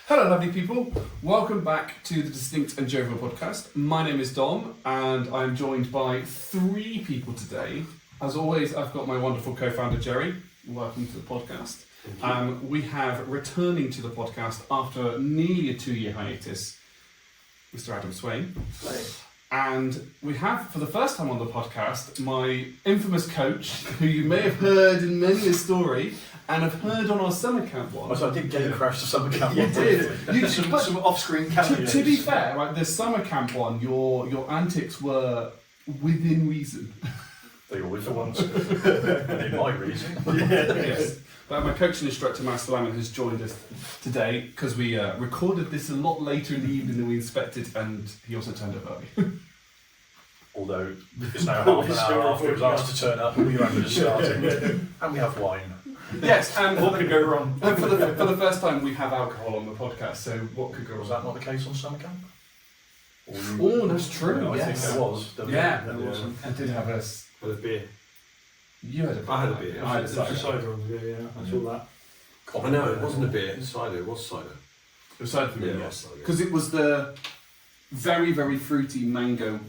Hello lovely people, welcome back to the Distinct and Jovial podcast. My name is Dom and I'm joined by three people today. As always, I've got my wonderful co-founder Jerry. Welcome to the podcast. We have returning to the podcast after nearly a 2-year hiatus, Mr. Adam Swain. Hello. And we have, for the first time on the podcast, my infamous coach, who you may have heard in many a story, and have heard on our summer camp one. Oh, so I did get a crash to summer camp. You did. You some off-screen cameos. To be fair, right, the summer camp one, your antics were within reason. They always are once. Within my reason. Yes. But my coach and instructor, Master Lamon, has joined us today because we recorded this a lot later in the evening than we expected, and he also turned up early. Although it's now half an hour after he was asked to turn up, and we were just starting. And we have wine. Yes, and What could go wrong? and for the first time we have alcohol on the podcast, so what could go Was wrong? that not the case on summer camp? Oh, that's true, No, I yes. think there was. Yeah, There there was. I did have a... Had a beer. You had a beer. I had a beer. I had a It's cider. a cider on the go, yeah. I saw that. I know, it wasn't a beer, cider, it was cider. It was cider for me, Yeah, it was yes. cider. Because it was the very, very fruity mango,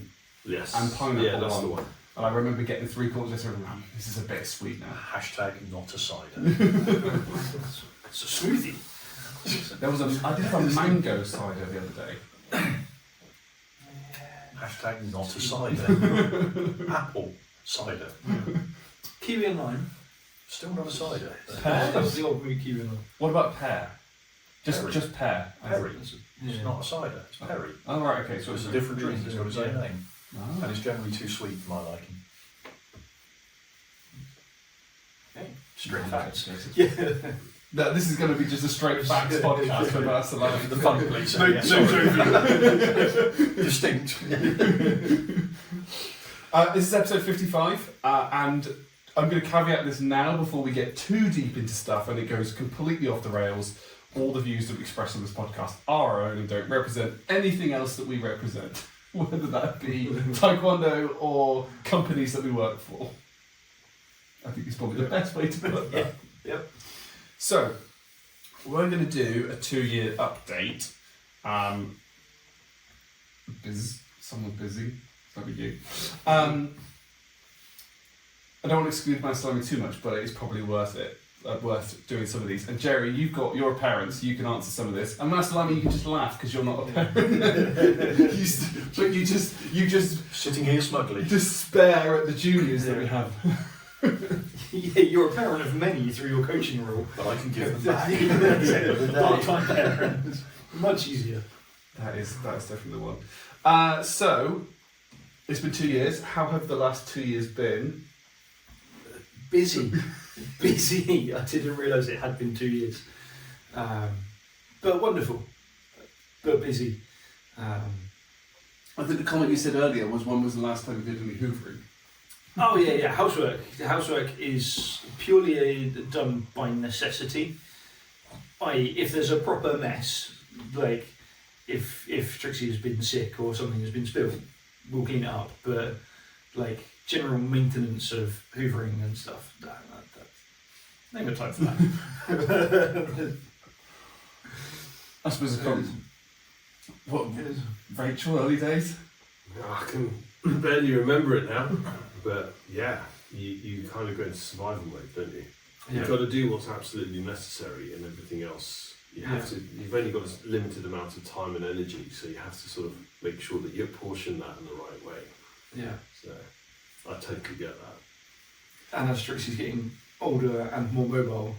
Yes. And pineapple Yeah, that's one. the one. and I remember getting 3/4 liter and this is a bit sweet now. Hashtag not a cider. It's a smoothie. I did have a mango cider the other day. Hashtag not a cider. Apple cider. Kiwi and lime. Still not a cider. That's the old kiwi and lime. What about pear? Perry. Just pear. Perry. Yeah. It's not a cider. It's perry. Oh right, okay. So So it's a different drink. It's got its own name. Oh. And it's generally too sweet for my liking. Okay. Straight facts. Yeah. No, this is going to be just a straight facts podcast for Master Lamon. The fun police. No, yeah, no, sorry. Distinct. This is episode 55, and I'm going to caveat this now before we get too deep into stuff and it goes completely off the rails. All the views that we express on this podcast are our own and don't represent anything else that we represent, whether that be Taekwondo or companies that we work for. I think it's probably the best way to put that. Yep. So, we're going to do a 2-year update. Someone's busy. That'll be you. I don't want to exclude Master Lamon too much, but it's probably worth it. Worth doing some of these. And Jerry, you're a parent, so you can answer some of this. And Master Lamon, you can just laugh because you're not a parent. you just Sitting here smugly. despair at the juniors that we have. Yeah, you're a parent of many through your coaching role. But I can give them back at the end of the day. Part-time parent. Much easier. That is definitely the one. So, it's been 2 years. How have the last 2 years been? Busy. Busy. I didn't realise it had been 2 years. But wonderful. But busy. I think the comment you said earlier was when was the last time you did any hoovering? Oh yeah, housework. The housework is purely done by necessity. If there's a proper mess, like if Trixie has been sick or something has been spilled, we'll clean it up. But like general maintenance of hoovering and stuff, that ain't got time for that. I suppose it's probably... What, Rachel, early days? I can barely remember it now, but yeah, you kind of go into survival mode, don't you? You've got to do what's absolutely necessary, and everything else you have to. You've only got a limited amount of time and energy, so you have to sort of make sure that you apportion that in the right way. Yeah. So I totally get that. And as Trixie's getting older and more mobile,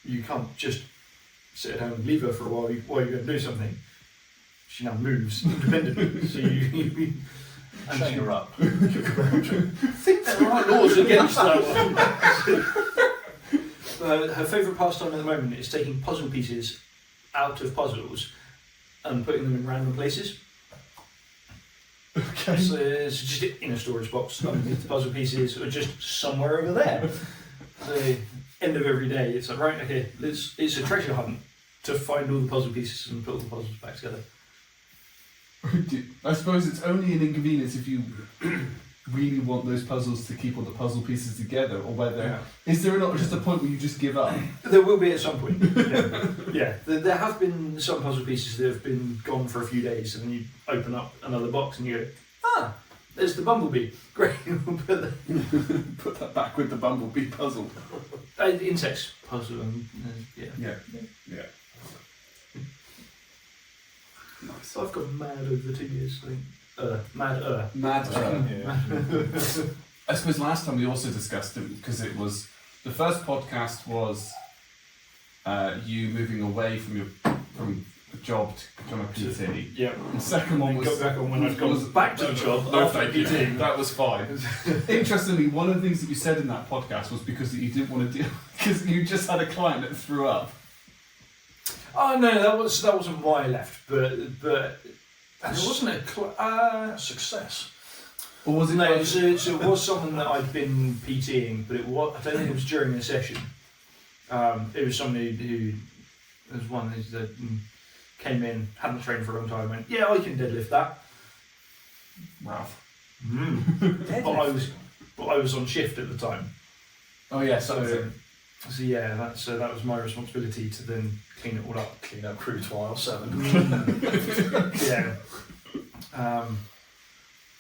you can't just sit her down and leave her for a while while you're going to do something. She now moves independently, so you Chain her up. I think there are laws against that one. Her favourite pastime at the moment is taking puzzle pieces out of puzzles and putting them in random places. Okay. So it's just in a storage box underneath the puzzle pieces, or just somewhere over there. So end of every day, it's like, right, okay, it's a treasure hunt to find all the puzzle pieces and put all the puzzles back together. I suppose it's only an inconvenience if you really want those puzzles to keep all the puzzle pieces together, or whether is there not just a point where you just give up? There will be at some point. Yeah. There have been some puzzle pieces that have been gone for a few days, and then you open up another box and you go, there's the bumblebee. Great. Put that back with the bumblebee puzzle. Insects puzzle and Yeah. Nice. So I've got mad over the 2 years. I think. Mad. I suppose last time we also discussed it because it was the first podcast was you moving away from a job to become a PT. Yeah. The second one was got back on when I've gone back to a job. No, thank you. That was fine. Interestingly, one of the things that you said in that podcast was because you didn't want to deal because you just had a client that threw up. Oh no, that wasn't why I left, but and it wasn't a success. Or was it? No, so it was someone that I'd been PTing, but I don't think it was during the session. It was somebody who was one that came in, hadn't trained for a long time, went, yeah, I can deadlift that. Ralph. But I was on shift at the time. Oh yeah, So yeah, that was my responsibility to then clean it all up. Clean up crew trial 7. Yeah.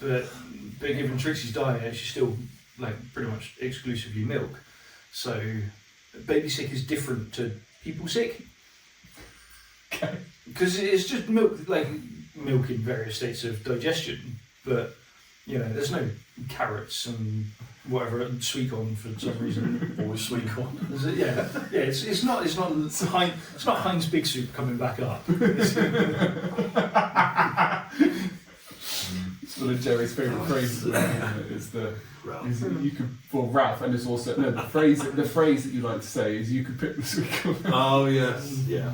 But given Trixie's diet, she's still like pretty much exclusively milk. So baby sick is different to people sick. Okay. Because it's just milk in various states of digestion, but there's no carrots and whatever and sweet corn for some reason. Always sweet corn. It's not Heinz Big Soup coming back up. It's one of Jerry's favourite phrases. Is the is you could Ralph, and it's also the phrase that you like to say is you could pick the sweet corn. Oh yes. Yeah.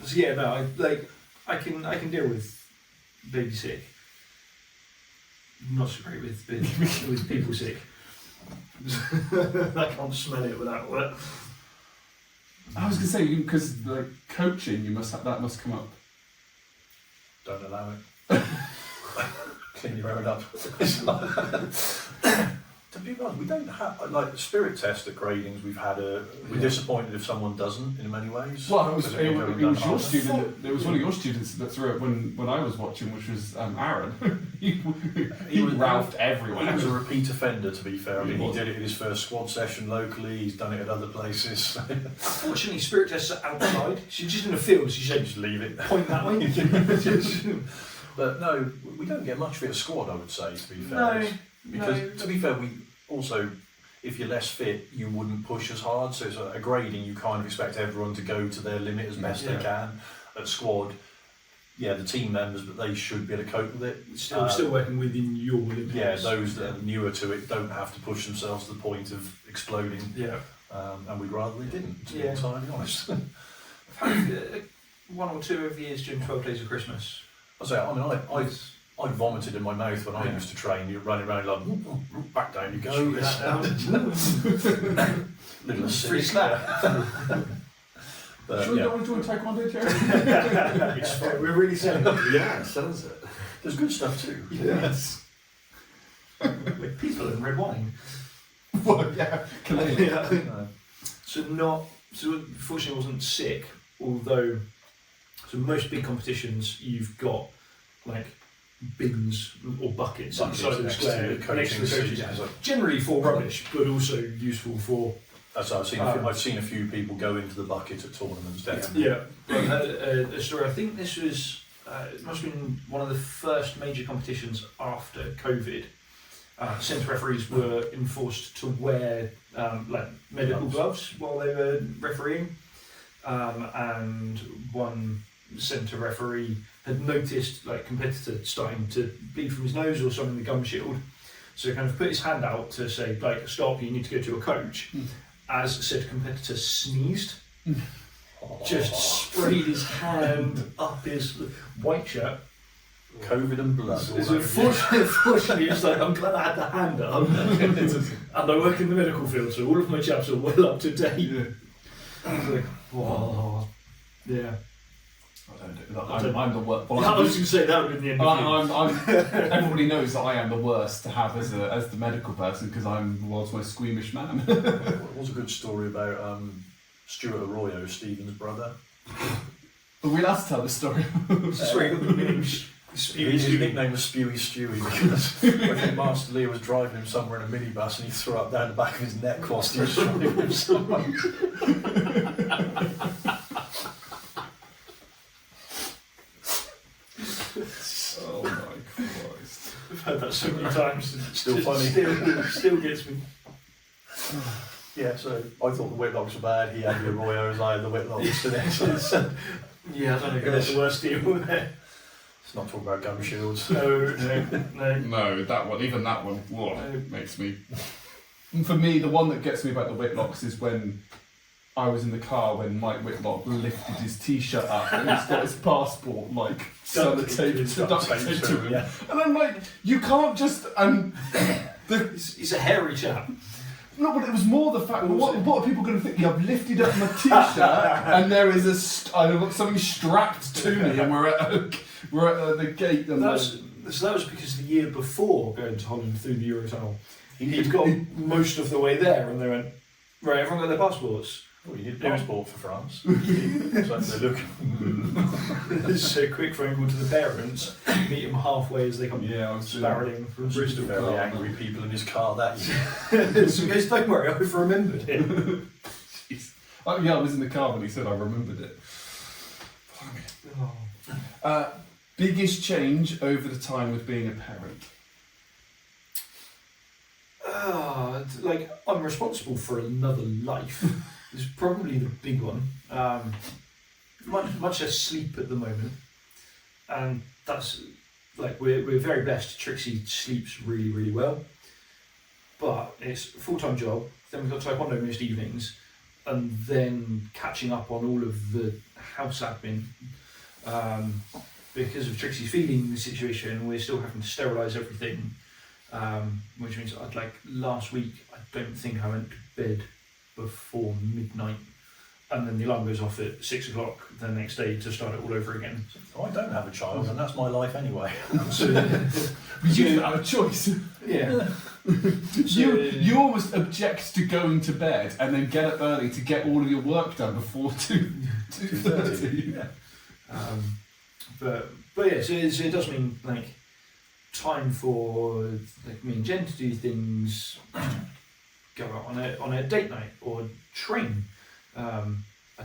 So yeah, no, I can deal with baby sick. Not so great with people sick. I can't smell it without what. I was gonna say because coaching, that must come up. Don't allow it. Clean your own up. To be honest, we don't have like spirit test at gradings. We're disappointed if someone doesn't in many ways. Well, it was your student. It was one of your students that threw it when I was watching, which was Aaron. he Ralphed everyone. He was a repeat offender, to be fair. I mean, he did it in his first squad session locally. He's done it at other places. Fortunately, spirit tests are outside. She's just in the field. She said, just leave it. Point that way. But no, we don't get much of it at squad. I would say, to be fair. No. Because to be fair, we also, if you're less fit, you wouldn't push as hard. So it's a grading, you kind of expect everyone to go to their limit as best they can. At squad, the team members, but they should be able to cope with it. Still working within your limits. Yeah, those that are newer to it don't have to push themselves to the point of exploding. Yeah. And we'd rather they didn't, to be entirely honest. I've had one or two over the years during 12 Days of Christmas. I vomited in my mouth when I used to train. You're running around like, back down you go. Little free slap. But, sure you don't want to join Taekwondo, Jerry? It's fine. We're really selling it. Yeah, sounds it. There's good stuff too. Yes. With people and red wine. Well, yeah. So unfortunately I wasn't sick, although most big competitions you've got like bins or buckets inside of the square next to the coaches. Generally for rubbish, but also useful for. That's what I've seen a few people go into the bucket at tournaments. Definitely. Yeah. I had a story. I think this was it must have been one of the first major competitions after COVID. Centre referees were enforced to wear medical gloves while they were refereeing, and one centre referee had noticed competitor starting to bleed from his nose or something in the gum shield, so he kind of put his hand out to say stop, you need to go to a coach. As said competitor sneezed, just sprayed his hand up his white shirt. COVID and blood. Fortunately, it's I'm glad I had the hand up, and I work in the medical field, so all of my chaps are well up to date. I was like, wow, yeah. I'm the worst. Well, I was going to say that would be the end of everybody knows that I am the worst to have as the medical person because I'm the world's most squeamish man. What was a good story about Stuart Arroyo, Stephen's brother? But we'll have to tell the story. His nickname was Spewy Stewie because I think Master Lee was driving him somewhere in a minibus and he threw up down the back of his neck whilst he was driving him somewhere. Oh my Christ. I've heard that so many times. Still funny. Still gets me. Yeah, so I thought the Whitlocks were bad. He had the Arroyos, I had the Whitlocks. Yeah, I don't know what's the worst deal there. Let's not talk about gum shields. No. No, that one, even that one, makes me. And for me, the one that gets me about the Whitlocks is when I was in the car when Mike Whitlock lifted his t-shirt up and he's got his passport like sellotaped to him. Yeah. And I'm like, you can't just He's a hairy chap. No, but it was more the fact. What are people going to think? I've lifted up my t-shirt and there is I've got something strapped to me, and we're at the gate. And that was because the year before going to Holland through the Eurotunnel, he'd got most of the way there, and they went, right, everyone got their passports. Well, you need a passport for France. So they look. So quick phone call to the parents, meet him halfway as they come spiraling from Bristol. Very angry people in his car that year. So he goes, don't worry, I've remembered it. I was in the car when he said I remembered it. Biggest change over the time with being a parent? I'm responsible for another life. Is probably the big one. Much less sleep at the moment, and that's we're very blessed. Trixie sleeps really, really well, but it's a full-time job. Then we've got Taekwondo most evenings, and then catching up on all of the house admin. Because of Trixie's feeding situation, we're still having to sterilise everything, which means last week I don't think I went to bed before midnight, and then the alarm goes off at 6 o'clock the next day to start it all over again. Oh, I don't have a child, and that's my life anyway. You don't have a choice. Yeah. You almost object to going to bed and then get up early to get all of your work done before 2:30. Yeah. But yeah, so it does mean time for me and Jen to do things. Go out on a date night or train. I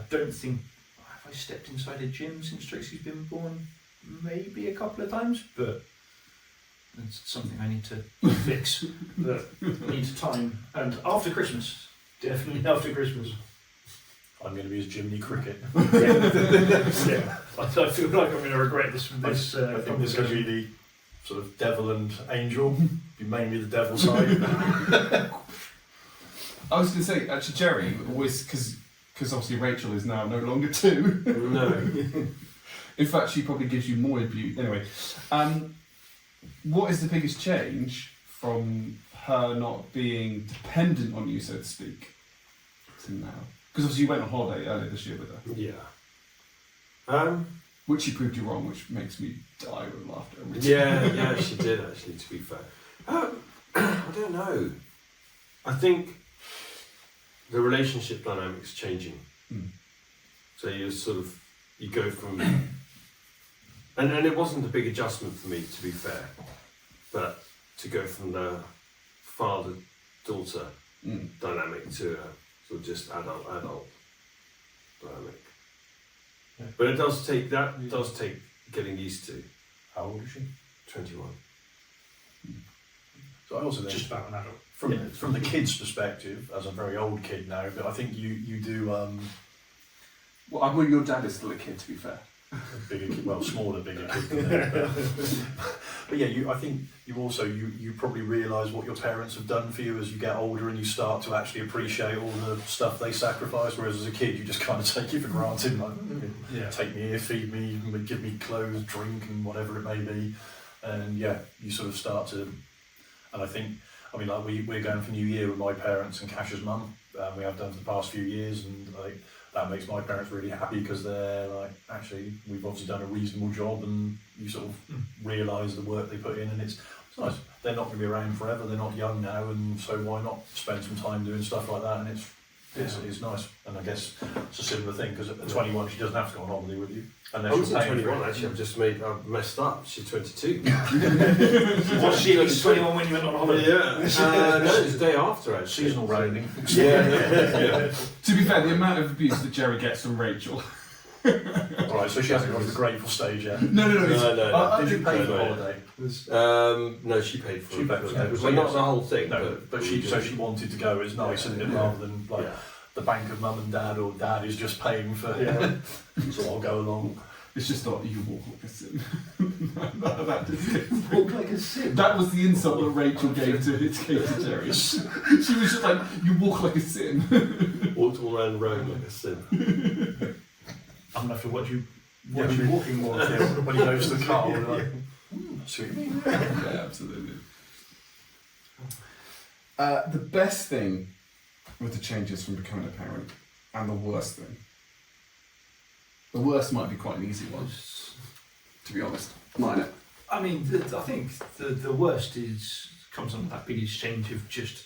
don't think have I stepped inside a gym since Trixie's been born. Maybe a couple of times, but it's something I need to fix. But I need time. And after Christmas, definitely after Christmas. I'm going to be his Jiminy Cricket. Yeah. I feel like I'm going to regret this. I think this is going to be the sort of devil and angel. Be mainly the devil side. I was going to say, actually, Jerry, always, because obviously Rachel is now no longer 2. No. In fact, she probably gives you more abuse. Anyway, what is the biggest change from her not being dependent on you, so to speak, to now? Because obviously you went on holiday earlier this year with her. Yeah. Which she proved you wrong, which makes me die with laughter. Yeah, she did actually, to be fair. I don't know. I think the relationship dynamic's changing. So you go from, and it wasn't a big adjustment for me, to be fair, but to go from the father-daughter dynamic to a sort of just adult dynamic. Yeah. But it does take getting used to. How old is she? 21. So I also think Just about an adult. From the kid's perspective, as a very old kid now, but I think you do Well, your dad is still a kid, to be fair. a bigger kid, smaller, bigger kid than that. But yeah, I think you also you probably realise what your parents have done for you as you get older and you start to actually appreciate all the stuff they sacrificed. Whereas as a kid, you just kind of take it for granted, take me here, feed me, give me clothes, drink, and whatever it may be. And yeah, you sort of start to. And I think, we're going for New Year with my parents and Cash's mum We have done for the past few years, and like that makes my parents really happy because they're like, actually, we've obviously done a reasonable job, and you sort of realise the work they put in, and it's nice. They're not going to be around forever. They're not young now, and so why not spend some time doing stuff like that? And it's nice. And I guess it's a similar thing because at 21 she doesn't have to go on holiday with you. I was 21 actually. I've messed up. She's 22. Was she at least 21 when you went on holiday? Yeah. No, it was the day after actually. Seasonal rounding. Yeah. To be fair, the amount of abuse that Jerry gets from Rachel. Alright, so she hasn't got to the grateful stage yet. No. Did you pay for the holiday? No, she paid for it. Paid for it. Well, not the whole thing. No, but she wanted to go. It's nice, isn't it? Rather than like the bank of mum and dad, or dad is just paying for. So I'll go along. It's just not you walk like a sim. Walk like a sim. That was the insult that Rachel gave to Jerry. She was just like, you walk like a sim. Walked all around Rome like a sim. I'm gonna have to watch you walking more when he goes to the car. We're like, sweet. Yeah, absolutely. The best thing with the changes from becoming a parent, and the worst thing. The worst might be quite an easy one, to be honest. Mine. I mean, I think the worst comes on that biggest change of just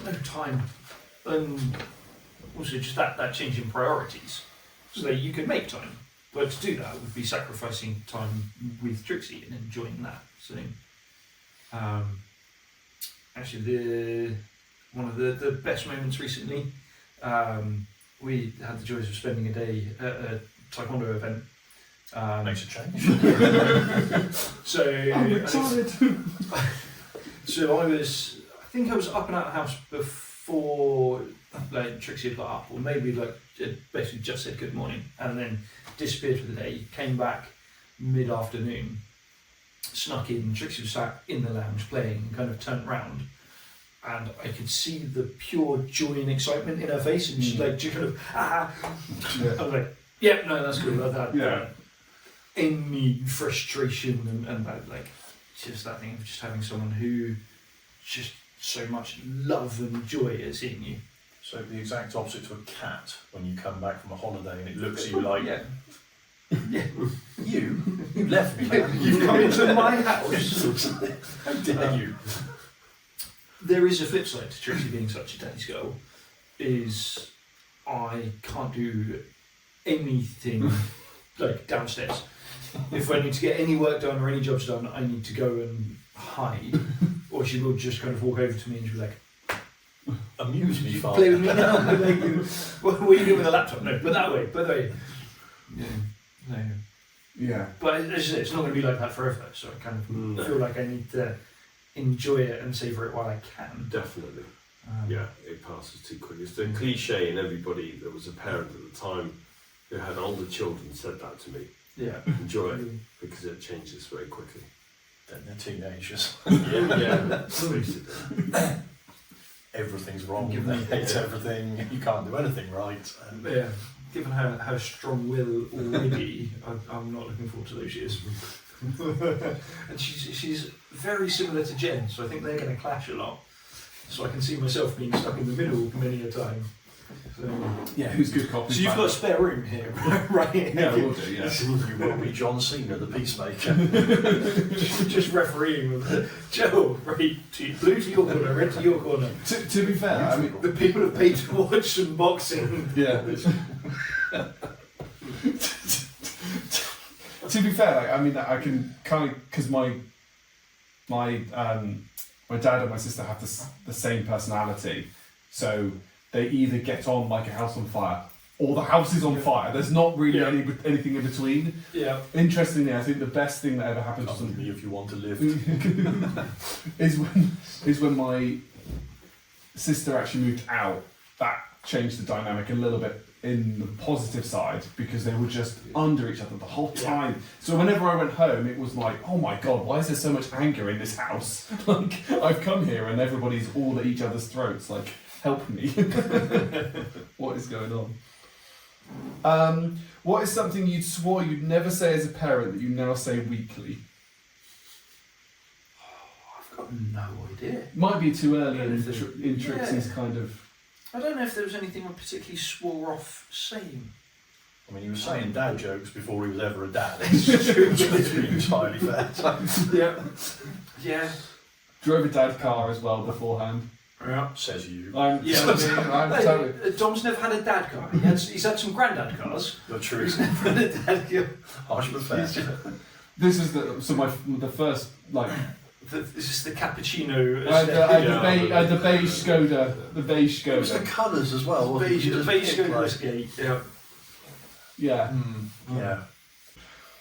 no time, and also just that change in priorities. So that you could make time, but to do that would be sacrificing time with Trixie and enjoying that. So, actually, one of the best moments recently, we had the joys of spending a day at a Taekwondo event. Makes a change. So I'm excited. So I think I was up and out of the house before like Trixie had got up, or maybe like basically just said good morning and then disappeared for the day. Came back mid-afternoon, snuck in. Trixie was sat in the lounge playing, and kind of turned round, and I could see the pure joy and excitement in her face, and she's like just kind of I was like, yeah, no, that's good. Like that. Yeah. Any frustration and that, like just that thing of just having someone who just so much love and joy at seeing you. So the exact opposite to a cat when you come back from a holiday and it looks at you like, you left me, man. You've come into my house. How dare you? There is a flip side to Trixie being such a daddy's girl, is I can't do anything like downstairs. If I need to get any work done or any jobs done, I need to go and hide, or she will just kind of walk over to me and she'll be like, amuse me, father. play with me now. What are you doing with a laptop? No, but that way. Yeah, no. Yeah. But as I say, it's not going to be like that forever, so I kind of feel like I need to enjoy it and savour it while I can. Definitely. Yeah, it passes too quickly. It's the cliche, and everybody that was a parent at the time who had older children said that to me. Yeah. Enjoy it, because it changes very quickly. Then they're teenagers. Yeah. Everything's wrong. They hate everything. You can't do anything right. And Yeah. Given her strong will already, I'm not looking forward to those years. And she's very similar to Jen, so I think they're going to clash a lot. So I can see myself being stuck in the middle many a time. So, Yeah, who's good cop? so you've got spare room here, right? Yeah, we'll do, yeah. you will be John Cena, the peacemaker. just refereeing with Joe, right, blue to your corner, red to your corner. To be fair, I mean, The people have paid to watch some boxing. yeah. To be fair, like, I mean, I can kind of, because my dad and my sister have the same personality, so they either get on like a house on fire, or the house is on fire. There's not really anything in between. Yeah. Interestingly, I think the best thing that ever happened to Come with me if you want to live. is when my sister actually moved out. That changed the dynamic a little bit in the positive side, because they were just under each other the whole time. So whenever I went home, it was like, oh my god, why is there so much anger in this house? Like, I've come here and everybody's all at each other's throats. Like, help me. What is going on? What is something you'd swore you'd never say as a parent that you now say weekly? I've got no idea. Might be too early in Anything. Trixie's kind of... I don't know if there was anything I particularly swore off saying. I mean, he was saying dad jokes before he was ever a dad. It's been entirely fair. Yeah. Yeah. Drove a dad car as well beforehand. Yeah. Says you. I'm totally. Dom's never had a dad car. He's had some granddad cars. You're true. He's never had a dad car. Harsh but fair. This is the first like. This is the cappuccino. The beige Skoda. The beige It was the Skoda. colours as well. The beige Skoda like, escape. Yeah. Yeah. yeah.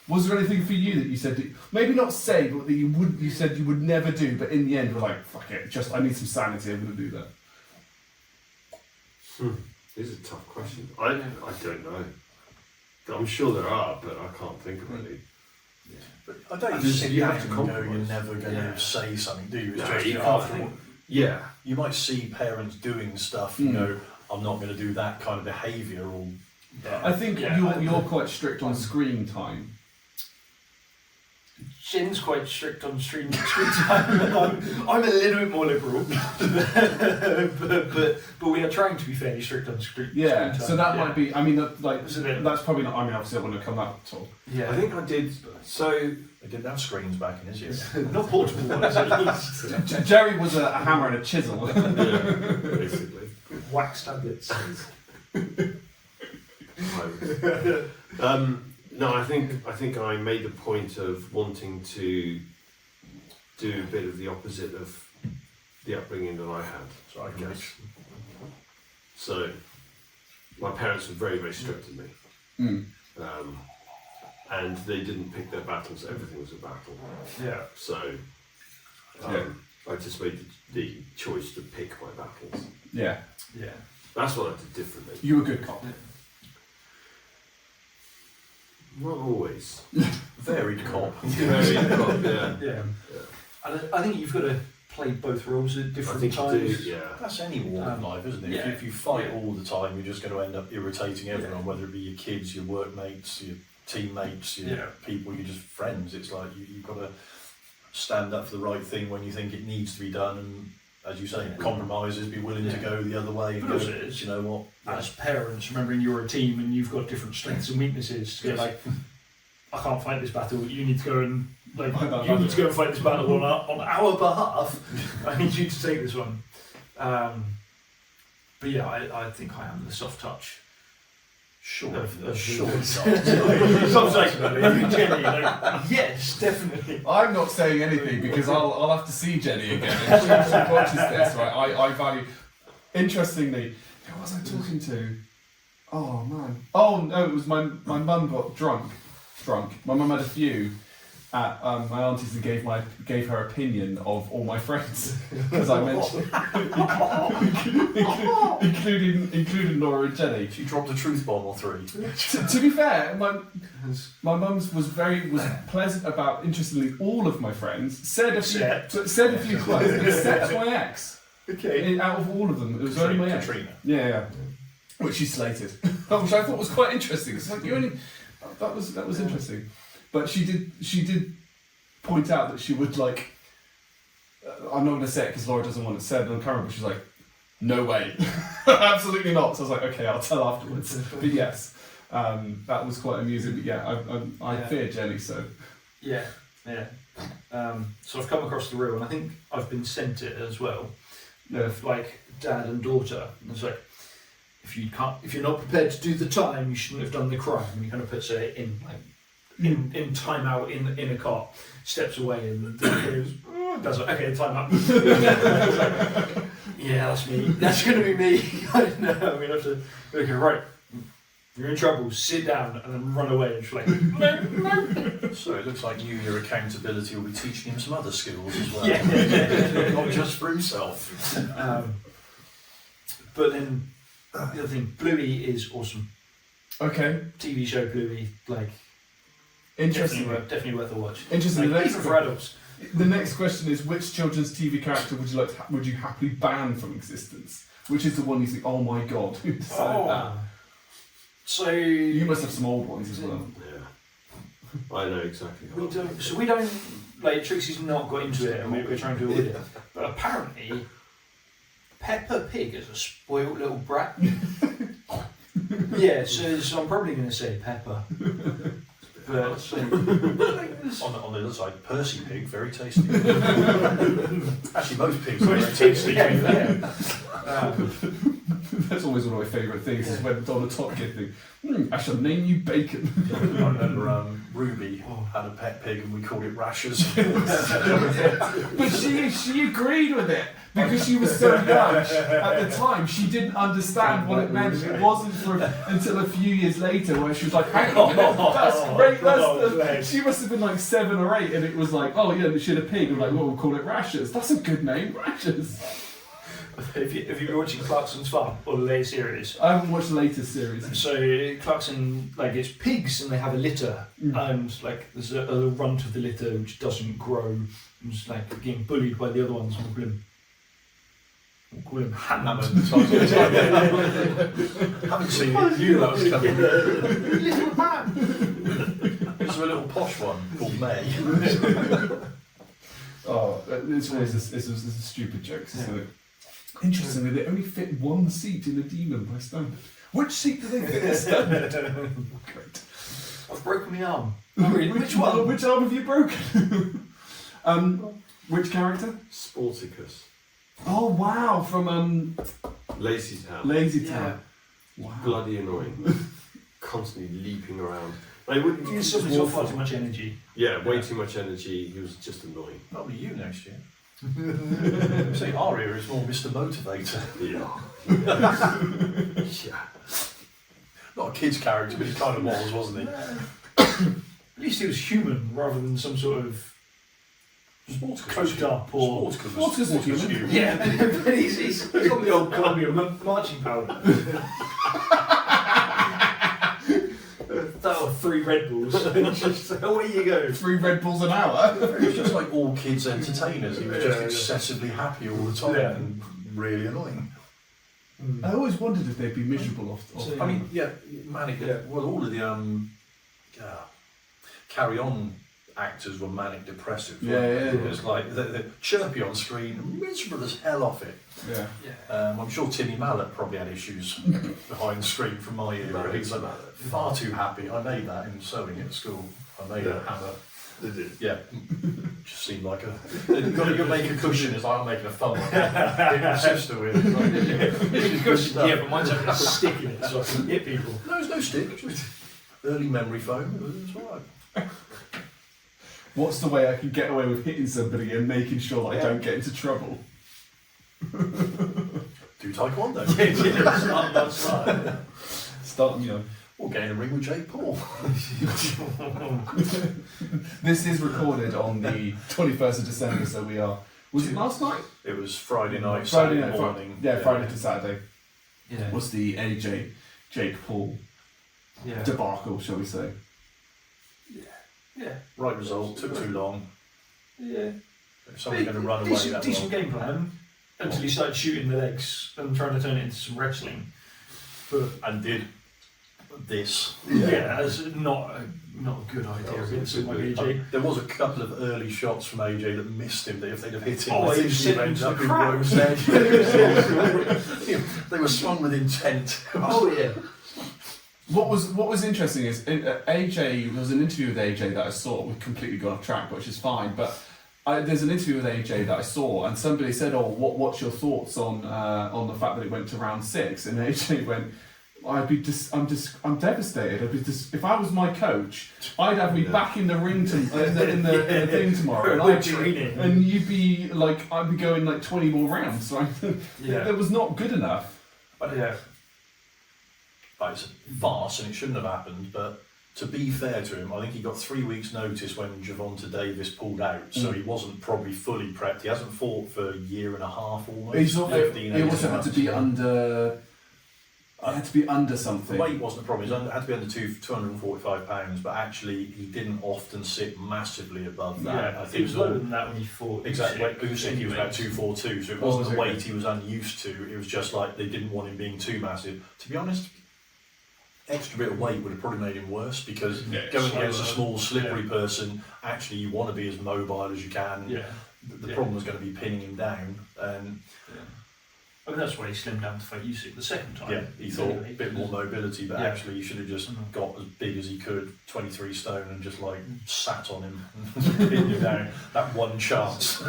Was there anything for you that you said, maybe not say, but that you said you would never do, but in the end were like, fuck it, just I need some sanity, I'm going to do that. This is a tough question. I don't know. I'm sure there are, but I can't think of any. But I don't Just- sit you down have to and go, you're compromise. never going to say something, do you? It's No, just, you you know, can't. after all, Yeah. you might see parents doing stuff, you know, I'm not going to do that kind of behaviour, or I think you're quite strict on screen time. Jen's quite strict on screen time. I'm a little bit more liberal, but we are trying to be fairly strict on screen Yeah, time. so that might be, I mean, Isn't it? that's probably not, I mean, obviously I wouldn't have come out at all. Yeah. I think I did. So they didn't have screens back in his year. Not portable ones at least. Jerry was a hammer and a chisel. yeah, basically. Wax tablets. No, I think I made a point of wanting to do a bit of the opposite of the upbringing that I had. So I guess. So my parents were very, very strict with me, and they didn't pick their battles. Everything was a battle. Yeah. So I just made the choice to pick my battles. Yeah. Yeah. That's what I did differently. You were a good cop. Not always. Varied cop. Very cop, yeah. Yeah. I think you've got to play both roles at I different think you times. do, yeah. That's any walk of life, isn't it? Yeah. If you fight all the time, you're just going to end up irritating everyone, whether it be your kids, your workmates, your teammates, your people, you're just friends. It's like you've got to stand up for the right thing when you think it needs to be done, and as you say, compromises, be willing to go the other way and But go, also it's- you know what? As parents, remembering you're a team and you've got different strengths and weaknesses, to go like, I can't fight this battle. You need to go and fight this battle on our behalf. I need you to take this one. But yeah, I think I am the soft touch. Sure. Sure. Sometimes, Jenny, yes, definitely. I'm not saying anything because I'll have to see Jenny again if she watches this, right? I value. Interestingly, who was I talking to? Oh man. Oh no, it was my mum got drunk. My mum had a few at my auntie's and gave her opinion of all my friends because I mentioned including Laura and Jenny. She dropped a truth bomb or three. To be fair, my mum's was pleasant about, interestingly, all of my friends. Said a few quotes, except my ex. Okay. Out of all of them, it was only my ex. Katrina. Yeah. Which she slated, which I thought was quite interesting. It's like you only that was interesting, but she did point out that she would like. I'm not going to say it because Laura doesn't want it said on camera, but she's like, no way, absolutely not. So I was like, okay, I'll tell afterwards. But yes, that was quite amusing. But yeah, I fear Jenny, so. Yeah. So I've come across the reel, and I think I've been sent it as well. Of like dad and daughter, and it's like, if you're not prepared to do the time, you shouldn't have done the crime. And he kind of puts it in in time out in a cot, steps away, and the dad goes, does it? Okay, time out. Yeah, that's me. That's going to be me. I know. I'm going to have to. Okay, right. You're in trouble. Sit down and then run away. And she's like, no. So it looks like your accountability will be teaching him some other skills as well. Yeah. Not just for himself. But then the other thing, Bluey is awesome. Okay. TV show Bluey, like Interesting. definitely worth a watch. Interesting. Like, even for adults. The next question is, which children's TV character would you happily ban from existence? Which is the one you think, oh my god, who decided that? So You must have some old ones as well. Yeah. I know exactly. we don't like Trixie's not got into it, and we're trying to avoid it. But apparently, Peppa Pig is a spoiled little brat. Yeah, so I'm probably going to say Peppa. But, On the other side, Percy Pig, very tasty. Actually, most pigs are very tasty. That's always one of my favourite things, is when Donna Top Kid thing, I shall name you Bacon. I remember Ruby had a pet pig and we called it Rashers. But she agreed with it, because she was so young at the time. She didn't understand what it meant. It wasn't until a few years later where she was like, hang on a minute, that's great. She must have been like 7 or 8, and it was like, oh yeah, she had a pig. I'm like, well, we'll call it Rashers. That's a good name, Rashers. Have you been watching Clarkson's Farm, or the latest series? I haven't watched the latest series. So Clarkson, like, it's pigs and they have a litter, and like there's a runt of the litter which doesn't grow, and it's like getting bullied by the other ones. We'll call him Hammond. Haven't seen it. You know that was coming. Little man. There's a little posh one called May. Oh, it's always this is stupid jokes, isn't it? Interestingly, they only fit 1 seat in a demon by standard. Which seat do they fit in standard? Great. I've broken my arm. Which one? Which arm have you broken? Which character? Sporticus. Oh wow, from Lazy Town. Lazy Town. Wow. Bloody annoying. Constantly leaping around. Like, wouldn't you just Somebody's got far too much energy. Yeah, way too much energy. He was just annoying. Probably you next year. See, Aria is more Mr. Motivator. Yeah. Not a kid's character, but he kind of was, wasn't he? At least he was human rather than some sort of coked up or. Sporticus was human. Yeah, but he's got the old Columbia marching powder. That or 3 Red Bulls. Just away you go. 3 Red Bulls an hour. He was just like all kids' entertainers. He was just excessively happy all the time and really annoying. I always wondered if they'd be miserable off. I mean, manic. Well, all of the Carry On actors were manic depressive. It was like they're chirpy on screen and miserable as hell off it. I'm sure Timmy Mallet probably had issues behind the screen from my era. He's like far too happy. I made that in sewing at school. I made a hammer. Did it? Yeah, just seemed like you've got to make a cushion. It's like I'm making a thumb. Hit my sister with. Yeah, but mine's having a stick in it, so I can hit people. No, there's no stick. Just early memory foam. It was alright. What's the way I can get away with hitting somebody and making sure that I don't get into trouble? Do Taekwondo. That's right. Start, Or get in a ring with Jake Paul. This is recorded on the 21st of December, so we are. Was it last night? It was Friday night, Friday Saturday night, morning. Friday to Saturday. Yeah. Was the AJ Jake Paul debacle, shall we say? Yeah. Right result. Took too long. Yeah. If someone's going to run away that decent long. game plan until he started shooting the legs and trying to turn it into some wrestling. And did this. Yeah, that's not a good idea against someone like AJ. There was a couple of early shots from AJ that missed him. That if they'd have hit him, Oh, I he think was he sitting ended to up the in crowd. Rose Edge. They were swung with intent. Oh yeah. What was interesting is AJ. There was an interview with AJ that I saw. We've completely gone off track, which is fine. But there's an interview with AJ that I saw, and somebody said, "Oh, what's your thoughts on the fact that it went to round 6?" And AJ went, I'm devastated. If I was my coach, I'd have me back in the ring in the thing tomorrow, and you'd be like, I'd be going like 20 more rounds. So that was not good enough. But it's a farce, and it shouldn't have happened. But to be fair to him, I think he got 3 weeks' notice when Javonta Davis pulled out, so he wasn't probably fully prepped. He hasn't fought for a year and a half almost. He also had to be under. It had to be under something. The weight wasn't a problem. It had to be under 245 pounds, but actually he didn't often sit massively above that. Yeah, I think it was lower than that when he fought. Exactly. Usyk, he was about 242, so it wasn't the weight he was unused to. It was just like they didn't want him being too massive. To be honest, extra bit of weight would have probably made him worse because going against a small, slippery person, actually you want to be as mobile as you can. Yeah. The problem was going to be pinning him down. And I mean, that's why he slimmed down to fight Usyk the second time. Yeah, he thought Anyway, a bit more mobility, but Yeah. actually he should have just got as big as he could, 23 stone, and just like sat on him and pinned him down. That one chance.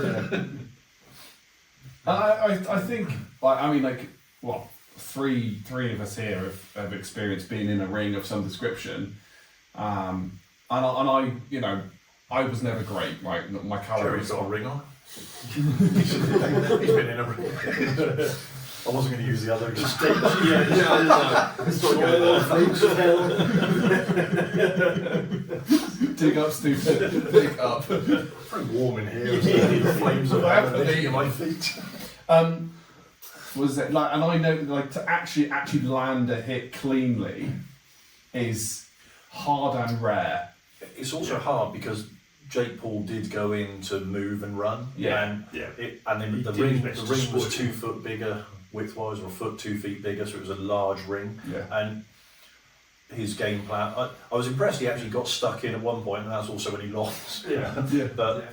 I think, like, I mean, like, what, three of us here have experienced being in a ring of some description, and I, you know, I was never great, right? My Jerry's calories. got a ring on. He's been in a ring. I wasn't going to use the other example. Dig up, stupid. Dig up. Very warm in here. The flames of happening in my feet. Was it like? And I know, like, to actually land a hit cleanly is hard and rare. It's also hard because Jake Paul did go in to move and run. Yeah. And then the ring was 2 foot bigger width-wise, or a foot 2 feet bigger, so it was a large ring. Yeah. And his game plan, I was impressed he actually got stuck in at one point, and that's also when he lost. But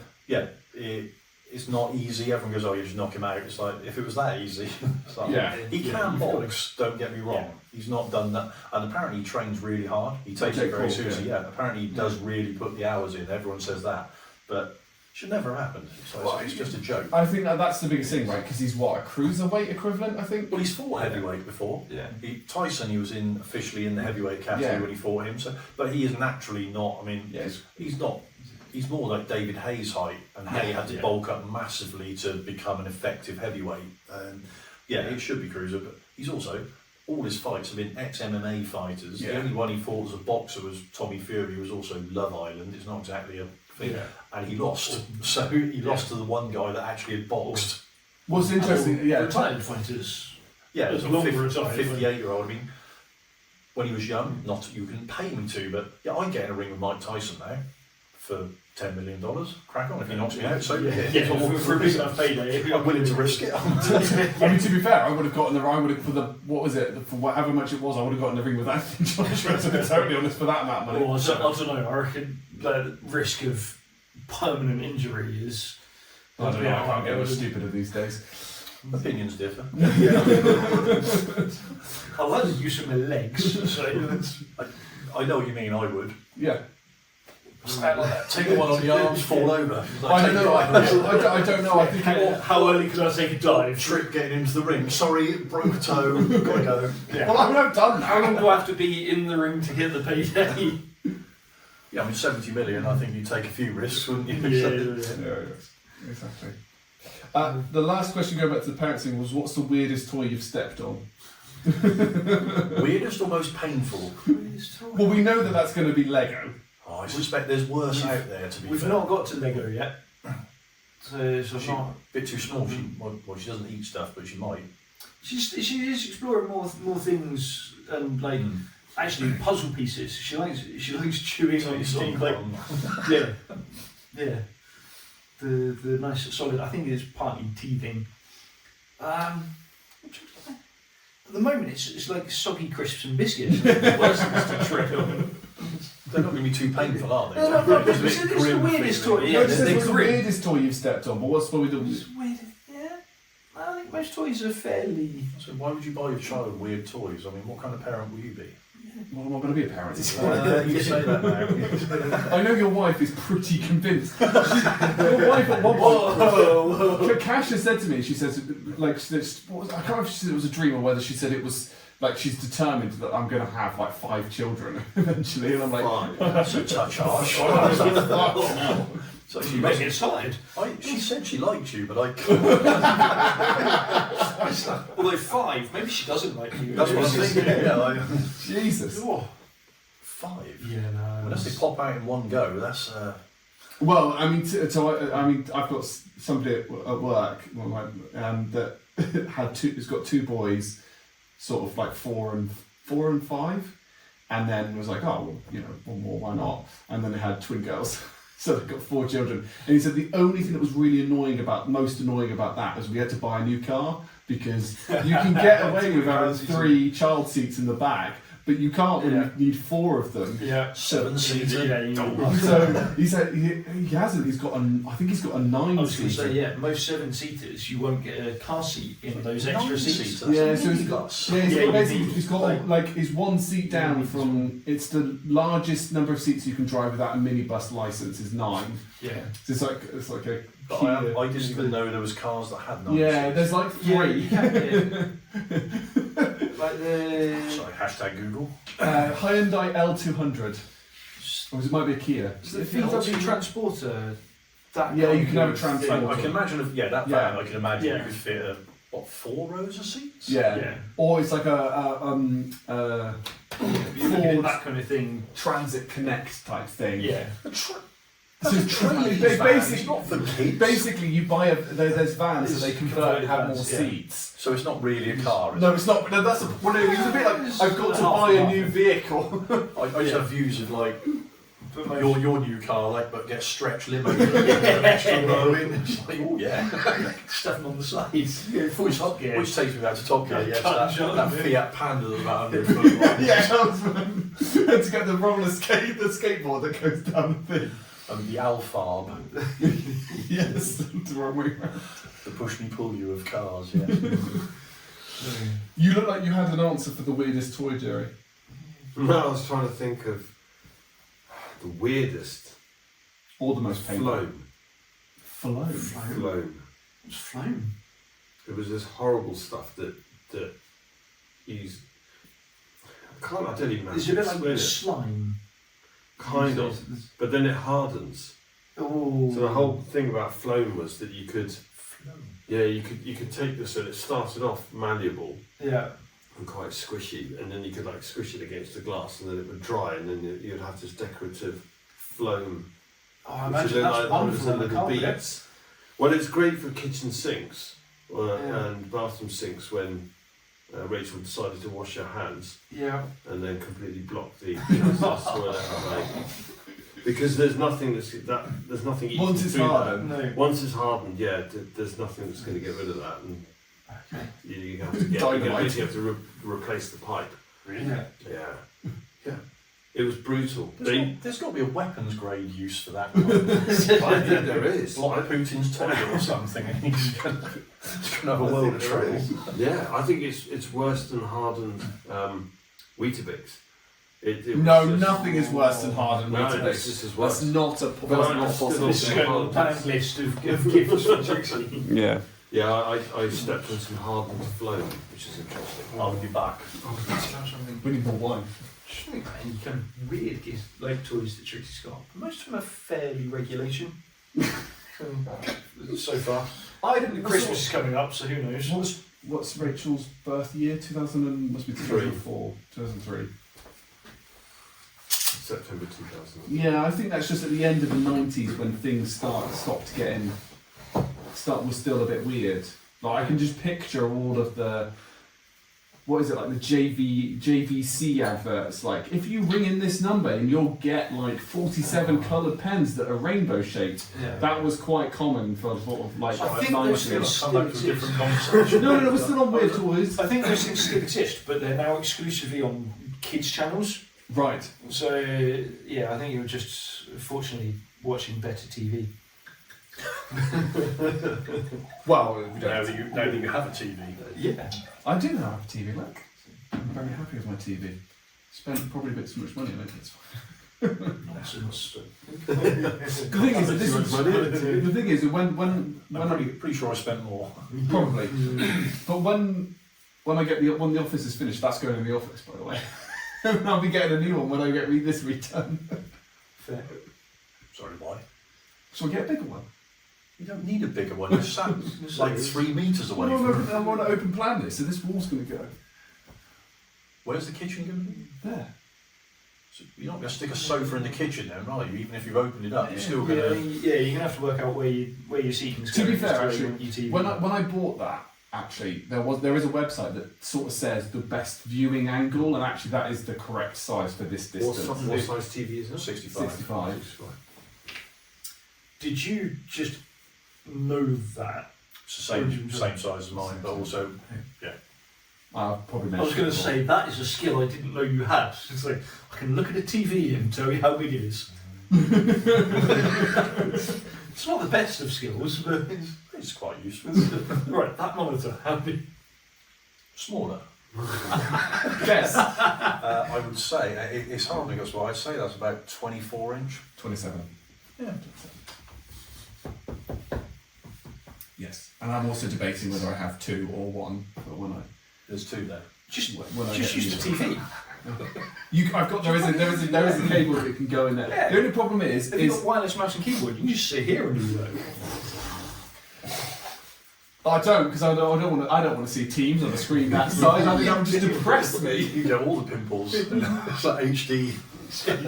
it's not easy. Everyone goes, oh, you just knock him out. It's like, if it was that easy, it's like, he can box, don't get me wrong. Yeah. He's not done that. And apparently he trains really hard. He takes it very seriously. Yeah, apparently he does really put the hours in. Everyone says that. But it should never have happened. So it's just a joke. I think that's the biggest thing, right? Because he's what, a cruiserweight equivalent, I think? Well, he's fought heavyweight before. Yeah. Tyson, he was officially in the heavyweight category when he fought him. So, but he is naturally not. I mean, he's not. He's more like David Hayes' height, and Hay had to bulk up massively to become an effective heavyweight. It should be cruiser, but he's also, all his fights have been ex-MMA fighters. The only one he fought as a boxer was Tommy Fury, who was also Love Island. It's not exactly a thing. And he lost. So he lost to the one guy that actually had boxed. What's interesting, retired fighters. Yeah, it was a longer retired. 58-year-old. I mean, when he was young, not you couldn't pay me to, but I'd get in a ring with Mike Tyson now for $10 million. Crack on if he knocks me out. So for a big enough payday, I'm willing to risk it. I mean, to be fair, I would have gotten for whatever much it was, I would have gotten the ring with Anthony Joshua, to be totally honest, for that amount of money. Well, I don't know, I reckon the risk of permanent injury is... I don't know, I can't get much stupider these days. Opinions differ. I like the use of my legs, so... I know what you mean, I would. Yeah. Stand like that. Take one on the arms, fall over. I don't know. I don't know. I think how early could I take a dive? Trick getting into the ring. Sorry, broke a toe. Gotta go. Well, I mean, I've done that. How long do I have to be in the ring to get the payday? Yeah, I mean, 70 million. I think you'd take a few risks, wouldn't you? Yeah, exactly. The last question, going back to the parents thing, was what's the weirdest toy you've stepped on? Weirdest or most painful? Well, we know that's going to be Lego. Oh, I suspect there's worse out there, to be We've fair. not got to Lego yet. So She's not... a bit too small. She doesn't eat stuff, but she might. She is exploring more things and like actually puzzle pieces. She likes chewing on things like the nice solid. I think it's partly teething. At the moment, it's like soggy crisps and biscuits. Worse things to trick on. They're not going to be too painful, are they? No, it's the weirdest toy. Yeah, What's the weirdest toy you've stepped on? But what's probably the weirdest? Yeah, I think most toys are fairly. So why would you buy your child weird toys? I mean, what kind of parent will you be? Well, I'm not going to be a parent. You say that now. I know your wife is pretty convinced. Your wife at one point, Kash has said to me, she says, like, I can't remember if she said it was a dream or whether she said it was, like, she's determined that I'm going to have, like, 5 children eventually. And I'm like, that's a touch harsh. So she makes it slide. She said she liked you, but although 5, maybe she doesn't like you. That's what I'm thinking. Yeah, Jesus. 5. Yeah, no. Unless they pop out in one go, that's. Well, I mean, I've got somebody at work that has got 2 boys, sort of like 4 and 5, and then was like, oh, well, you know, one more, why not? And then they had twin girls. So they've got 4 children. And he said the only thing that was really most annoying about that was we had to buy a new car because you can get away with having 3 child seats in the back, but you can't when Yeah. you need 4 of them. Yeah. 7-seater. Yeah, you So he said he hasn't. He's got I think he's got a 9 I was going to seater. say, yeah, most 7-seaters, you won't get a car seat in those extra seats. Yeah, so he's got Yeah, basically you need, he's got like his 1 seat down from. It's the largest number of seats you can drive without a minibus license is 9. Yeah. So it's like a. But Kia. I didn't even know there was cars that had 9 Yeah, seats. there's like 3. Yeah, you can, like the Sorry, hashtag Google. Hyundai L200. Or it might be a Kia. the VW Transporter. That Yeah, you kind can have a of transport. thing. I can imagine, that Yeah. van, I can imagine Yeah. you could fit 4 rows of seats? Yeah. Yeah. Or it's like a You're looking at that kind of thing. Transit Connect type thing. Yeah. So That's a training ba- van, basic- it's not for kids. Basically, you buy there's vans that they It's convert and have more converted vans, yeah. seats. So it's not really a car, is No, it's not. No, that's it's a bit like I've got to buy a new vehicle. it? I just have views of like your new car, like, but get stretch limo, an extra row in. It's like, oh yeah, Stuff on the sides. Yeah, full top gear. which takes me back to Top Gear. Yeah, Cut so and that shut. Fiat Panda that's about 100 foot wide. Yeah, to get the the skateboard that goes down the thing. And the Alfarb, Yes, the wrong way around. the push me pull you of cars. Yeah. You look like you had an answer for the weirdest toy, Jerry. No, I was trying to think of the weirdest. Or the most painful. Flown. Flown. It's flown. It was this horrible stuff that you. I don't even know. Is how it to a bit explain like it. slime? Kind of, but then it hardens. Oh. So the whole thing about flown was that you could take this, and it started off malleable Yeah. and quite squishy, and then you could like squish it against the glass, and then it would dry, and then you'd have this decorative flown. Oh, I which imagine are then that's like wonderful hundreds on the of little carpet. beads. Well, it's great for kitchen sinks Yeah. and bathroom sinks when Rachel decided to wash her hands Yeah. and then completely block the toilet outlet. Because there's nothing there's nothing easy Once to it's do hardened. that. No. Once it's hardened, yeah, there's nothing that's going to get rid of that, and Okay. you have to basically have to replace the pipe. Really? Yeah. Yeah. It was brutal. There's got to be a weapons grade use for that. I think there is. Like Putin's toilet or something, and he's going to have a world of trouble. Yeah, I think it's worse than hardened Weetabix. It was No, just- nothing is worse than hardened No, Weetabix. it's just as worse. That's not a But that's I not still possible. This is think going on the planned list of gifts for Trixie. Yeah. Yeah, I stepped on some hardened flow, which is interesting. I'll be back. We need more wine. Any kind of weird gifts, like toys that Trixie's got. Most of them are fairly regulation. So far. I don't know. Christmas is coming up, so who knows? What's Rachel's birth year? 2000 must be 2004, 2003. September 2000. Yeah, I think that's just at the end of the 90s when things was still a bit weird. Like I can just picture all of the, what is it, like the JVC adverts, like if you ring in this number and you'll get like 47 coloured pens that are rainbow shaped. Yeah. That was quite common for sort of like I think 90s. those Come back to a different conversation. No, we're still on weird toys. I think those things still exist, but they're now exclusively on kids' channels. Right. So yeah, I think you're just fortunately watching better TV. Well, we Now don't. that you have a TV. Yeah. I do have a TV, look. I'm very happy with my TV. Spent probably a bit too much money on it, it's fine. Nonsense. The thing is, that the thing is, when I'm pretty sure I spent more. probably, but when the office is finished, that's going in the office, by the way. I'll be getting a new one when I get this redone. Fair. Sorry, why? So I get a bigger one. You don't need a bigger one. You're sat like 3 metres away from it. I want to open plan this, so this wall's going to go Where's the kitchen going to be? there. So you're not going to stick a sofa in the kitchen then, are you? Even if you've opened it up, you're still going Yeah, to... you're gonna have to work out where your seating's To going. be fair, as where you actually, want your TV. when I bought that, actually, there is a website that sort of says the best viewing angle, and actually that is the correct size for this What distance. size TV is it? 65. 65. Did you just know that? It's the same size as mine, but also... I'll probably I was mention going to it say, that is a skill I didn't know you had. It's like, I can look at a TV and tell you how big it is. It's not the best of skills, but It's quite useful. right, that monitor, how big? Smaller. Yes. I would say, it's hard to guess, but I'd say that's about 24-inch. 27. Yeah. Yes. And I'm also debating whether I have 2 or 1 for when I. There's 2 there. Just When I use get the TV. there is a cable that can go in there. Yeah. The only problem is If you've got wireless mouse and keyboard, you can just sit here and do that. I don't, because I don't want to see Teams on the screen that size. I think that would just depress me. You get all the pimples. It's like HD. No, it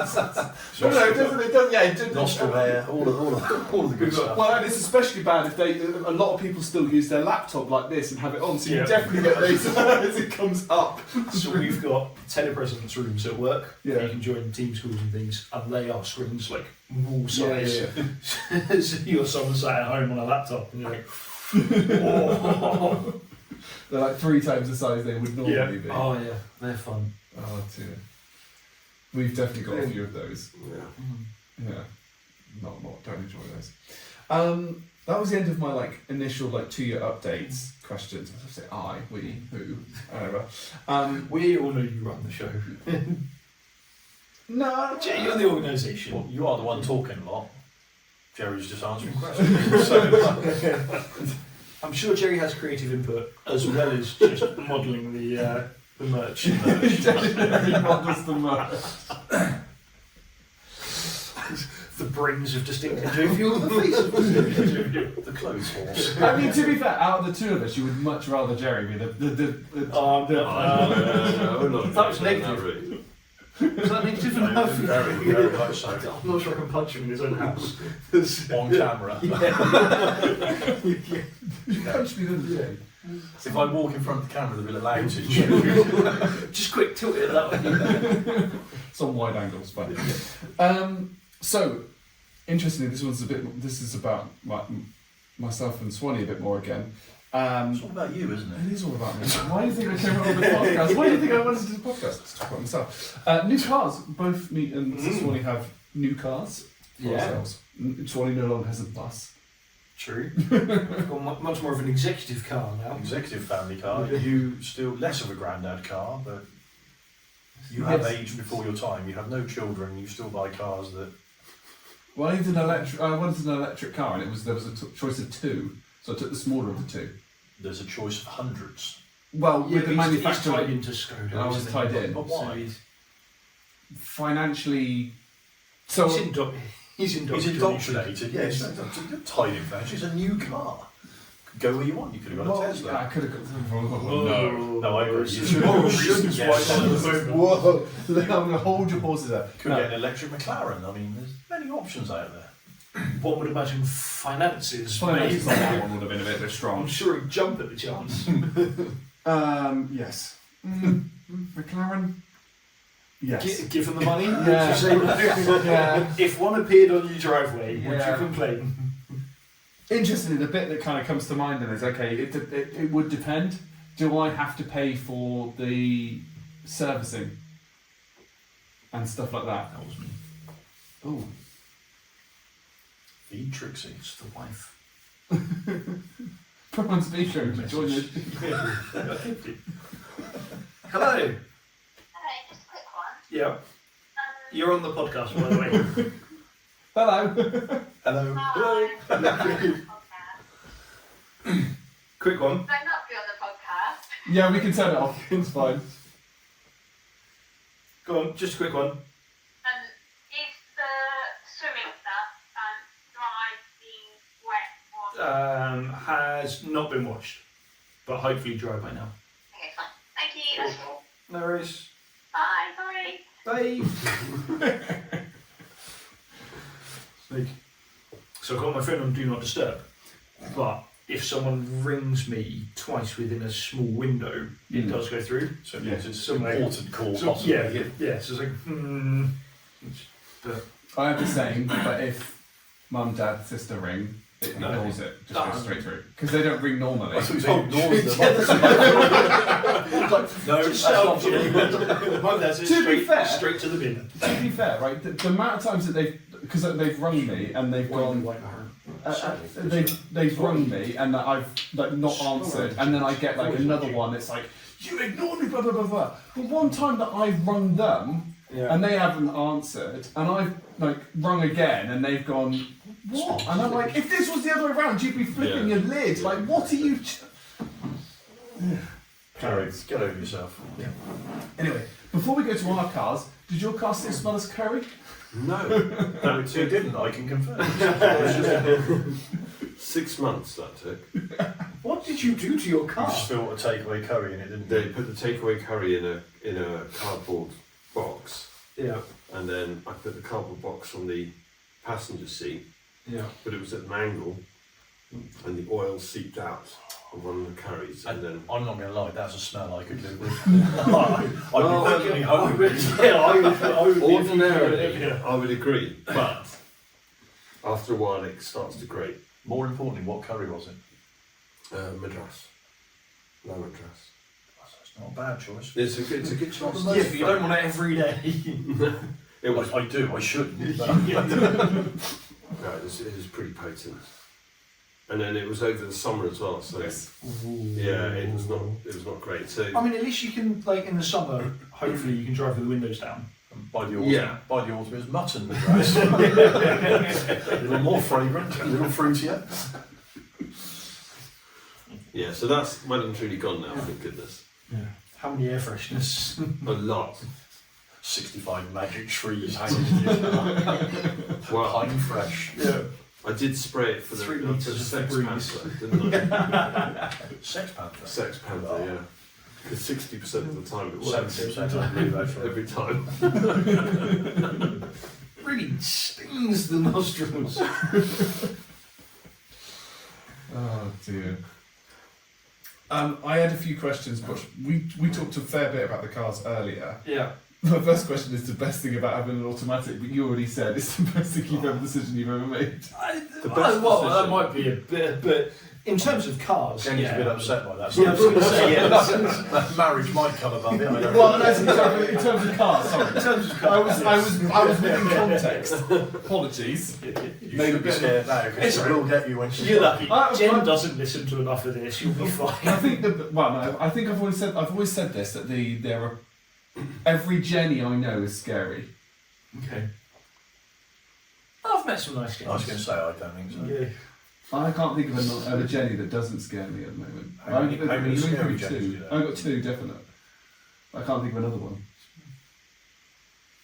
doesn't. Yeah, it doesn't. Nostril hair, all of the good stuff. Well, and it's especially bad if a lot of people still use their laptop like this and have it on, so you Yeah. definitely get those as it comes up. So we've got telepresence rooms at work. Yeah. You can join team schools and things, and they are screens like wall size. Yeah. So you're someone sat at home on a laptop, and you're like, oh. They're like 3 times the size they would normally be. Oh yeah, they're fun. Oh dear. We've definitely got a few of those. Yeah. Yeah. Don't enjoy those. That was the end of my initial 2-year updates questions. I was going to say we, who, whatever. We all know you run the show. No, You're the organisation. Well, you are the one talking a lot. Jerry's just answering questions. So, I'm sure Jerry has creative input as well as just modelling the merch. definitely models the most. The brains of Distinct and Jovial, the face of Distinct and Jovial. the clothes horse. I mean, to be fair, out of the 2 of us, you would much rather Jerry be No, That was negative. Was that negative enough? Very, very much so. I'm not sure I can punch him in his own house. On camera. You punched me the other day. If I walk in front of the camera, they'll be allowed to. Just quick, tilt it that way. It's on wide angles, fine. So, interestingly, this is about myself and Swanny a bit more again. It's all about you, isn't it? It is all about me. Why do you think I came up with this podcast? Why do you think I wanted to do the podcast? Let's talk about myself. New cars. Both me and Swanny have new cars for ourselves. Swanny no longer has a bus. True. I've got much more of an executive car now. Executive family car. You still less of a granddad car, but you have aged before your time. You have no children. You still buy cars that. Well, I wanted an electric car, and there was a choice of 2, so I took the smaller of the 2. There's a choice of hundreds. Well, with the He's manufacturer, tied into Skoda. I was isn't he? tied in. But why? Financially, so He's indoctrinated. Yes, you're tied in financially. It's a new car. Could go where you want. You could have got a Tesla. Yeah, I could have got. No, I agree. You shouldn't swipe on the phone. Whoa! I'm going to hold your horses there. Could get an electric McLaren. I mean, there's many options out there. One would imagine finances. Finances on maybe. that one would have been a bit I'm strong. sure he'd jump at the chance. Yes. McLaren. Yes. Give him the money. Yeah. Just say no. Yeah. If one appeared on your driveway, would Yeah. you complain? Interestingly, the bit that kind of comes to mind then is it would depend. Do I have to pay for the servicing and stuff like that? That was me. Oh. Feed Trixie. It's the wife. Put on speaker to join you. Hello. Hello, just a quick one. Yeah. You're on the podcast, by the way. Hello. Hello. Hi. Podcast. Quick one. Do I not be on the podcast? Yeah, we can turn it off. It's fine. Go on, just a quick one. Is the swimming stuff dry, being wet, or... Has not been washed, but hopefully dry by now. Okay, fine. Thank you. That's all. No worries. Bye, sorry. Bye. So I've got my phone on Do Not Disturb, but if someone rings me twice within a small window, it does go through. So it means it's So, an important call, So, possibly. yeah. So it's like, But I have the same, but if mum, dad, sister ring, It No. ignores it, just goes straight through. Because they don't ring normally. I thought you said ignores them. No, Just that's not shout, true. My dad's To be fair- straight to the bin. To be fair, right, the amount of times that they've rung me and they've gone, they've rung me and I've like not answered, and then I get like another one. It's like, you ignored me, blah blah blah blah. But one time that I've rung them and they haven't answered, and I've like rung again and they've gone, what? And I'm like, if this was the other way around, you'd be flipping your lid. Like, what are you? Carrots, get over yourself. Anyway, before we go to our cars, did your car still smell as curry? No. No, it didn't, I can confirm. 6 months that took. What did you do to your You car? spilled a takeaway curry in it, didn't They you? put the takeaway curry in a cardboard box, Yeah. and then I put the cardboard box on the passenger seat, Yeah. but it was at an angle, and the oil seeped out of one of the curries, and then I'm not going to lie, that's a smell I could live with. I'd be perfectly hungry. I would ordinarily I would agree, but after a while it starts to grate. More importantly, what curry was it? Madras. No Madras. That's not a bad choice. It's a good choice. Yeah, but you don't want it every day. It was. I do, I shouldn't. But No, it was pretty potent. And then it was over the summer as well, so yeah, it was not great. So I mean, at least you can, like, in the summer, hopefully you can drive with the windows down. by the autumn, Yeah. by the autumn it was mutton Madras. A little more fragrant, a little fruitier. yeah, so that's well and truly gone now, thank goodness. How many air fresheners? A lot. 65 magic trees hanging in the Well, pine fresh. Yeah. I did spray it for the 3 for litres the of Sex Febreze. Panther, didn't I? Sex Panther. Sex Panther, yeah. Because 60% of the time it works. 70% I believe actually. Every time. Really stings the nostrils. Oh dear. I had a few questions, but we talked a fair bit about the cars earlier. Yeah. My first question is the best thing about having an automatic, but you already said it's the best decision you've ever made. The best Well, decision. that might be a bit, but in terms of cars, Jenny's yeah. a bit upset by that. Yeah, I was going to say, yeah. That marriage might come about it. I don't Well, know. no, in terms of cars, sorry. In terms of I cars, was within context. Apologies. You Made a should be bit scared now because It's it will get you when she's You're lucky. I- Jen doesn't listen to enough of this. You'll be fine. I think I think I've always said this, that there are every Jenny I know is scary. Okay. I've met some nice I was going guys. to say, I don't think so. Yeah. I can't think of a Jenny that doesn't scare me at the moment. How many There's scary probably Jennies two. do you know? I've got two definite. I can't think of another one.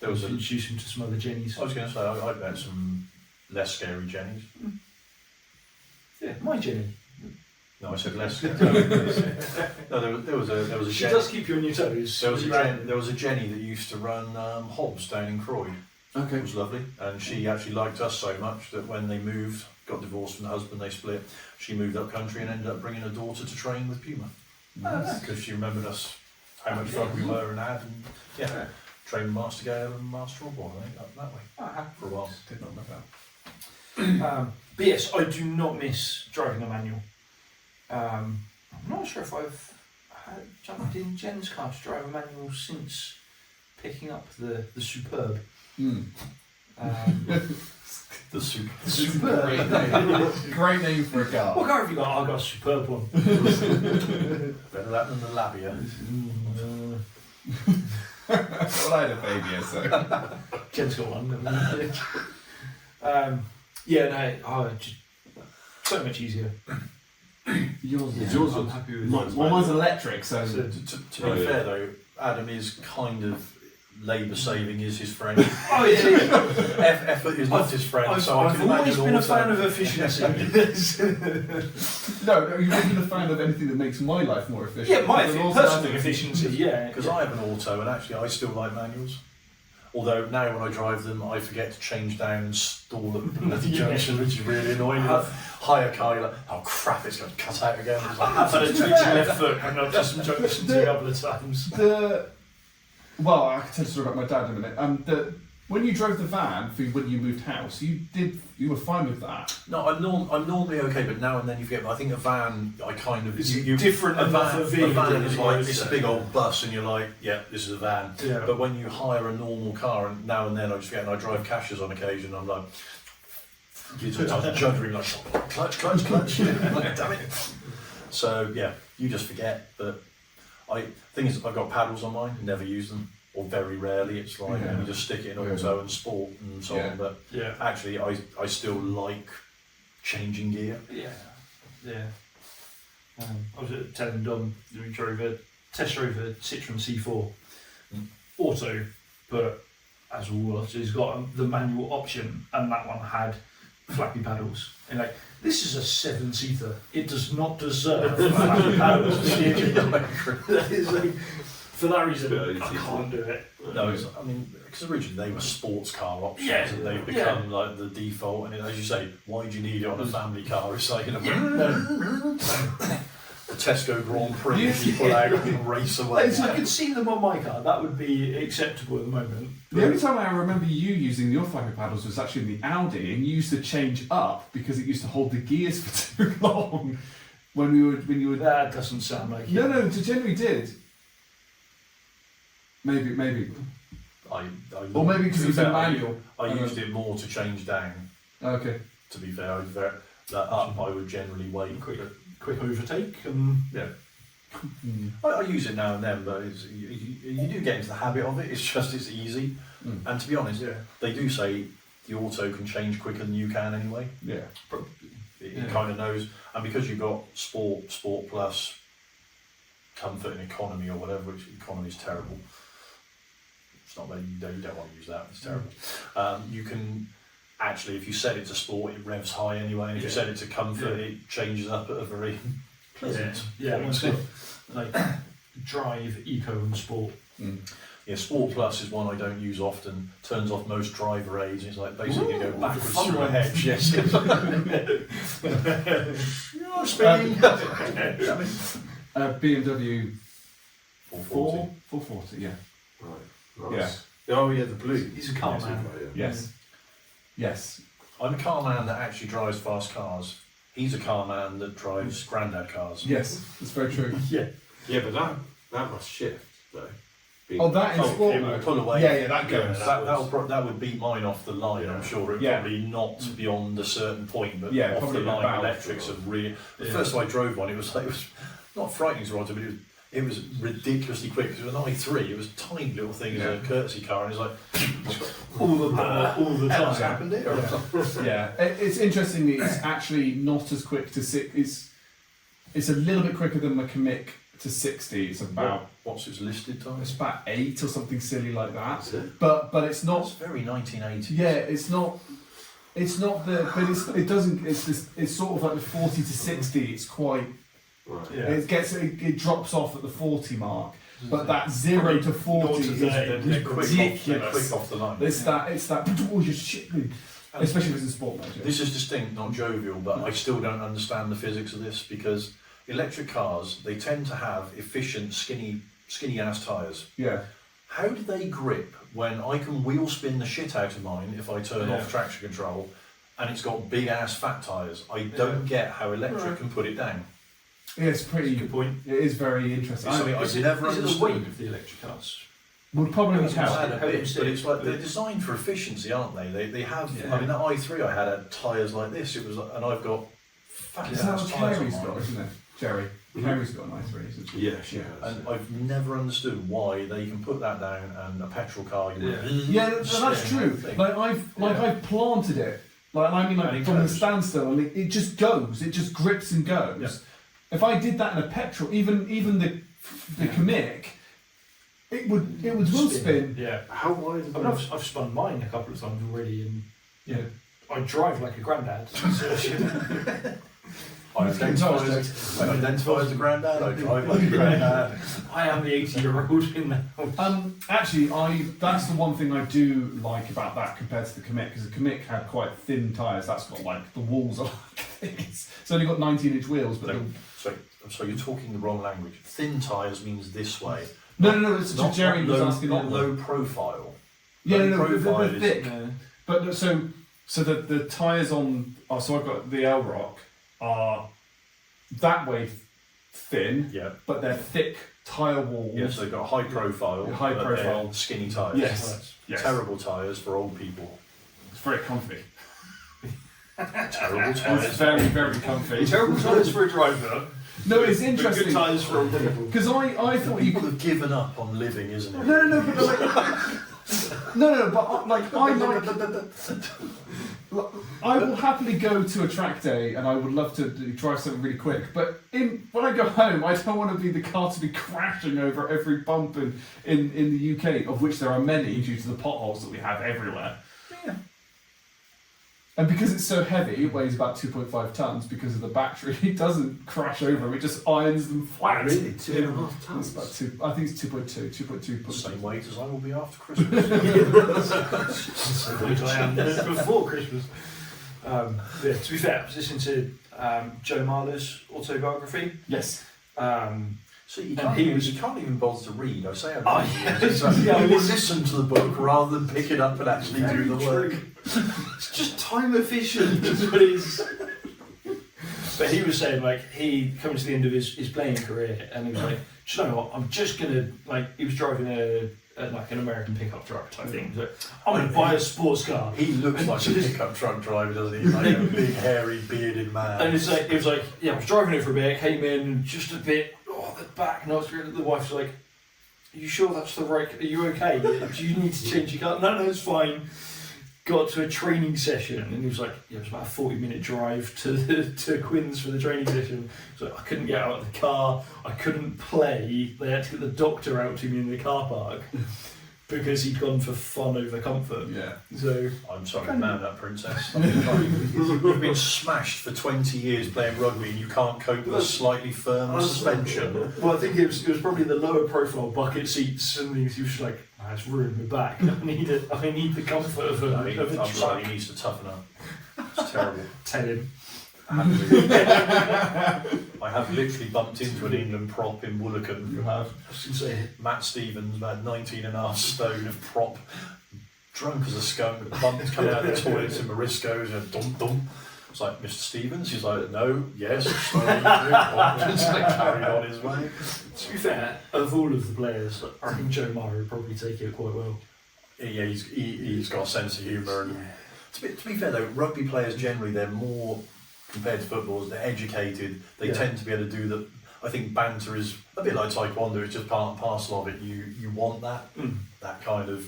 There was a, Introduce him to some other Jennies. I was going to say, I've met some less scary Jennies. Yeah, my Jenny. No, I said less scary. No, there was a She Jenny. does keep you on your toes. There was a Jenny that used to run Hobbs down in Croyd. Okay. It was lovely, and she actually liked us so much that when they moved, got divorced from the husband, they split. She moved up country and ended up bringing her daughter to train with Puma because she remembered us, how much fun we were and had, and trained Master Gale and Master Rob, I think, up that way for a while. Did not know that. But yes, I do not miss driving a manual. I'm not sure if I've jumped in Jen's car to drive a manual since picking up the Superb. The super. Great name. Great name for a car. What car have you got? I've got a Superb one. Better that than the Labia. Well, I had a baby, so. Jen's got one. Just so much easier. Yours is yours. I'm happy with Mine's Well, mine's electric, so. To be fair though, Adam is kind of labour saving is his friend. Oh yeah. Effort is not his friend, so I I've can always imagine been a also. fan of efficiency. No, you've always been a fan of anything that makes my life more efficient. Yeah, my But also personal automatic- efficiency. Yeah, Because I have an auto, and actually I still like manuals. Although now when I drive them, I forget to change down and stall at the bloody junction, which is really annoying. Hire car, you're like, oh crap, it's going to cut out again. It's like, I've had a twitchy left foot and I've done some junctions a couple of times. Well, I can tell you a story about my dad in a minute. when you drove the van for when you moved house, you were fine with that. No, I'm normally okay, but now and then you forget. But I think a van, I kind of It's different enough a of vehicle, van is like isn't it's a it? big old bus, and you're like, yeah, this is a van. Yeah. But when you hire a normal car, and now and then I just forget, and I drive cashes on occasion, I'm like, you're just juddering like clutch. Like, damn it. So yeah, you just forget. But thing is, I've got paddles on mine, never use them. Or very rarely, it's like you just stick it in auto and sport and so on. But actually, I still like changing gear. Yeah. I was telling Dom that we test drove a Citroen C4 auto, but as all it's got the manual option, and that one had flappy paddles. And like, this is a 7-seater. It does not deserve flappy paddles. That is like, for that reason, I can't do it. No, I mean, because originally they were sports car options, Yeah, and they've become like the default. And as you say, why do you need it on a family car? It's like, the Tesco Grand Prix, you pull out and race away. I could see them on my car. That would be acceptable at the moment. The only time I remember you using your flappy paddles was actually in the Audi, and you used to change up because it used to hold the gears for too long. When you would. That doesn't sound like it. No, it generally did. Maybe. Or maybe because it was a manual. I used it more to change down. Okay. To be fair, that up I would generally wait. Quick overtake and I use it now and then, but you do get into the habit of it. It's easy, and to be honest, they do say the auto can change quicker than you can anyway. Yeah. It kind of knows, and because you've got sport plus, comfort and economy or whatever, which economy is terrible. It's not that you don't want to use that. It's terrible. You can. Actually, if you set it to sport, it revs high anyway, and if you set it to comfort, it changes up at a very pleasant point. Like drive, eco and sport. Yeah, Sport Plus is one I don't use often. Turns off most driver aids. It's like basically you go backwards through a hedge. Yes. You're spinning. BMW 440. 440, yeah. Right. Nice. Oh yeah, the blue. He's a car man. Yes. I'm a car man that actually drives fast cars. He's a car man that drives granddad cars. Yes, it's very true. Yeah, but that must shift though. Oh, that is sport it will mode. pull away. Yeah, that goes. That would beat mine off the line. I'm sure it probably not beyond a certain point, but off the line electrics are really. The first time I drove one, it was not frightening to ride, but it was ridiculously quick. Because it was an i3. It was a tiny little thing as a courtesy car, and it's like all the power, all the time. What's happened here? Yeah, it's interesting that it's actually not as quick to six. It's a little bit quicker than the Kamiq to 60. It's about what's its listed time? It's about 8 or something silly like that. Is it? But it's not. It's very 1980s. Yeah, it's not. It's not the. But it doesn't. It's this. It's sort of like the 40 to 60. It's quite. Right. Yeah. It drops off at the 40 mark. But that 0 to 40 is ridiculous. Quick off the line. It's that. Oh, you're shit. Especially if it's in sport mode. Yeah. This is distinct, not jovial, but I still don't understand the physics of this because electric cars, they tend to have efficient, skinny ass tyres. Yeah. How do they grip when I can wheel spin the shit out of mine if I turn off traction control and it's got big ass fat tyres? I don't get how electric can put it down. Yeah, it's pretty. Good point. It is very interesting. It's something I've never Is it the understood. weight of the electric cars? Would probably It's help. a bit, but it's like they're designed for efficiency, aren't they? They have. I mean, that i3 I had tyres like this. It was, and I've got fat Is that ass what tyres on Carrie's mine. got, isn't it? Jerry. Carrie's got an i3, isn't she? Yeah, she has. And I've never understood why they can put that down and a petrol car. Yeah, that's true. Like I've planted it. And it From the goes. standstill, and it just goes. It just grips and goes. Yeah. If I did that in a petrol, even the Kamiq, it would will spin. Yeah. How wide is I mean, I've spun mine a couple of times already, and I drive like a granddad. I identify as a granddad. I drive like a granddad. I am the 80-year-old in the house. Actually, that's the one thing I do like about that compared to the Kamiq, because the Kamiq had quite thin tyres. That's got like the walls are like this. It's only got 19-inch wheels, but So you're talking the wrong language. Thin tyres means this way. no. It's Not Jerry was asking not that low one. profile. Yeah, Low no, profile they're is- thick. Yeah. But so the tyres on. Oh, so I've got the L Rock are that way thin, Yeah. but they're thick tyre walls. Yeah, so they've got high profile, High but profile. they're skinny tyres. Yes. Yes. Terrible tyres for old people. It's very comfy. Terrible It's tyres. very, very comfy. Terrible tyres for a driver. No, it's but interesting. Good tyres for old people. Because I thought you People could. have given up on living, isn't it? No, but like, no, but like I like. I will happily go to a track day, and I would love to drive something really quick. But when I go home, I don't want to be the car to be crashing over every bump in the UK, of which there are many due to the potholes that we have everywhere. Yeah. And because it's so heavy, it weighs about 2.5 tons because of the battery. It doesn't crash over them; it just irons them flat. Really? 2.5 It's tons? about two. I think it's 2.2. Same weight as I will be after Christmas. Which I am before Christmas. Yeah, to be fair, I was listening to Joe Marler's autobiography. Yes. So you And can't, he even, was- you can't even bother to read. I say I Oh, read. yeah. It's like, Yeah, I you was- listen to the book rather than pick it up and actually do the work. It's just time efficient, is what it is. But he was saying, like, he coming to the end of his playing career, and he was like, do you know what? I'm just gonna, like, he was driving like an American pickup truck type thing. He's like, I'm gonna buy a sports car. He looks like a pickup truck driver, doesn't he? Like a big, hairy, bearded man. And it's like, it was like, yeah, I was driving it for a bit, came in just a bit, the back, and I was the wife's like, are you sure that's the right? Are you okay? Do you need to change your car? No, it's fine. Got to a training session, and he was like, yeah, it was about a 40-minute drive to Quinns for the training session. So I couldn't get out of the car, I couldn't play. They had to get the doctor out to me in the car park because he'd gone for fun over comfort. Yeah. So I'm sorry, man, that princess. You've been smashed for 20 years playing rugby and you can't cope with a slightly firm suspension. well, I think it was probably the lower profile bucket seats, and he was just like, it's ruined my back. I need the comfort of a, I mean, of a I'm sorry, truck. he needs to toughen up. It's terrible. Tell him. I have literally bumped into an England prop in Woolacombe. You have. I was gonna say, Matt Stevens, about 19.5 stone of prop, drunk as a skunk, bumped coming out of the toilets in Morisco's and dum dum. It's like, Mr. Stevens? He's like, no, yes, sorry. Just like carried on his way. to be fair, of all of the players, I think Joe Mara would probably take it quite well. Yeah, he's got a sense of humour. And to be fair though, rugby players generally, they're more, compared to footballers, they're educated. They tend to be able to do the. I think banter is a bit like Taekwondo. It's just part and parcel of it. You want that that kind of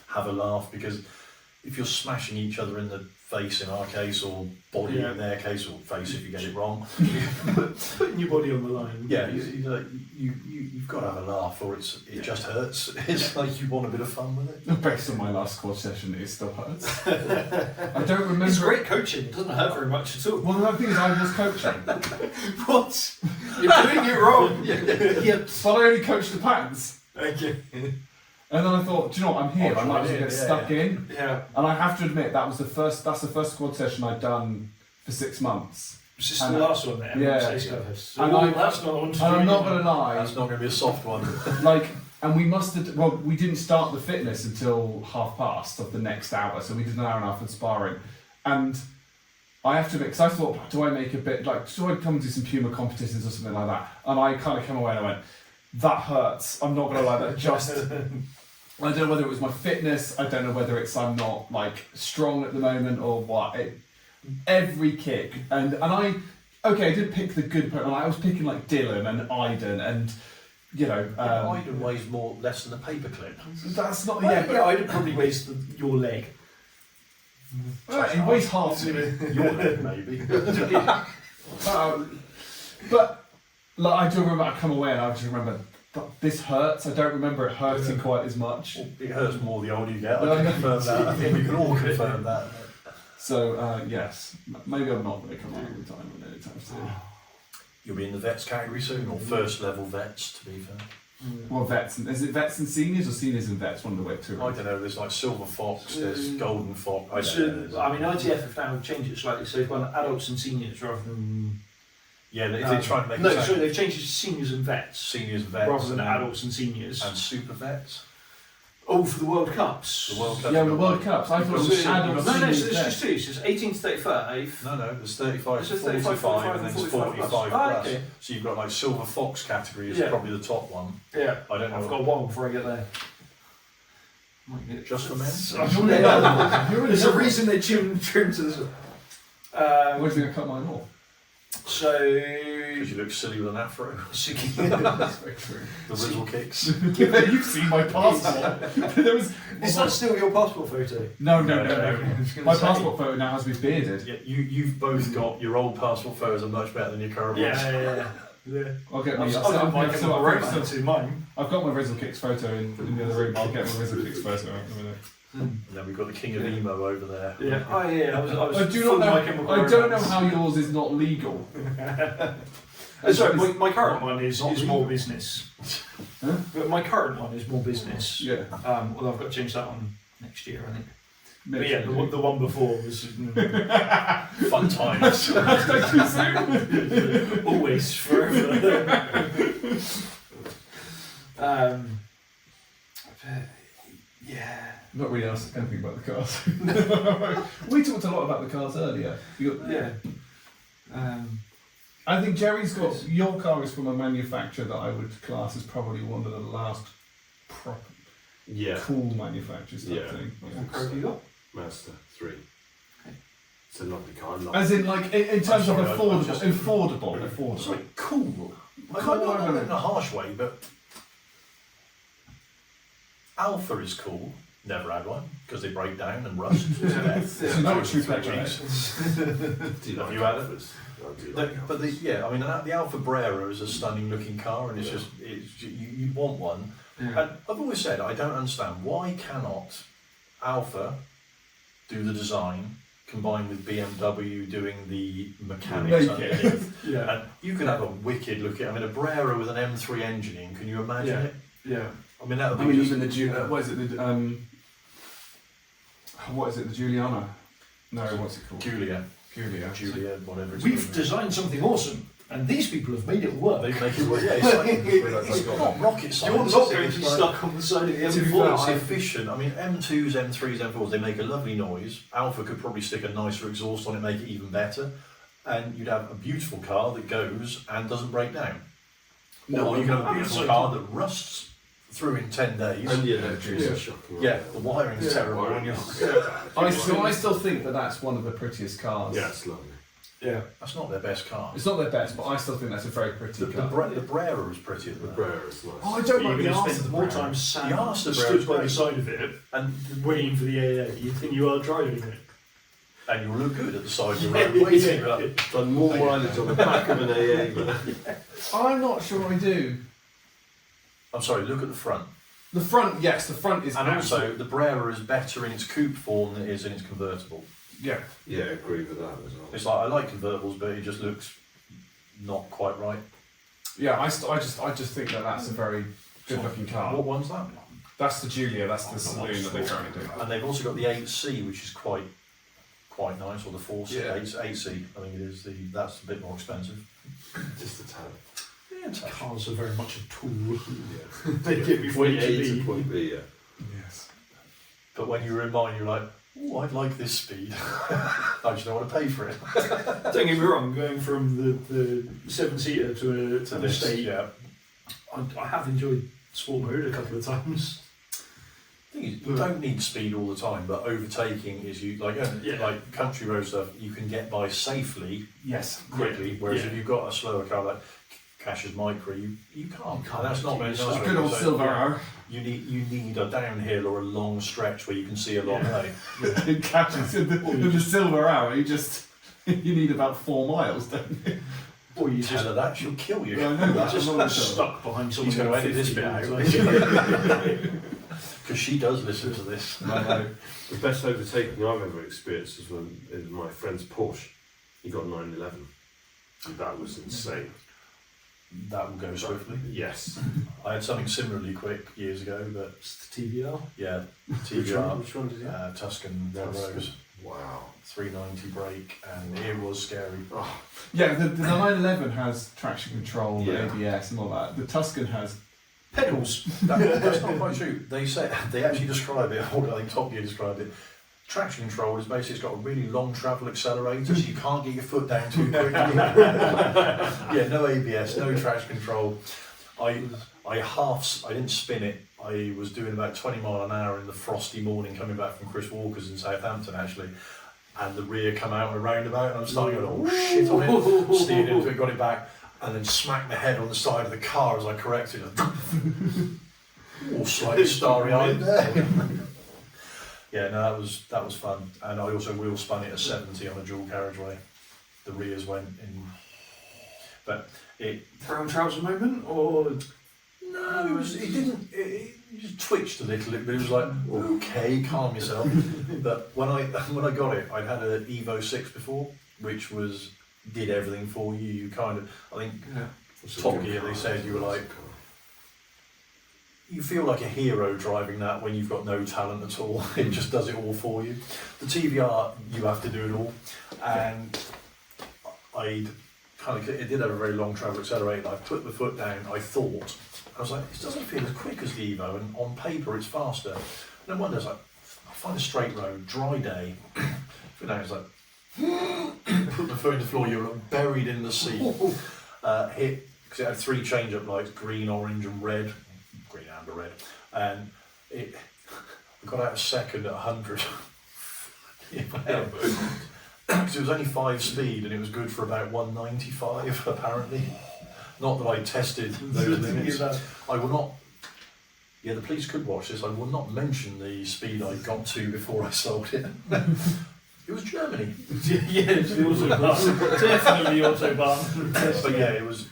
have a laugh, because if you're smashing each other in the face in our case, or body in their case, or face if you get it wrong, Putting your body on the line. you've got to have a laugh, or it just hurts. It's like you want a bit of fun with it. Based on my last squad session, it still hurts. I don't remember. It's great coaching. It doesn't hurt very much at all. Well, the thing is, I was coaching, What? You're doing it wrong. but I only coached the pants. Okay. And then I thought, do you know what? I'm here. I might as well get stuck in. Yeah. And I have to admit, that's the first squad session I'd done for 6 months. Was this And the last one there? yeah. So And that's not the one to And do. I'm not going to lie, That's not going to be a soft one. and we must have, well, we didn't start the fitness until past of the next hour, so we did an hour and a half of sparring. And I have to admit, because I thought, do I make a bit, do I come and do some Puma competitions or something like that? And I kind of came away and I went, that hurts. I'm not going to lie, that just, I don't know whether it was my fitness, I don't know whether it's I'm not, strong at the moment or what. Every kick, and I didn't pick the good opponent, I was picking Dylan and Iden and, Iden weighs less than a paperclip. that's not, I'd probably waste your leg. it weighs half. Your leg, maybe. But I do remember I come away and I just remember this hurts. I don't remember it hurting quite as much. It hurts more the older you get. I can confirm that. I think we can all confirm that. So yes, maybe I'm not going to come out all the time anytime soon. You'll be in the vets category soon, or first level vets, to be fair. Well, vets. Is it vets and seniors or seniors and vets? One of the way too. I don't know. There's silver fox. There's golden fox. I don't know. I mean, ITF have now changed it slightly, so they've gone adults and seniors rather than. Yeah, they're trying to make No, it sorry, they've changed it to seniors and vets seniors, vets, rather than adults and seniors. and super vets. Oh, for the World Cups. The World Cup. Yeah, the World Cups. I thought it was adults. No, it's seniors, just two. So it's 18 to 35. No, there's 35 to It's 35, 45, and then 45 45 plus. plus. Okay. So you've got like Silver Fox category is Yeah. probably the top one. Yeah. I don't know. I've got a while before I get there. Might get Just for men? There's a reason they trimmed to this. Why do you think I cut mine off? So. Because you look silly with an afro. That's very true. The Rizzle kicks. You've seen my passport. There was. Is that still your passport photo? No. gonna My say. passport photo now has me bearded. Yeah, you've both got your old passport photos are much better than your current ones. Yeah. I'll get my. I've got my romance in mine. I've got my Rizzle Kicks photo in the other room. I'll get my Rizzle Kicks photo in a minute. And then we've got the King of Emo over there. Yeah. Oh yeah. I was I do full not of know. My Chemical I don't know Romance. how yours is not legal. Sorry, my current one is Not more legal. business. Huh? But my current one is more business. Yeah. Although I've got to change that one next year, I think. But Next yeah, year. the one before was Fun times. Too soon. always forever. But, yeah. Not really asked anything about the cars. We talked a lot about the cars earlier. Yeah. I think Jerry's got your car is from a manufacturer that I would class as probably one of the last proper Yeah. cool manufacturers type Yeah. thing. What car have you got? Mazda 3. Okay. It's a lovely car. I love As in, like, in terms I'm of sorry, I just- affordable. It's like cool. I Cool, don't I know don't in a harsh way, but Alpha is cool. Never had one because they break down and rust. So not true petrol. Do you Have like you had it? Alphas? I do like But Alphas. yeah, I mean, the Alfa Brera is a stunning looking car, and it's you want one. Yeah. And I've always said I don't understand why cannot Alfa do the design combined with BMW doing the mechanics Make it. underneath. Yeah. And you can have a wicked looking. I mean, a Brera with an M3 engine in. Can you imagine Yeah. it? Yeah. I mean, that would I be mean, just, even the what is it? The what is it? The Juliana? No, what's it called? Julia, Julia. whatever. It's We've called. designed something awesome, and these people have made it work. They make it work. Yeah, it's like it's not rocket science. You're not going it's to be like- stuck on the side of the To be M4. It's fair, efficient. I mean, M2s, M3s, M4s, they make a lovely noise. Alpha could probably stick a nicer exhaust on it, make it even better. And you'd have a beautiful car that goes and doesn't break down. No, or you can have a I'm beautiful sorry. car that rusts through in 10 days. And the electrics Yeah. are shocking. Yeah, the wiring's Yeah. terrible. And you're, I still think that that's one of the prettiest cars. Yeah, it's lovely. Yeah. that's not their best car. It's not their best, but I still think that's a very pretty car. The Brera is prettier The than that. Brera is nice. Oh, I don't You're like going the to arse of spend the more Brera. time sat The arse of the stood Brera's by the great. side of it And waiting for the AA than you are driving it. and you'll look good at the side of the road waiting. You're like, Done more mileage on the back of an AA than I'm not sure I do. I'm sorry, look at the front. The front, yes, the front is And also, absolute- the Brera is better in its coupe form than it is in its convertible. yeah. Yeah, I agree with that as well. It's like, I like convertibles, but it just looks not quite right. Yeah, I just think that that's a very good looking car. What one's that? That's the Julia, that's the saloon that they're trying to do. And they've also got the 8C, which is quite nice, or the 4C, Yeah. 8C, I think it is. That's a bit more expensive. Just a tad. Yeah, it's actually- Cars are very much a tool. Yeah. They get me from Point A A to to B. point B, yeah. Yes. But when you were in mine, you're like, oh, I'd like this speed. I just don't want to pay for it. Don't get me wrong, going from the 7-seater to To an this, estate, yeah. I have enjoyed sport mode a couple of times. The thing is, you don't need speed all the time, but overtaking is Yeah. like country road stuff. You can get by safely, Yes. quickly. Whereas Yeah. if you've got a slower car like Cash's Micra, you can't. And that's not very It's nice. a Good old So, silver yeah, arrow. You need a downhill or a long stretch where you can see a long way. It catches in the silver arrow. You need about 4 miles, don't you? Or you Tell just her that, she'll kill you. Yeah, I know that. just I'm not stuck behind someone. He's going to edit this 50 bit all out. the time. Because she does listen to this. The best overtaking I've ever experienced was when in my friend's Porsche. He got 911. And that was insane. That will go swiftly. Yes. I had something similarly quick years ago, but It's the TVR. yeah, Which one? TVR, Which one did you have? Tuscan That was Rose, Wow. 390 brake, and it was scary. Yeah, the 911 has traction control, Yeah. ABS, and all that. The Tuscan has Pedals. That's not quite true. They actually describe it, or I think Top Gear described it. Traction control is basically, it's got a really long travel accelerator, so you can't get your foot down too quickly. Yeah, no ABS, no traction control. I didn't spin it. I was doing about 20 mile an hour in the frosty morning coming back from Chris Walker's in Southampton actually, and the rear come out on a roundabout and I'm starting going, oh shit on it, steered into it, got it back, and then smacked my head on the side of the car as I corrected it. All slightly starry-eyed there. Yeah, no, that was fun. And I also wheel spun it at 70 on a dual carriageway. The rears went in, but it. Brown trouser moment, or No, it just twitched a little bit, but it was like, okay, calm yourself. But when I got it, I'd had an Evo 6 before, which did everything for you. You kind of, I think, Top Gear, they said you were like, you feel like a hero driving that when you've got no talent at all. It just does it all for you. The TVR, you have to do it all. And it did have a very long travel accelerator. I put the foot down, I was like, this doesn't feel as quick as the Evo, and on paper it's faster. And then one day I was like, I'll find a straight road, dry day. Foot down, it's like, put the foot in the floor, you're buried in the seat. Hit, because it had 3 change-up lights, green, orange and red. Green, amber, red. And I got out a second at 100. Because it was only 5 speed and it was good for about 195 apparently. Not that I tested those limits. I will not. Yeah, the police could watch this. I will not mention the speed I got to before I sold it. It was Germany. Yeah, it's the autobahn. Definitely the autobahn. But yeah, it was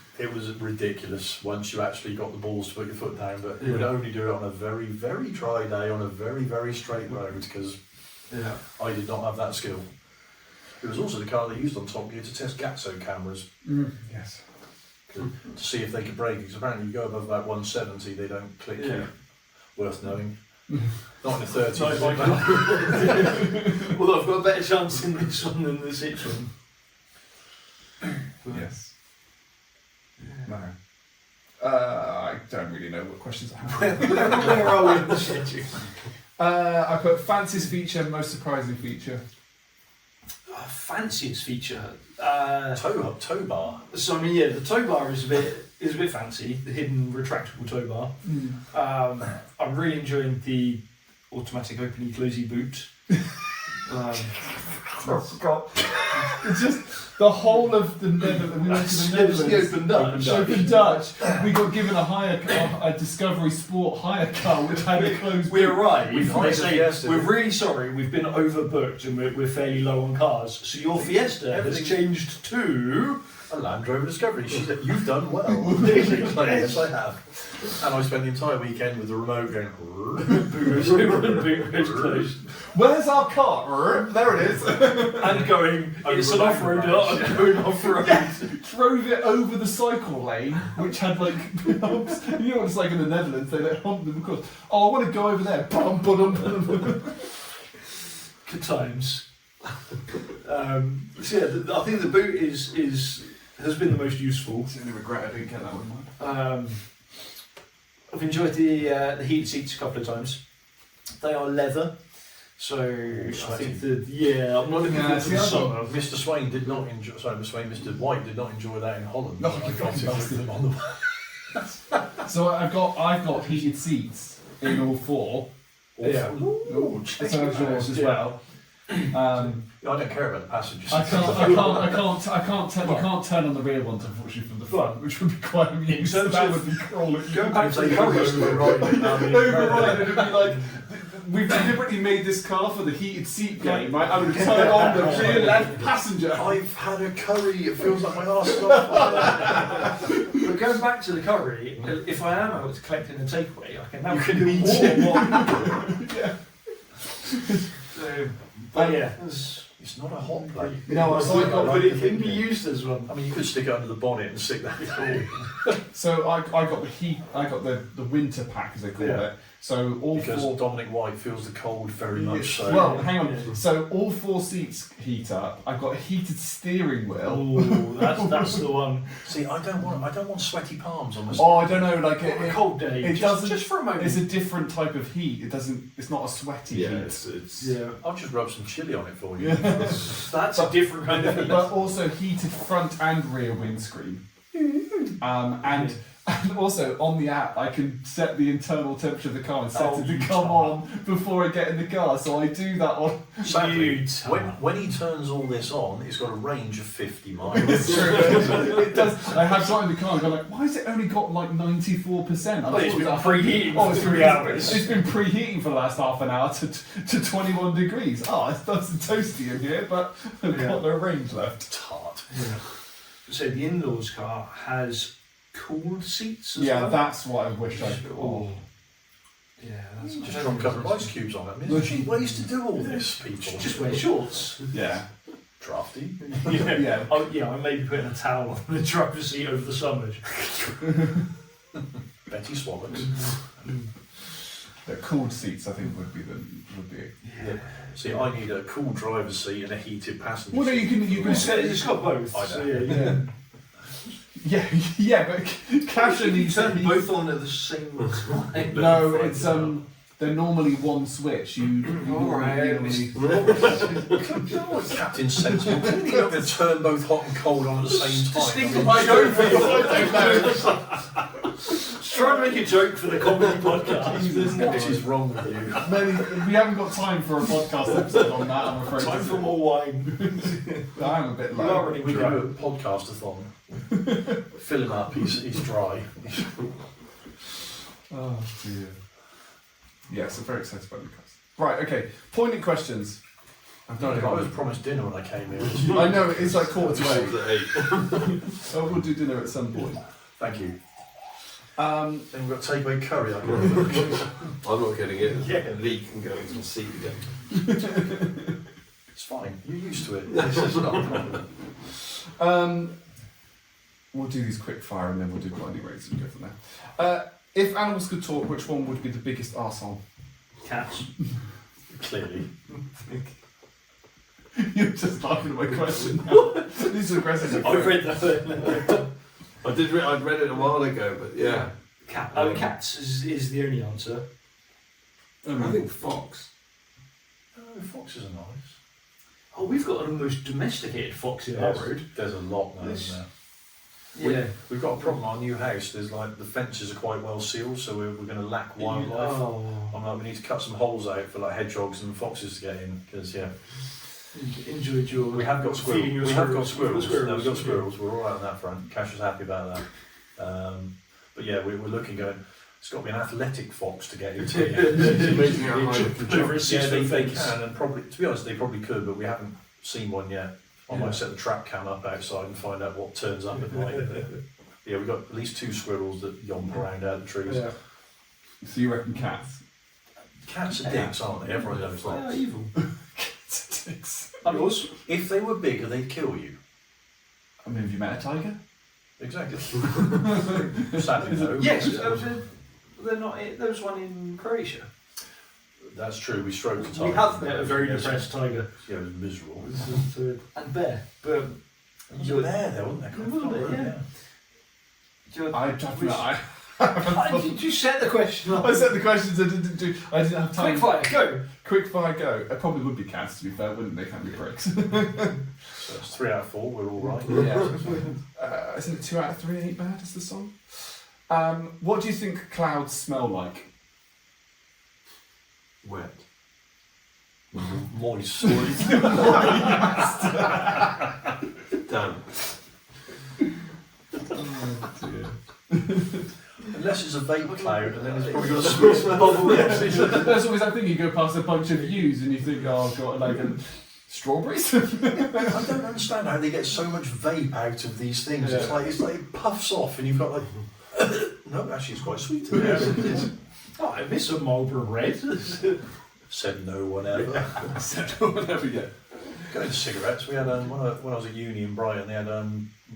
ridiculous once you actually got the balls to put your foot down. But you would only do it on a very, very dry day on a very, very straight road because I did not have that skill. It was also the car they used on Top Gear to test Gatso cameras. Yes. To see if they could brake, because apparently you go above about 170, they don't click you. Worth knowing. Not in the 30s. Although I've got a better chance in this one than the 6 one. Yes. No. I don't really know what questions I have. Where are we in the schedule? I put fanciest feature, most surprising feature. Fanciest feature. Tow bar. So I mean, yeah, the tow bar is a bit fancy. The hidden retractable tow bar. I'm really enjoying the automatic openy closey boot. Oh God! It's just the whole of the Netherlands. We went to the Netherlands. Open Dutch. We got given a Discovery Sport hire car which had a closed. We arrived. They say, we're really sorry. We've been overbooked and we're fairly low on cars. So your Fiesta has changed to a Land Rover Discovery. She said, "You've done well." Yes, I have. And I spent the entire weekend with the remote going. boot closed. Where's our car? There it is. And going. It's an off-road. I'm going off-road. Yeah, drove it over the cycle lane, which had like humps. You know what it's like in the Netherlands? They like hump them across. Oh, I want to go over there. Good times. So yeah, I think the boot has been the most useful. It's the only regret I didn't get that one. I've enjoyed the heated seats a couple of times. They are leather, so I think I'm not looking forward to the summer. Mr. Swain did not enjoy. Sorry, Mr. White did not enjoy that in Holland. No, I got it with them on the. So I've got heated seats in all 4. Yeah. Ooh, so yours as well. I don't care about the passengers. You can't turn on the rear ones, unfortunately, from the front, which would be quite amusing. That would be crawling. Going back to the colours, Override, it'd be like, we've deliberately made this car for the heated seat game, right? I'm going to turn on the rear left passenger. I've had a curry, it feels like my arse is on fire. But going back to the curry, if I am out collecting a takeaway, I can have You can eat more. Yeah. So, but yeah, It's not a hot plate. No, so I got But it can be used as one. I mean, you could stick it under the bonnet and stick that cool. So I got the heat. I got the winter pack, as they call Yeah. it. So all Because four. Dominic White feels the cold very much so. Well, hang on. So all 4 seats heat up. I've got a heated steering wheel. Oh, that's the one. See, I don't want sweaty palms on the. Oh, I don't know. Like On a cold day, it just, doesn't. just for a moment. It's a different type of heat. It doesn't. It's not a sweaty Yeah, heat. it's Yeah, I'll just rub some chili on it for you. Yeah. that's a different kind of heat. But also heated front and rear windscreen. And also on the app, I can set the internal temperature of the car and set it to come on before I get in the car. So I do that on. Sadly, You when he turns all this on, it's got a range of 50 miles. It's true. It does. I have got in the car and go like, why has it only got like 94%? Oh, it's been preheating Oh, for it's 3 hours. It's been preheating for the last half an hour to 21 degrees. Oh, it's nice and toasty in here, but I've got no range left. Tart. Yeah. So the in-laws car has cooled seats as Yeah, well. that's what I wish I could. Oh. Yeah, that's Just drop a couple of ice cubes on it. I mean, there's cheap ways to do all this, people. just wear shorts. Yeah. Drafty. Yeah. Yeah. Oh, yeah, I may be putting a towel on the driver's seat over the summers. Betty Swallowed. The cooled seats, I think, would be. Yeah. See, I need a cool driver's seat and a heated passenger Well, no, seat. you can set It's got both. I know. So yeah. Yeah, but Kasha You needs turn both on at the same time. No, it's they're normally one switch. You Alright. Captain Sensible. You're not going to turn both hot and cold on at the same time. Distinctly Trying to make a joke for the comedy podcast. What is wrong with you? We haven't got time for a podcast episode on that, I'm afraid. Time for more wine. I'm a bit You are low. running We can dry. do a podcast-a-thon. Fill him up, he's dry. Oh dear. Yes, I'm very excited about the cast. Right, okay. Poignant questions. I've done it. I was promised dinner when I came here. I know, it's like 7:45. at 8. Oh, we'll do dinner at some point. Thank you. Um, Then we've got takeaway curry. I can I'm not getting it. Yeah. Leak and go into my seat again. It's fine. You're used to it. It's not a problem. we'll do these quick fire and then we'll do blinding rates and go from there. If animals could talk, which one would be the biggest arsehole? Cats. Clearly. You're just laughing at my question. These are questions. I read that. I'd read it a while ago, but yeah. Cats is the only answer. I think fox. Oh, foxes are nice. Oh, we've got an almost domesticated fox in our road. There's a lot now, This- isn't there? Yeah. We've got a problem. Our new house, there's like the fences are quite well sealed, so we're going to lack wildlife. Oh. I'm like, we need to cut some holes out for like hedgehogs and foxes to get in, because yeah, Enjoyed your. we have got squirrels. feeding your We have got squirrels. squirrels. No, we've got squirrels. We're all right on that front. Cash is happy about that. But yeah, we're looking going. It's got to be an athletic fox to get into here. It's amazing how high they can Over jump. a Yeah, 6 they foot can, fence. and probably, to be honest, they probably could, but we haven't seen one yet. I Yeah. might set the trap cam up outside and find out what turns up at night. But, yeah, we've got at least 2 squirrels that yomp around out of the trees. Yeah. So you reckon cats? Cats are dicks, aren't they? Everyone knows They are that. evil. Six. And yours? If they were bigger, they'd kill you. I mean, have you met a tiger? Exactly. Sadly, no. Yes, they're not. There was one in Croatia. That's true. We stroked the tiger. We have met a very Yes. depressed tiger. Yeah, it was miserable. And bear. But You were there, though, wasn't there? A little bit, yeah. I don't know. Did you set the question up? I set the questions. I didn't do. I didn't have time. Quick fire, go. Quick fire, go. It probably would be cats, to be fair, wouldn't they? Can't be pricks. So it's 3 out of 4. We're all right. Yeah. Isn't it 2 out of 3 ain't bad? Is the song? What do you think clouds smell like? Wet. Moist. Damn. Oh dear. Unless it's a vape cloud, and then it's probably got a sweet bubble. That's always that thing. You go past a bunch of views and you think, oh, I've got like strawberries. I don't understand how they get so much vape out of these things. It's Yeah. like it puffs off, and you've got like. No, actually, it's quite sweet. Oh, I miss a Marlboro Red. Said no one ever. Said no one ever yet. Going to cigarettes, we had when I was at uni in Brighton, they had a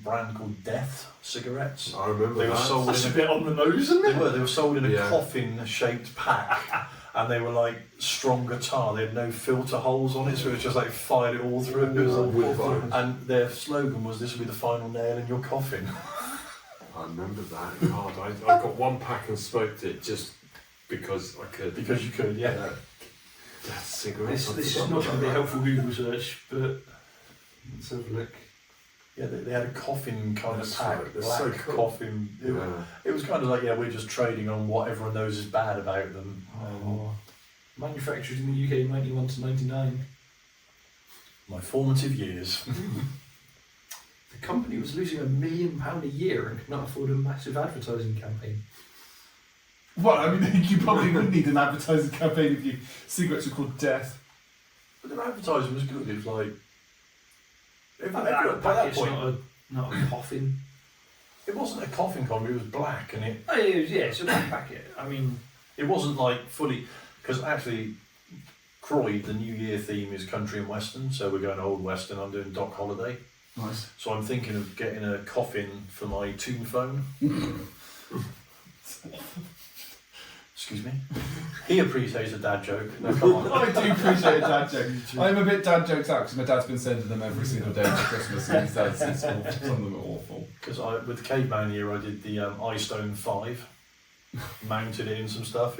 brand called Death cigarettes. I remember They were that. sold That's a in bit on the nose, isn't they it? were sold in a Yeah. coffin-shaped pack, and they were like stronger tar. They had no filter holes on it, so it was just like fired it all through. It was Oh, like, wood fire. and their slogan was, "This will be the final nail in your coffin." I remember that. God, I got one pack and smoked it just because I could. Because you could, yeah. Death cigarettes. This is not going to be a helpful Google search, but let's have a look. Yeah, they had a coffin kind That's of pack, right, that's black so cool. coffin. Yeah. It was kind of like, we're just trading on what everyone knows is bad about them. Manufactured in the UK 91 to 99. My formative years. The company was losing £1 million a year and could not afford a massive advertising campaign. Well, I mean, you probably would need an advertising campaign if your cigarettes were called Death. But their advertising was good. It was like, by That that packet's point, not a coffin. it wasn't a coffin comic. It was black, and it Oh, it's a black packet. I mean, it wasn't like fully, because actually, Croyd, the New Year theme is country and western, so we're going old western. I'm doing Doc Holliday, Nice. so I'm thinking of getting a coffin for my tomb phone. Excuse me. He appreciates a dad joke. No, come on. I do appreciate a dad joke. I'm a bit dad jokes out because my dad's been sending them every single day for Christmas and he's dad since school. Some of them are awful. Because with Caveman here, I did the iStone 5, mounted it in some stuff.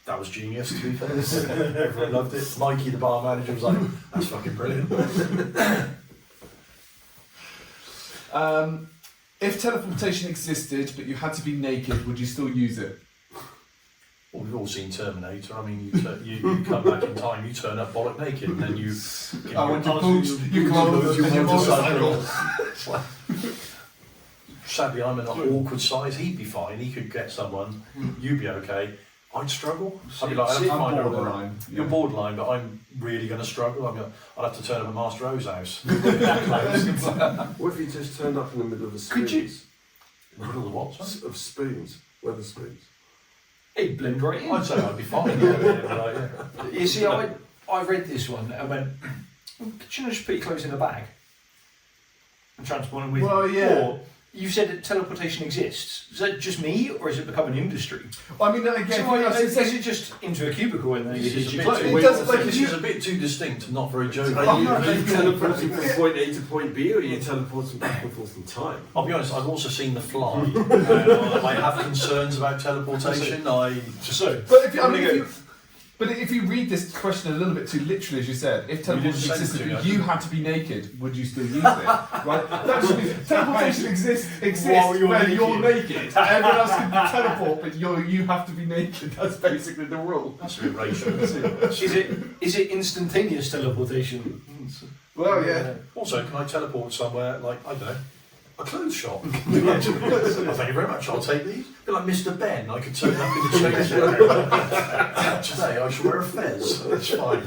That was genius, to be fair. Everyone loved it. Mikey, the bar manager, was like, "That's fucking brilliant." If teleportation existed but you had to be naked, would you still use it? Well, we've all seen Terminator. I mean, you come back in time, you turn up bollock naked, and then you. I want your boots, your clothes, and your motorcycle. Sadly, I'm an awkward size. He'd be fine. He could get someone. You'd be okay. I'd struggle. I'd be like, I'd have to I'm find a borderline. You're borderline, but I'm really going to struggle. I'd have to turn up at Master O's house. What if you just turned up in the middle of the spoons? Could you- In the middle of what? sorry? Of spoons, weather spoons. it blend right in. I'd say I'd be fine. Yeah. You see, I read this one and went, could you not just put your clothes in a bag and transport them with Well, you? yeah. Or you said that teleportation exists. Is that just me, or has it become an industry? Well, I mean, again, Is it just into a cubicle and then you This hid is a your bit clothes? too- It does, like, this you- is a bit too distinct and not very jovial. Are you teleporting from point A to point B, or are you teleporting back and forth in time? I'll be honest, I've also seen The Fly. I have concerns about teleportation. So, But if you, I I'm mean, gonna if you, but if you read this question a little bit too literally, as you said, if teleportation send it existed, to me, but I you had to be naked, would you still use it? Right? That should be, teleportation exists While you're when naked. you're naked. Everyone else can teleport, but you have to be naked. That's basically the rule. That's a bit racial, isn't it? is it instantaneous teleportation? Well, yeah. Also, can I teleport somewhere, like, I don't know, a clothes shop? Well, thank you very much, I'll take these. A bit like Mr. Ben, I could turn up in the change area. Today I shall wear a fez. That's fine.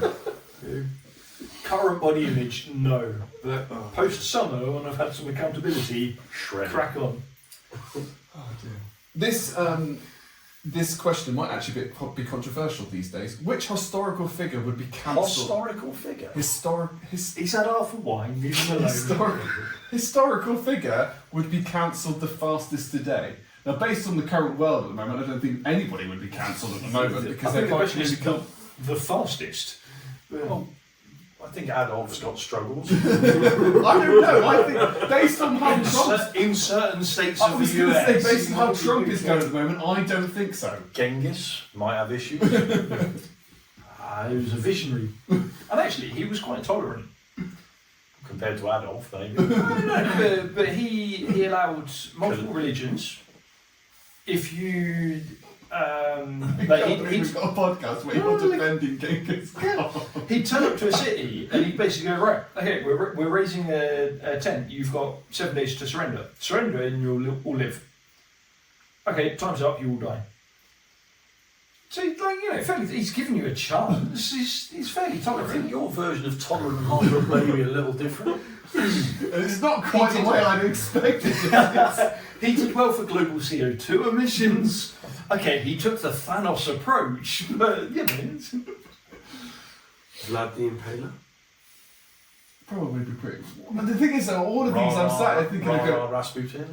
Current body image, no. But post summer, when I've had some accountability, Shred. crack on. This question might actually be controversial these days. Which historical figure would be cancelled? Historical figure. He's had half a wine, leave him alone. Historical figure would be cancelled the fastest today. Now, based on the current world at the moment, I don't think anybody would be cancelled at the moment because I they're think the quite question is clearly the fastest. Well, I think Adolf's got struggles. I don't know. I think based on how Trump, In certain states I of was the going to say, US, based on how Trump is going at the moment, I don't think so. Genghis might have issues. He was a visionary, and actually he was quite tolerant. Compared to Adolf, maybe. but he allowed multiple religions. If you, We've got a podcast where you're defending Genghis Khan. he'd turn up to a city and he'd basically go, right, okay, we're raising a tent. You've got 7 days to surrender. Surrender and you'll all live. Okay, time's up. You all die. So, he's giving you a chance. He's fairly I tolerant. think your version of tolerant and moderate may be a little different. It's not quite the way I'd expected it. He did well for global CO2 emissions. Okay, he took the Thanos approach, but Vlad the Impaler? Probably be pretty. But the thing is, though, all of these I'm sat there thinking of go. Rasputin.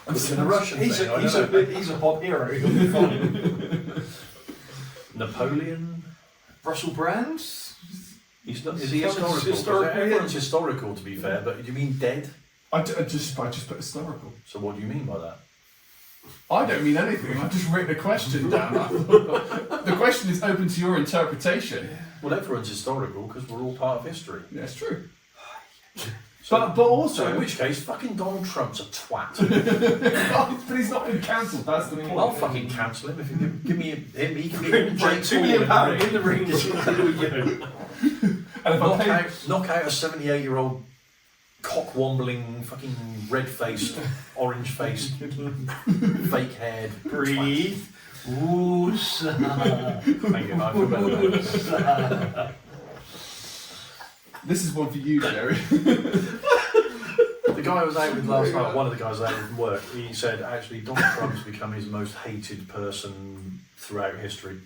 I'm in a Russian He's thing, a pop hero. He'll be fine. Napoleon. Russell Brand. He's not. Is he historical? Everyone's historical, to be fair. But do you mean dead? I just put historical. So what do you mean by that? I don't mean anything. I've just written a question down. The question is open to your interpretation. Well, everyone's historical because we're all part of history. Yeah, it's true. So, but also, so in which case, fucking Donald Trump's a twat. but he's not been cancelled. That's the point. Well, I'll fucking cancel him if you give me him. He can be Jake £2 million Paul in the ring. And if I pay, knock out a 78-year-old cock-wombling, fucking red-faced, orange-faced, fake-haired. Breathe. Ooh, Thank you. I feel better about it. this is one for you, Jerry. The guy I was out with last night, one of the guys out with from work, he said actually Donald Trump's become his most hated person throughout history.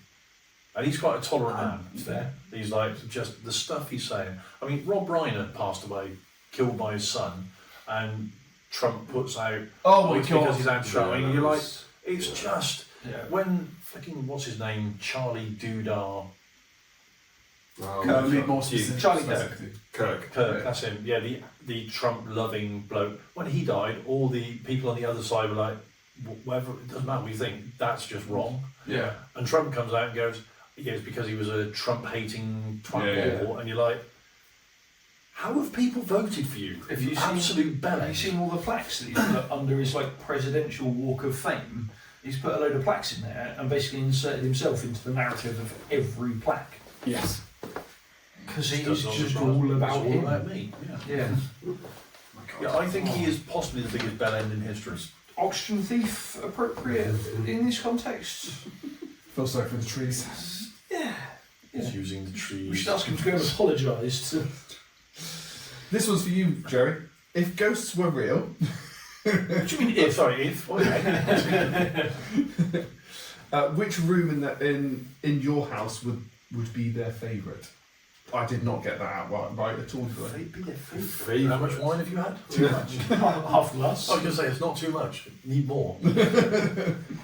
And he's quite a tolerant man, fair. He's like, just the stuff he's saying. I mean, Rob Reiner passed away, killed by his son, and Trump puts out, Oh my it's god. because he's anti-Trump. And you're like, it's yeah. just, when fucking, what's his name, Charlie Doodah, Make more specific. Charlie Kirk. Kirk, that's him. Yeah, the Trump-loving bloke. When he died, all the people on the other side were like, whatever, it doesn't matter what you think, that's just wrong. Yeah. And Trump comes out and goes, yeah, it's because he was a Trump-hating twat, and you're like, how have people voted for you? Have you absolute belly. Have you seen all the plaques that he's put under his presidential walk of fame? He's put a load of plaques in there and basically inserted himself into the narrative of every plaque. Yes. Because he's just all about him. Me. Yeah. Yeah, I think he is possibly the biggest bell end in history. Oxygen thief appropriate in this context? Feel sorry for the trees. Yeah. He's using the trees. We should ask him to go and apologise to. This one's for you, Jerry. If ghosts were real. What do you mean if? Sorry, if. Which room in your house would be their favourite? I did not get that out right at all. How much wine have you had? Too much. Half glass. I was going to say, it's not too much. Need more.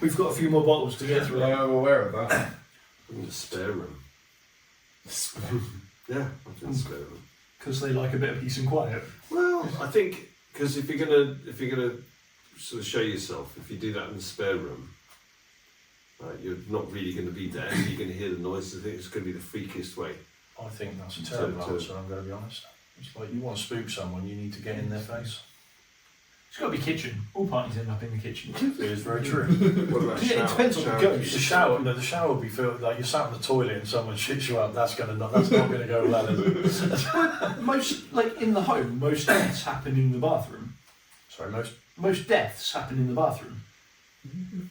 We've got a few more bottles to get through. I am aware of that. In the spare room. Yeah, I think the spare room. Because they like a bit of peace and quiet. Well, I think because if you're gonna sort of show yourself, if you do that in the spare room, you're not really going to be there. You're going to hear the noises. I think it's going to be the freakiest way. I think that's a terrible answer, I'm going to be honest. It's like, you want to spook someone, you need to get in their face. It's got to be kitchen. All parties end up in the kitchen. It is very true. What about Yeah, it depends on the ghost. The shower will be filled, like you're sat in the toilet and someone shits you up, that's not going to go well, is it? Most, in the home, most deaths happen in the bathroom. Sorry, Most deaths happen in the bathroom.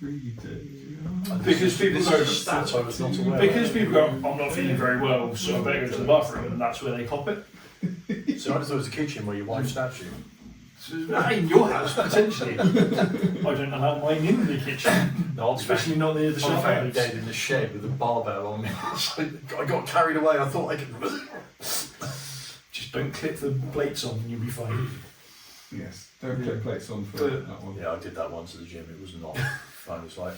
Because Because people go, stats I was not aware because of. people go, I'm not feeling very well, so I better go to the bathroom, and that's where they cop it. So I just thought it was the kitchen where your wife stabbed you. In your house, potentially. I don't allow mine in the kitchen, No, especially not near the I found shower. dead in the shed with a barbell on me. I got carried away, I thought I could... Just don't clip the plates on and you'll be fine. Yes. Don't clip plates on for that one. Yeah, I did that once at the gym, it was not fun. It's like,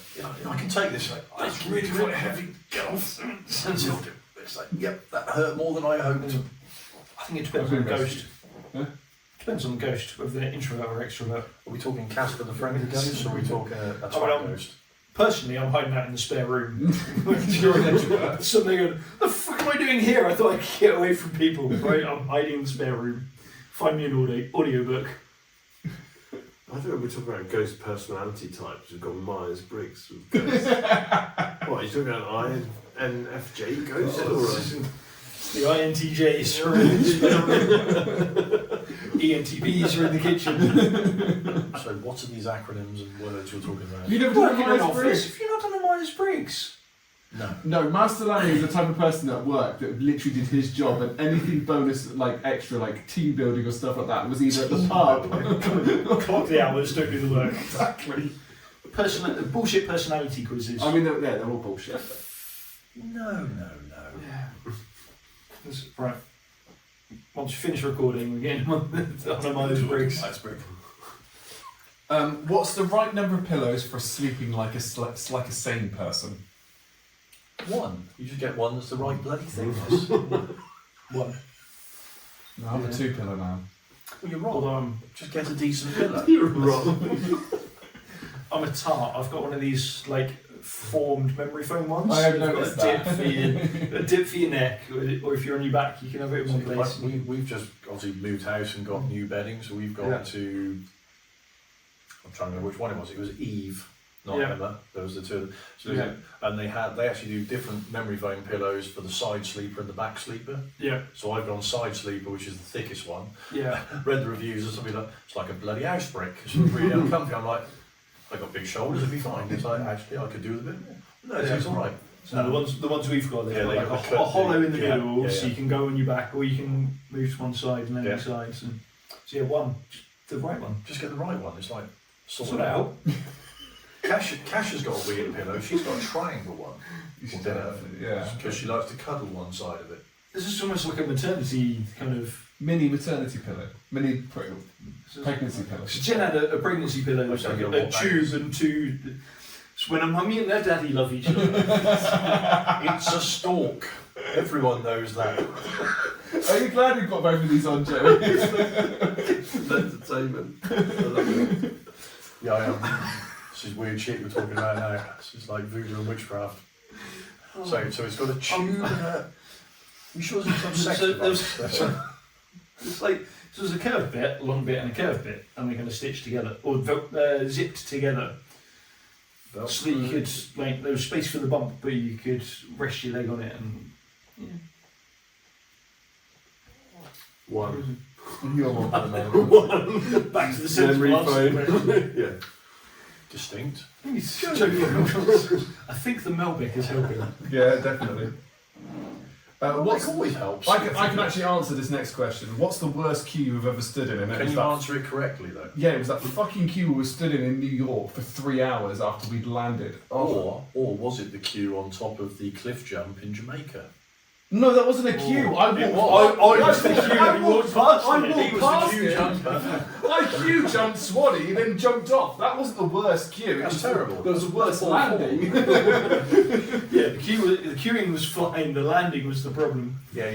I can take this. It's really quite heavy, get off. It's like, yep, that hurt more than I hoped. I think it depends on the Okay, ghost. Huh? Depends on the ghost, whether they're introvert or extrovert. Are we talking Casper the Friendly Ghost, or are we talking a Oh, twat well, ghost? Personally, I'm hiding out in the spare room. You're an extrovert. Suddenly going, the fuck am I doing here? I thought I could get away from people. Right, I'm hiding in the spare room. Find me an audiobook. I think we're talking about ghost personality types. We've got Myers-Briggs with ghosts. What, are you talking about INFJ ghost? The INTJs are in the spare room. ENTPs are in the kitchen. So what are these acronyms and words you're talking about? You never done a Working in an office. Myers-Briggs? If you're not done a Myers-Briggs. No. No, Master Lanny is the type of person at work that literally did his job, and anything bonus, extra, team building or stuff like that, was either at the pub. Clock the hours, don't do the work. Exactly. Bullshit personality quizzes. I mean, they're all bullshit. No. Yeah. Right. once we finish recording, we're getting on a Myers-Briggs. What's the right number of pillows for sleeping like a sane person? One. You just get one that's the right bloody thickness. One. No, I'm a 2-pillow man. Well, you're wrong. Although Just get a decent pillow. You're wrong. I'm a tart. I've got one of these like formed memory foam ones. I have You've got noticed a dip that. for a dip for your neck, or if you're on your back, you can have it in one place. We've just obviously moved house and got new bedding, so we've gone Yeah. to. I'm trying to remember which one it was. It was Eve, not Yeah. Emma. There was the two of them. So Yeah. and they actually do different memory foam pillows for the side sleeper and the back sleeper. Yeah, So I've gone side sleeper, which is the thickest one. yeah. Read the reviews and somebody like it's like a bloody house brick. It's really uncomfy. I'm like, I got big shoulders, it'd be fine. It's like actually I could do with a bit more. No, it's all right. So the ones we've got, they've Yeah, got they like got a the hollow in the yeah, middle, yeah, so yeah. you can go on your back, or you can move to one side and then Yeah. the sides. And so yeah, one, the right one. Just get the right one. It's like Sort it out. Cash has got a weird pillow. She's got a triangle one. You should Well, have, yeah. Because she likes to cuddle one side of it. This is almost like a maternity kind of. Mini maternity pillow. Mini pregnancy pillow. So Jen had a pregnancy pillow, which like a tube and two. It's when a mummy and their daddy love each other. It's a stalk. Everyone knows that. Are you glad you've got both of these on, Joe? Entertainment. I love it. Yeah, I am. This is weird shit we're talking about now. This is like voodoo and witchcraft. So it's got a tube and a. You sure there's some sex So involved? It's like so there's a curved bit, a long bit, and a curved bit, and they're kind of stitched together or zipped together, so that you could like there was space for the bump, but you could rest your leg on it and. Yeah. One. You're more for the moment. Back to the centre Memory last. foam. Yeah. Distinct. I think the Melbic is helping. Yeah, definitely. What always helps. I can actually answer this next question. What's the worst queue you've ever stood in? And it Can was you that, answer it correctly though? Yeah, it was that fucking queue we were stood in New York for 3 hours after we'd landed. Or was it the queue on top of the cliff jump in Jamaica? No, that wasn't a queue. I It walked. was. I was the queue that you walked past. I it. walked He was past the queue it. jumper. I queue jumped Swanny, then jumped off. That wasn't the worst queue. That's was terrible. There was a worse That's landing. Yeah, the queuing was fine. The landing was the problem. Yeah.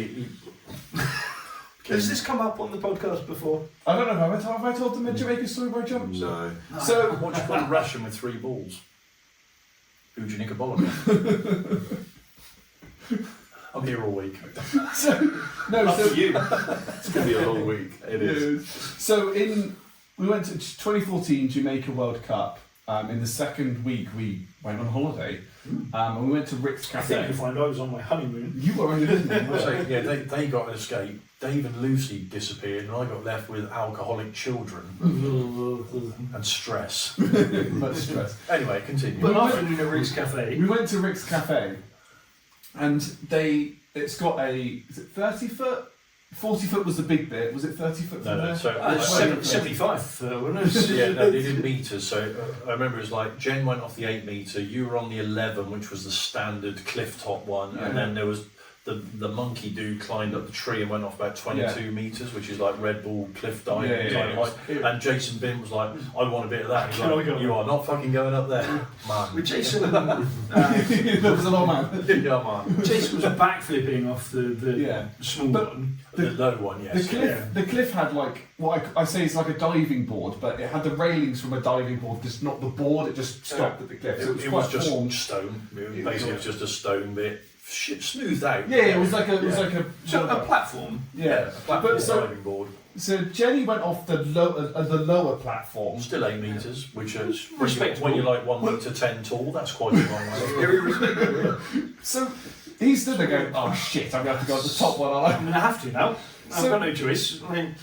Has this come up on the podcast before? I don't know. Have I told them a Jamaica story where I jumped? No. So What do you call a Russian with 3 balls? Ujanika Bologna. I'm here all week. Up to you. It's going to be a long week. It is. So we went to 2014 Jamaica World Cup. In the second week we went on holiday, and we went to Rick's I think Cafe. you'll find I was on my honeymoon. You were on your honeymoon. So, yeah, they got an escape. Dave and Lucy disappeared, and I got left with alcoholic children and stress. Much stress. Anyway, continue. But afternoon at Rick's Cafe. We went to Rick's Cafe, and it's got is it 30 foot? 40 foot was the big bit. Was it 30 foot from No, there? so 75, wasn't it? yeah, no, they did meters. So I remember it was like Jen went off the 8 meter, you were on the 11, which was the standard cliff top one, Yeah. and then there was the monkey dude climbed up the tree and went off about 22 meters, which is like Red Bull cliff diving type height. And Jason Bin was like, I want a bit of that. He's Can I like, go? you are not fucking going up there, man. With Jason, There was an old man. Yeah, man. Jason was backflipping off the Yeah. small But one. The low one, yes. The cliff had like what I say is like a diving board, but it had the railings from a diving board, just not the board. It just stopped at the cliff. So It quite was just formed. stone. Basically, it was just a stone bit, smoothed out. Yeah, it was like a So a platform. yeah. a platform But so diving board. So Jenny went off the lower platform. Still 8 metres, which is Respectable. when you're like 1 metre 10 tall, that's quite a long way. Very respectable. So he stood there going, "Oh shit, I'm gonna have to go to the top one." aren't I?" I'm going to have to now. I've So- got no choice. I mean,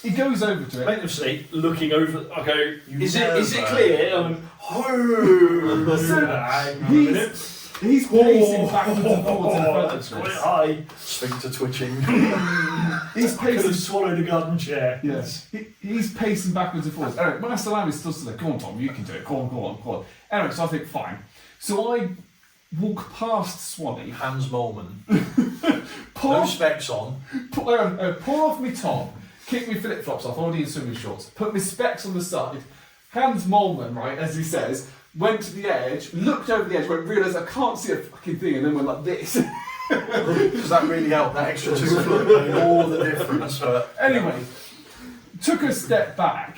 He goes over to it. make no mistake, looking over, I go, You is never- it clear? Oh, So hang on a minute. He's pacing backwards and forwards in front That's of quite us. high. Sphincter twitching. He's Could have pacing. swallowed a garden chair. Yes, he's pacing backwards and forwards. Anyway, Master Lamb is still there. Come on, Tom, you can do it. Go on. Anyway, so I think fine. So I walk past Swanny, Hans Molman. pop no specs on. Pull off my top, kick my flip flops off, already in swimming shorts, put my specs on the side, Hans Molman, right, as he says, went to the edge, looked over the edge, realised I can't see a fucking thing, and then went like this. Does that really help? That extra 2 foot made all the difference. But anyway, took a step back,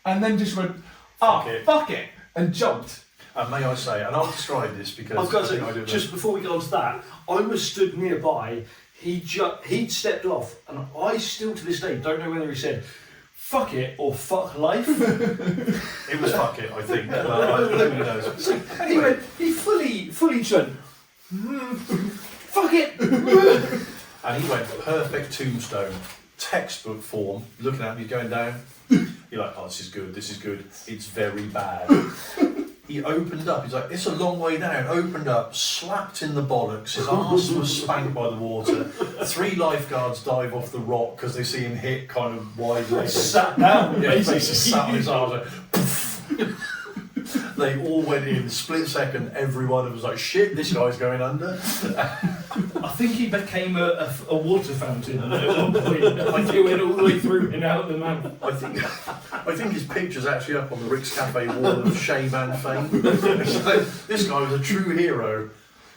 and then just went, fuck it, and jumped. And may I say, and I'll describe this because I've got I think I to do just before we get on to that, I was stood nearby. He'd stepped off, and I still to this day don't know whether he said "fuck it" or "fuck life." It was fuck it, I think. Who knows? Anyway, he fully went, "Fuck it." And he went perfect tombstone, textbook form. Looking at me, going down. You're like, oh, this is good. It's very bad. He opened up, he's like, it's a long way down. Opened up, slapped in the bollocks, his arse was spanked by the water. 3 lifeguards dive off the rock because they see him hit kind of widely. Sat down, Basically basically. sat on his arse like, poof. They all went in, split second, everyone was like, shit, this guy's going under. I think he became a water fountain at one point. I think it went all the way through and out the mouth. I think his picture's actually up on the Rick's Cafe wall of shame and fame. This guy was a true hero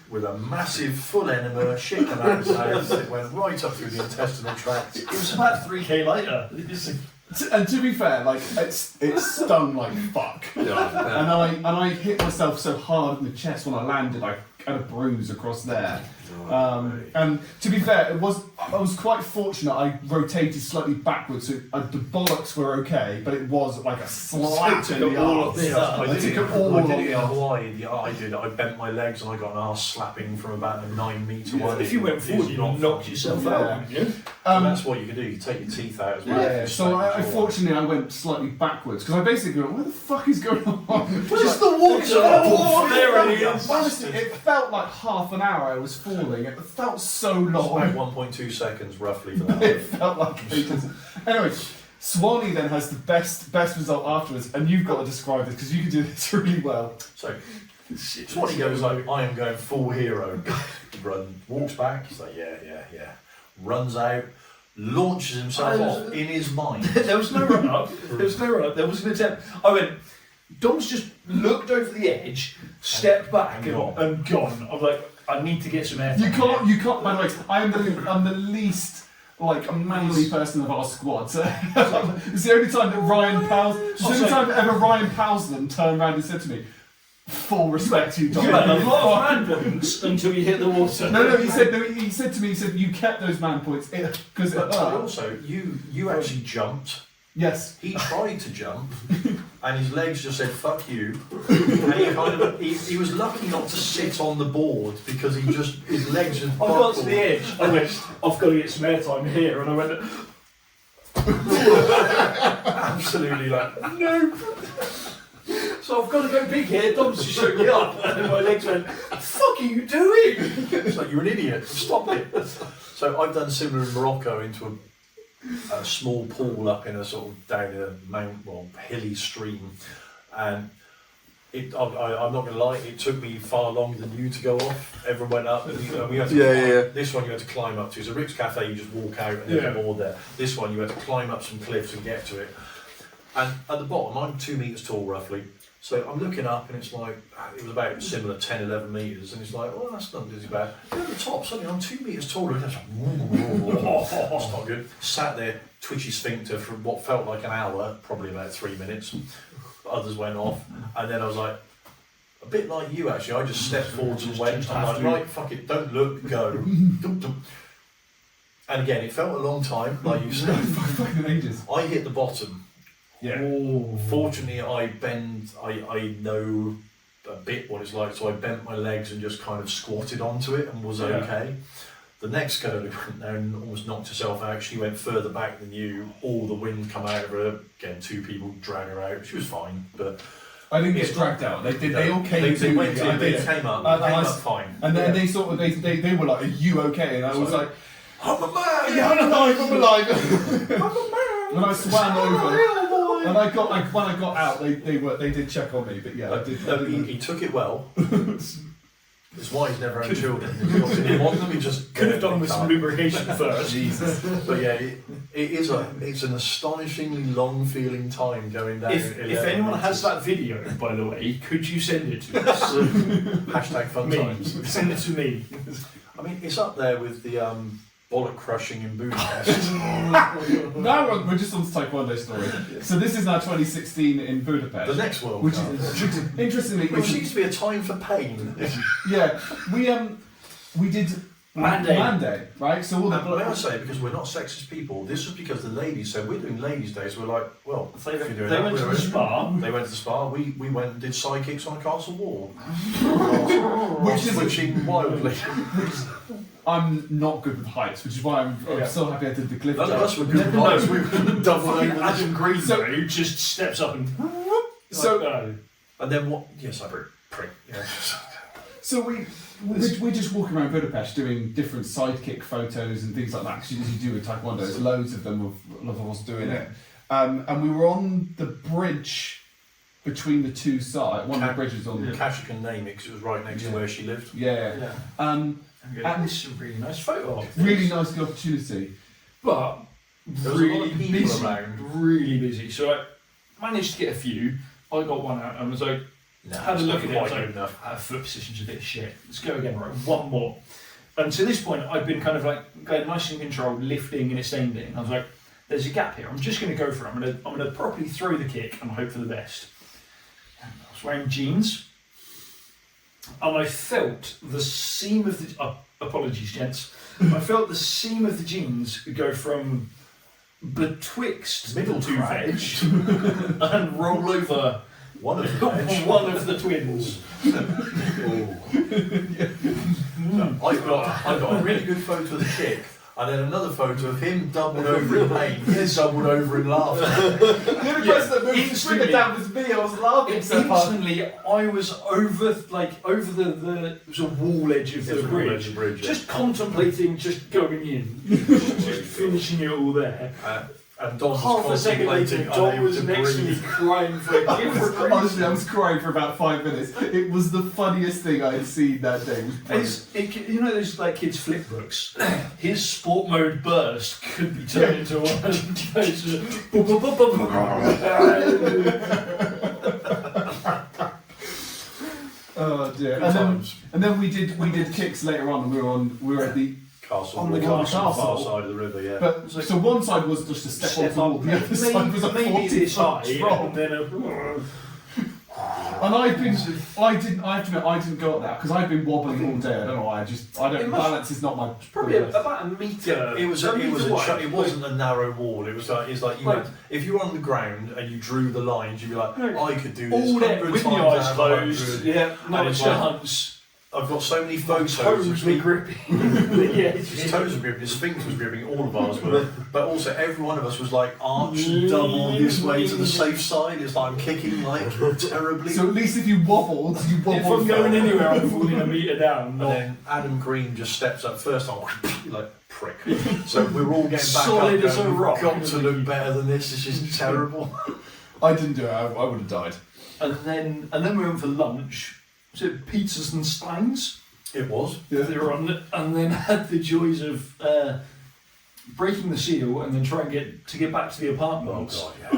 with a massive full enema, shit came out of his mouth, it went right up through the intestinal tract. It was about 3k later. And to be fair, like it stung like fuck. Yeah, And I hit myself so hard in the chest when I landed, I had a bruise across there. And to be fair, I was quite fortunate. I rotated slightly backwards, so the bollocks were okay, but it was like a slap in the arse. I did it in arse. Hawaii. Yeah, I did. I bent my legs and I got an arse slapping from about a 9 metre wide. If you went forward, you knocked yourself out, wouldn't you? And that's what you can do. You take your teeth out as well. Yeah, so fortunately I went slightly backwards because I basically went, what the fuck is going on? Where's the water? Oh, there it is. Honestly, it felt like half an hour I was falling. It felt so long. About 1.2 seconds roughly for that. It felt like ages. Anyway, Swanny then has the best result afterwards, and you've got to describe this because you can do this really well. So Swanny goes like, I am going full hero. Walks back, he's like, yeah. Runs out, launches himself off in his mind. There was no run up. There was an attempt. I went, Dom's just looked over the edge, stepped back and gone. I'm like, I need to get some air. You can't, by the way, I'm the least like a manly person of our squad. So it's the only time that Ryan Powsland turned around and said to me, full respect to you, Dom. You had a lot of man points until you hit the water. No, he said to me, you kept those man points because it hurt. Also, you actually jumped. Yes. He tried to jump, and his legs just said "fuck you," and he was lucky not to sit on the board because his legs just. I got to the edge. I went, I've got to get some airtime here, and I went. Absolutely like no. So I've got to go big here. Dom's just showing me up, and my legs went. What the fuck are you doing? It's like you're an idiot. Stop it. So I've done similar in Morocco into a small pool up in a sort of down a hilly stream, and I'm not going to lie, it took me far longer than you to go off. Everyone went up, and we had to This one you had to climb up to. So Rick's Cafe, you just walk out and there's a board there. This one you had to climb up some cliffs and get to it. And at the bottom, I'm 2 meters tall roughly. So I'm looking up and it's like, it was about similar 10, 11 metres, and it's like, oh, that's not too bad. And at the top, suddenly I'm 2 metres taller, and it's like, that's not good. Sat there, twitchy sphincter for what felt like an hour, probably about 3 minutes. Others went off, and then I was like, a bit like you actually, I just stepped forwards and went, I'm like, right, fuck it, don't look, go. And again, it felt a long time, like you said. Fucking ages. I hit the bottom. Yeah. Fortunately, I know a bit what it's like, so I bent my legs and just kind of squatted onto it and was okay. The next girl who went there and almost knocked herself out, she went further back than you, all the wind come out of her, again, 2 people drag her out, she was fine, but... I didn't get dragged out, they all came they to went me. in, they came up fine. And then they sort of, they were like, are you okay? And I was like, I'm a man! Yeah, I'm alive! I'm a man! And I swam over. And when I got out, they did check on me, but yeah, I did. He took it well. It's why he's never had children. He obviously didn't want them. He just Could have done with some lubrication first. Jesus. But yeah, it's an astonishingly long feeling time going down. If 11 anyone meters. has that video, by the way, could you send it to us? Hashtag fun me. times. Send it to me. I mean, it's up there with the bollock crushing in Budapest. Now we're just on the Taekwondo story. So this is now 2016 in Budapest. The next World which Cup. is interestingly, Which seems to be a time for pain. yeah, we did Man Day. right? So all the May I say, because we're not sexist people, this was because the ladies said we're doing Ladies' Day, so we're like, well, They if you're doing they that, went to we're the in. spa. They went to the spa. We went and did sidekicks on a castle wall, which is switching wildly. I'm not good with heights, which is why I'm so happy I did the cliff None of jump. us were good with heights. We were double Fucking over. Adam Green So- though, just steps up and So- no. And then what? Yes, I prick. Yeah. So we're just walking around Budapest doing different sidekick photos and things like that. Because as you do with Taekwondo, there's loads of them of us doing it. And we were on the bridge between the two sides. One of the bridges on. Kasha can name it because it was right next to where she lived. Yeah. Yeah. And This is a really nice photo. of really this. nice good opportunity. But There was a lot of people busy, around. really busy. So I managed to get a few. I got one out and was like, No, had a it's look not at it. I was quite like, good enough. our foot position's a bit shit. Let's go again, right? One more. And to this point, I've been kind of like going nice and controlled, lifting and extending. I was like, there's a gap here. I'm just going to go for it. I'm going to properly throw the kick and hope for the best. And I was wearing jeans, and I felt the seam of the. Apologies, gents. I felt the seam of the jeans go from betwixt Middle the two crack. veg and roll over One of them. one of the twins. I've got a really good photo of the kick, and then another photo of him doubled over in pain. He's doubled over in laughter. The only person that moved instantly. straight down was me. I was laughing so hard. Instantly, I was over the it was a wall edge of the bridge, just contemplating just going in, just finishing it all there. And Don was Half a second later, contemplating Don unable was to next to me breathe. crying for a different Honestly, I reason. was crying for about 5 minutes. It was the funniest thing I had seen that day. It was brilliant. You know those like kids' flip books? His sport mode burst could be turned into one of those. Oh dear. Good And times. then we did kicks later on. And we were at the Castle on the wall, castle. far side of the river, yeah. but so one side was just a step on the wall. The other side was a maybe 40 this high, foot drop. and then a. And I have to admit, I didn't go up that because I've been wobbling all day. I don't know why. It must- balance is not my. Probably about a metre. It wasn't a narrow wall. It was like you Like- went, if you were on the ground and you drew the lines, you'd be like, I could do this all there 100 with the times eyes out of closed. 100. Yeah, no And it's chance. I've got so many photos. Toes of were me. gripping. Yeah, His toes were gripping, his fingers was gripping, all of ours were. But also, every one of us was like arched double this way to the safe side. It's like I'm kicking like terribly. So at least if you wobbled, you If wobbled. I'm going anywhere, I'm falling a metre down. And Not then Adam Green just steps up first time, like prick. So we're all getting back Solid up. as a going, rock. We've got to look better than this. This is terrible. I didn't do it. I would have died. and then we went for lunch. Was it pizzas and steins? It was. They were on, and then had the joys of breaking the seal and then trying to get back to the apartments yeah.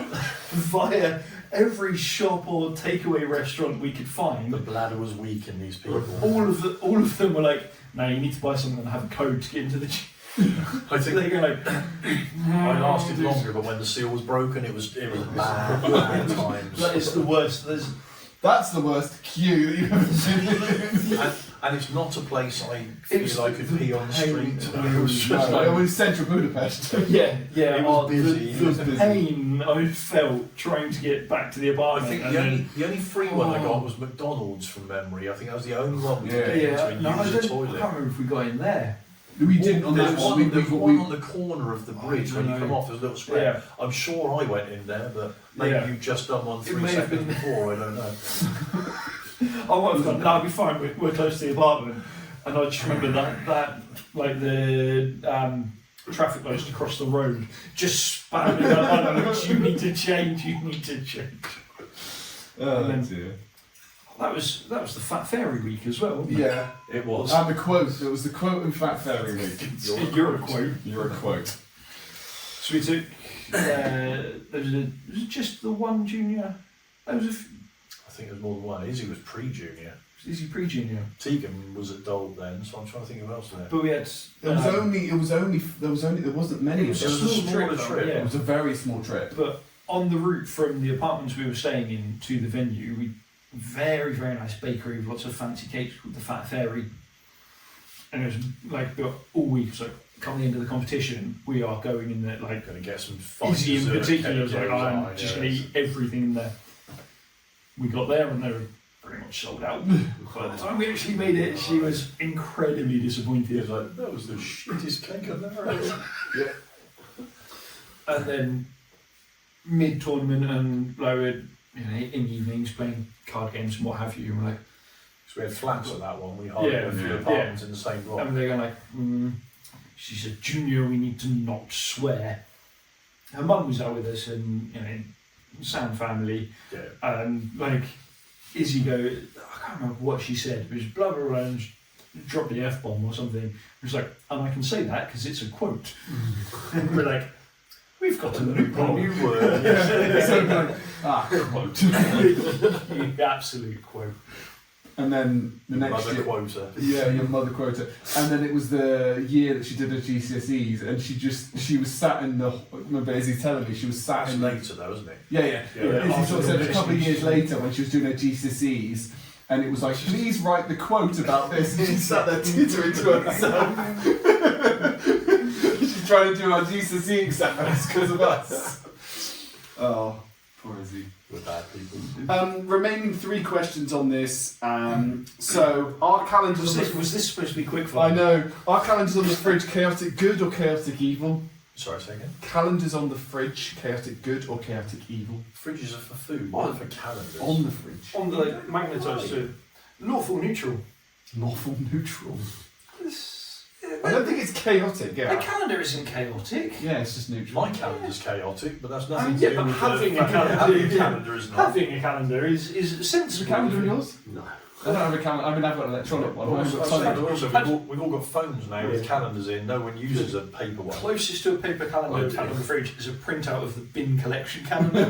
via every shop or takeaway restaurant we could find. The bladder was weak in these people. All of them were like, "No, you need to buy something and have a code to get into the gym." I So think they go like, I lasted longer, but when the seal was broken, it was bad times. "That is the worst." That's the worst queue that you've ever seen. And it's not a place I feel I could pee on the street. It was just like, it was central Budapest. Yeah, It was busy. It was busy. Pain I felt trying to get back to the I apartment. think and the only free one I got was McDonald's from memory. I think that was the only one we could Yeah. get yeah, into no, and I use don't. the I toilet. can't remember if we got in there. We didn't on There's that one, one. there's one on the corner of the bridge when you know. come off. There's a little square. Yeah. I'm sure I went in there, but maybe Yeah. you've just done one It 3 may have seconds been. before. I don't know. I might have gone, no, I'll be fine, we're close to the apartment. And I just remember that like the traffic lights across the road, just spamming that on, you need to change, you need to change. Oh, dear. That was the Fat Fairy week as well, wasn't it? Yeah. It was. And the quote. It was the quote in Fat Fairy Week. You're a quote. You're a quote. So we took. There was just the one junior. There was I think there was more than one. Izzy was pre-junior. Izzy pre-junior. Tegan was adult then, so I'm trying to think of who else there. But we had. There wasn't many. It was There a was small smaller trip. trip. It Yeah. was a very small trip. But on the route from the apartments we were staying in to the venue, we very, very nice bakery with lots of fancy cakes called the Fat Fairy. And it was like all week, so come the end of the competition, we are going in there like Going to get some Izzy in dessert particular was cake, like, I'm yeah, just going to eat everything in there. We got there and they were pretty much sold out. By the time we actually made it, she was incredibly He disappointed. was like, that was the shittest cake I've ever had. And then mid-tournament and like we're, in the evenings playing card games and what have you, and we're like, So we had flats at that one. We hired a few apartments in the same block. and they're going like, she's a junior, we need to not swear. Her mum was out with us and, sound family. Yeah. And like, Izzy I can't remember what she said, it was blah blah blah, and she dropped the F-bomb or something. It was like, and I can say that because it's a quote. And we're like, we've got a new word. So like, quote. The absolute quote. And then the next Mother year, quota. yeah, your mother quota. And then it was the year that she did her GCSEs, and she was sat in the. Remember Izzy telling me she was sat That's in the. later though, isn't it? Yeah. Izzy sort of said a couple of years later when she was doing her GCSEs, and it was like, please write the quote about this. And she sat there tittering to herself. She's trying to do our GCSE exams because of us. Oh, poor Izzy. We're bad people. Remaining 3 questions on this. So our calendars. Was this supposed to be quick fire? I know. Our calendars on the fridge, chaotic good or chaotic evil? Sorry, say again? Calendars on the fridge, chaotic good or chaotic evil? Fridges are for food, Oh. not for calendars. On the fridge. On the like, magnetised to lawful neutral. Lawful neutral. I don't think it's chaotic, The yeah. calendar isn't chaotic. Yeah, it's just neutral. My calendar's chaotic, but that's nothing I mean, to yeah, do but with having the a fact calendar- that having a calendar is not. Having a calendar is sensible. Is the calendar in yours? No. I don't have a calendar. I mean, I've got an electronic one. I haven't got Also, phone. we've all got phones now with calendars in. No one uses a paper one. Closest to a paper calendar Oh, found dear. on the fridge is a printout of the bin collection calendar.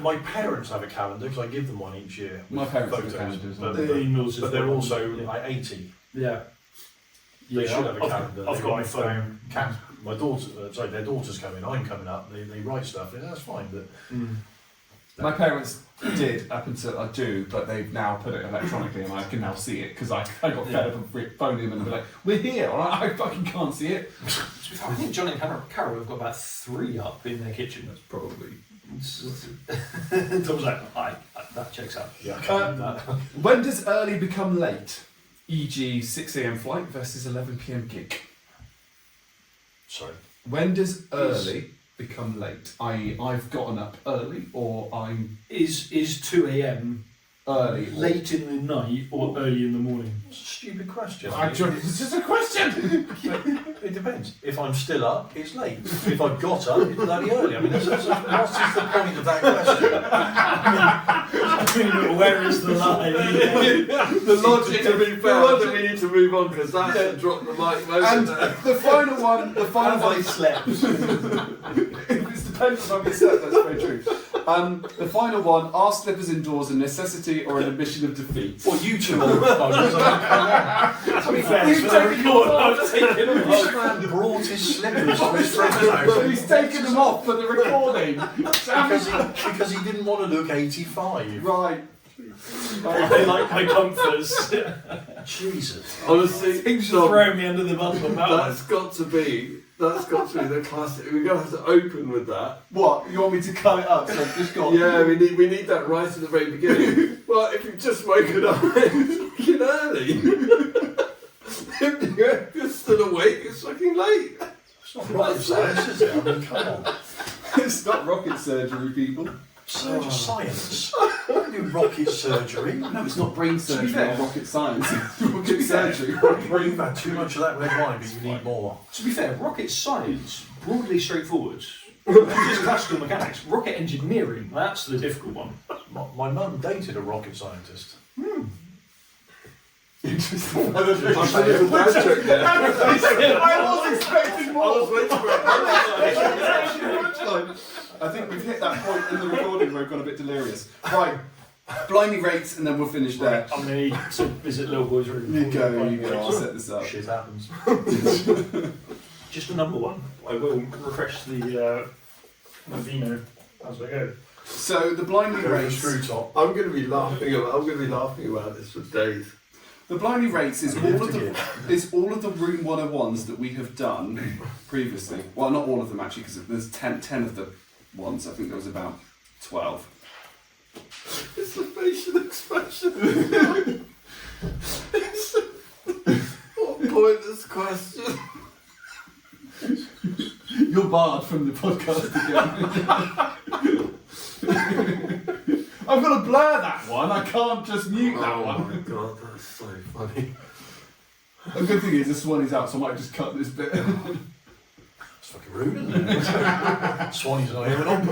My parents have a calendar because I give them one each year. with My parents have a photos, calendar as well. but, but they're also like 80. Yeah. They should have a I've- calendar. I've They got my write phone. down my daughter, their daughter's coming. I'm coming up. They write stuff. And that's fine. But My parents did up until I do, but they've now put it electronically and I can now see it because I got fed up of phoning them and be like, we're here, and I fucking can't see it. I think John and Carol have got about 3 up in their kitchen. That's probably. I was like, that checks out. yeah, I can't do that. When does early become late? E.g. 6 a.m. flight versus 11 p.m. gig. Sorry. When does early become late? i.e. I've gotten up early or I'm Is 2 a.m. early. late in the night or early in the morning? It's a stupid question. It's just a question. It depends. If I'm still up, it's late. If I've got up, it's bloody early. I mean, what is the point of that question? Where is the line? The logic, to be fair, I think we need to move on because that's the drop the mic And moment. the final one, Have I slept? It depends on how slept, that's very true. The final one, are slippers indoors a necessity or an admission of defeat? Well, you two on the phone. To be fair, We've for the taken record, them off. I've taken them This off. man brought his slippers to his friend's house He's taken them off for the recording. because he didn't want to look 85. Right. I like my comforts. Jesus. Honestly, Things Dom, throw me under the bus on that one. that's got to be the classic. We're gonna have to open with that. What? You want me to cut it up? So I've just got. Yeah, we need that right at the very beginning. Well, if you've just woken up, it's fucking early. If you're still awake, it's fucking late. It's not rocket science, is it? I mean, come on. It's not rocket surgery, people. Science. I don't do rocket surgery. No, it's not brain To be surgery fair- or rocket science. It's rocket surgery. You've had too much of that red wine, but you need more. To be fair, rocket science, broadly straightforward. Just classical mechanics. Rocket engineering, that's the difficult one. My mum dated a rocket scientist. I Interesting. I was expecting more. I was waiting for it. I think we've hit that point in the recording where we've gone a bit delirious. Right, blindly rates, and then we'll finish there. I'm going to need to visit little boy's room. You go. I'll set this up. Shit happens. Just a number one. I will refresh the vino as I go. So the blindly rates. Screw top. I'm going to be laughing about this for days. The blindly rates is all of the Room 101s that we have done previously. Well, not all of them actually, because there's 10 of the ones. I think there was about 12. It's the facial expression. What a pointless question. You're barred from the podcast again. I've got to blur that one. I can't just mute that one. Oh my god, that's so funny. The good thing is the Swanny's out, so I might just cut this bit. It's fucking rude, isn't it? Swanny's not here on.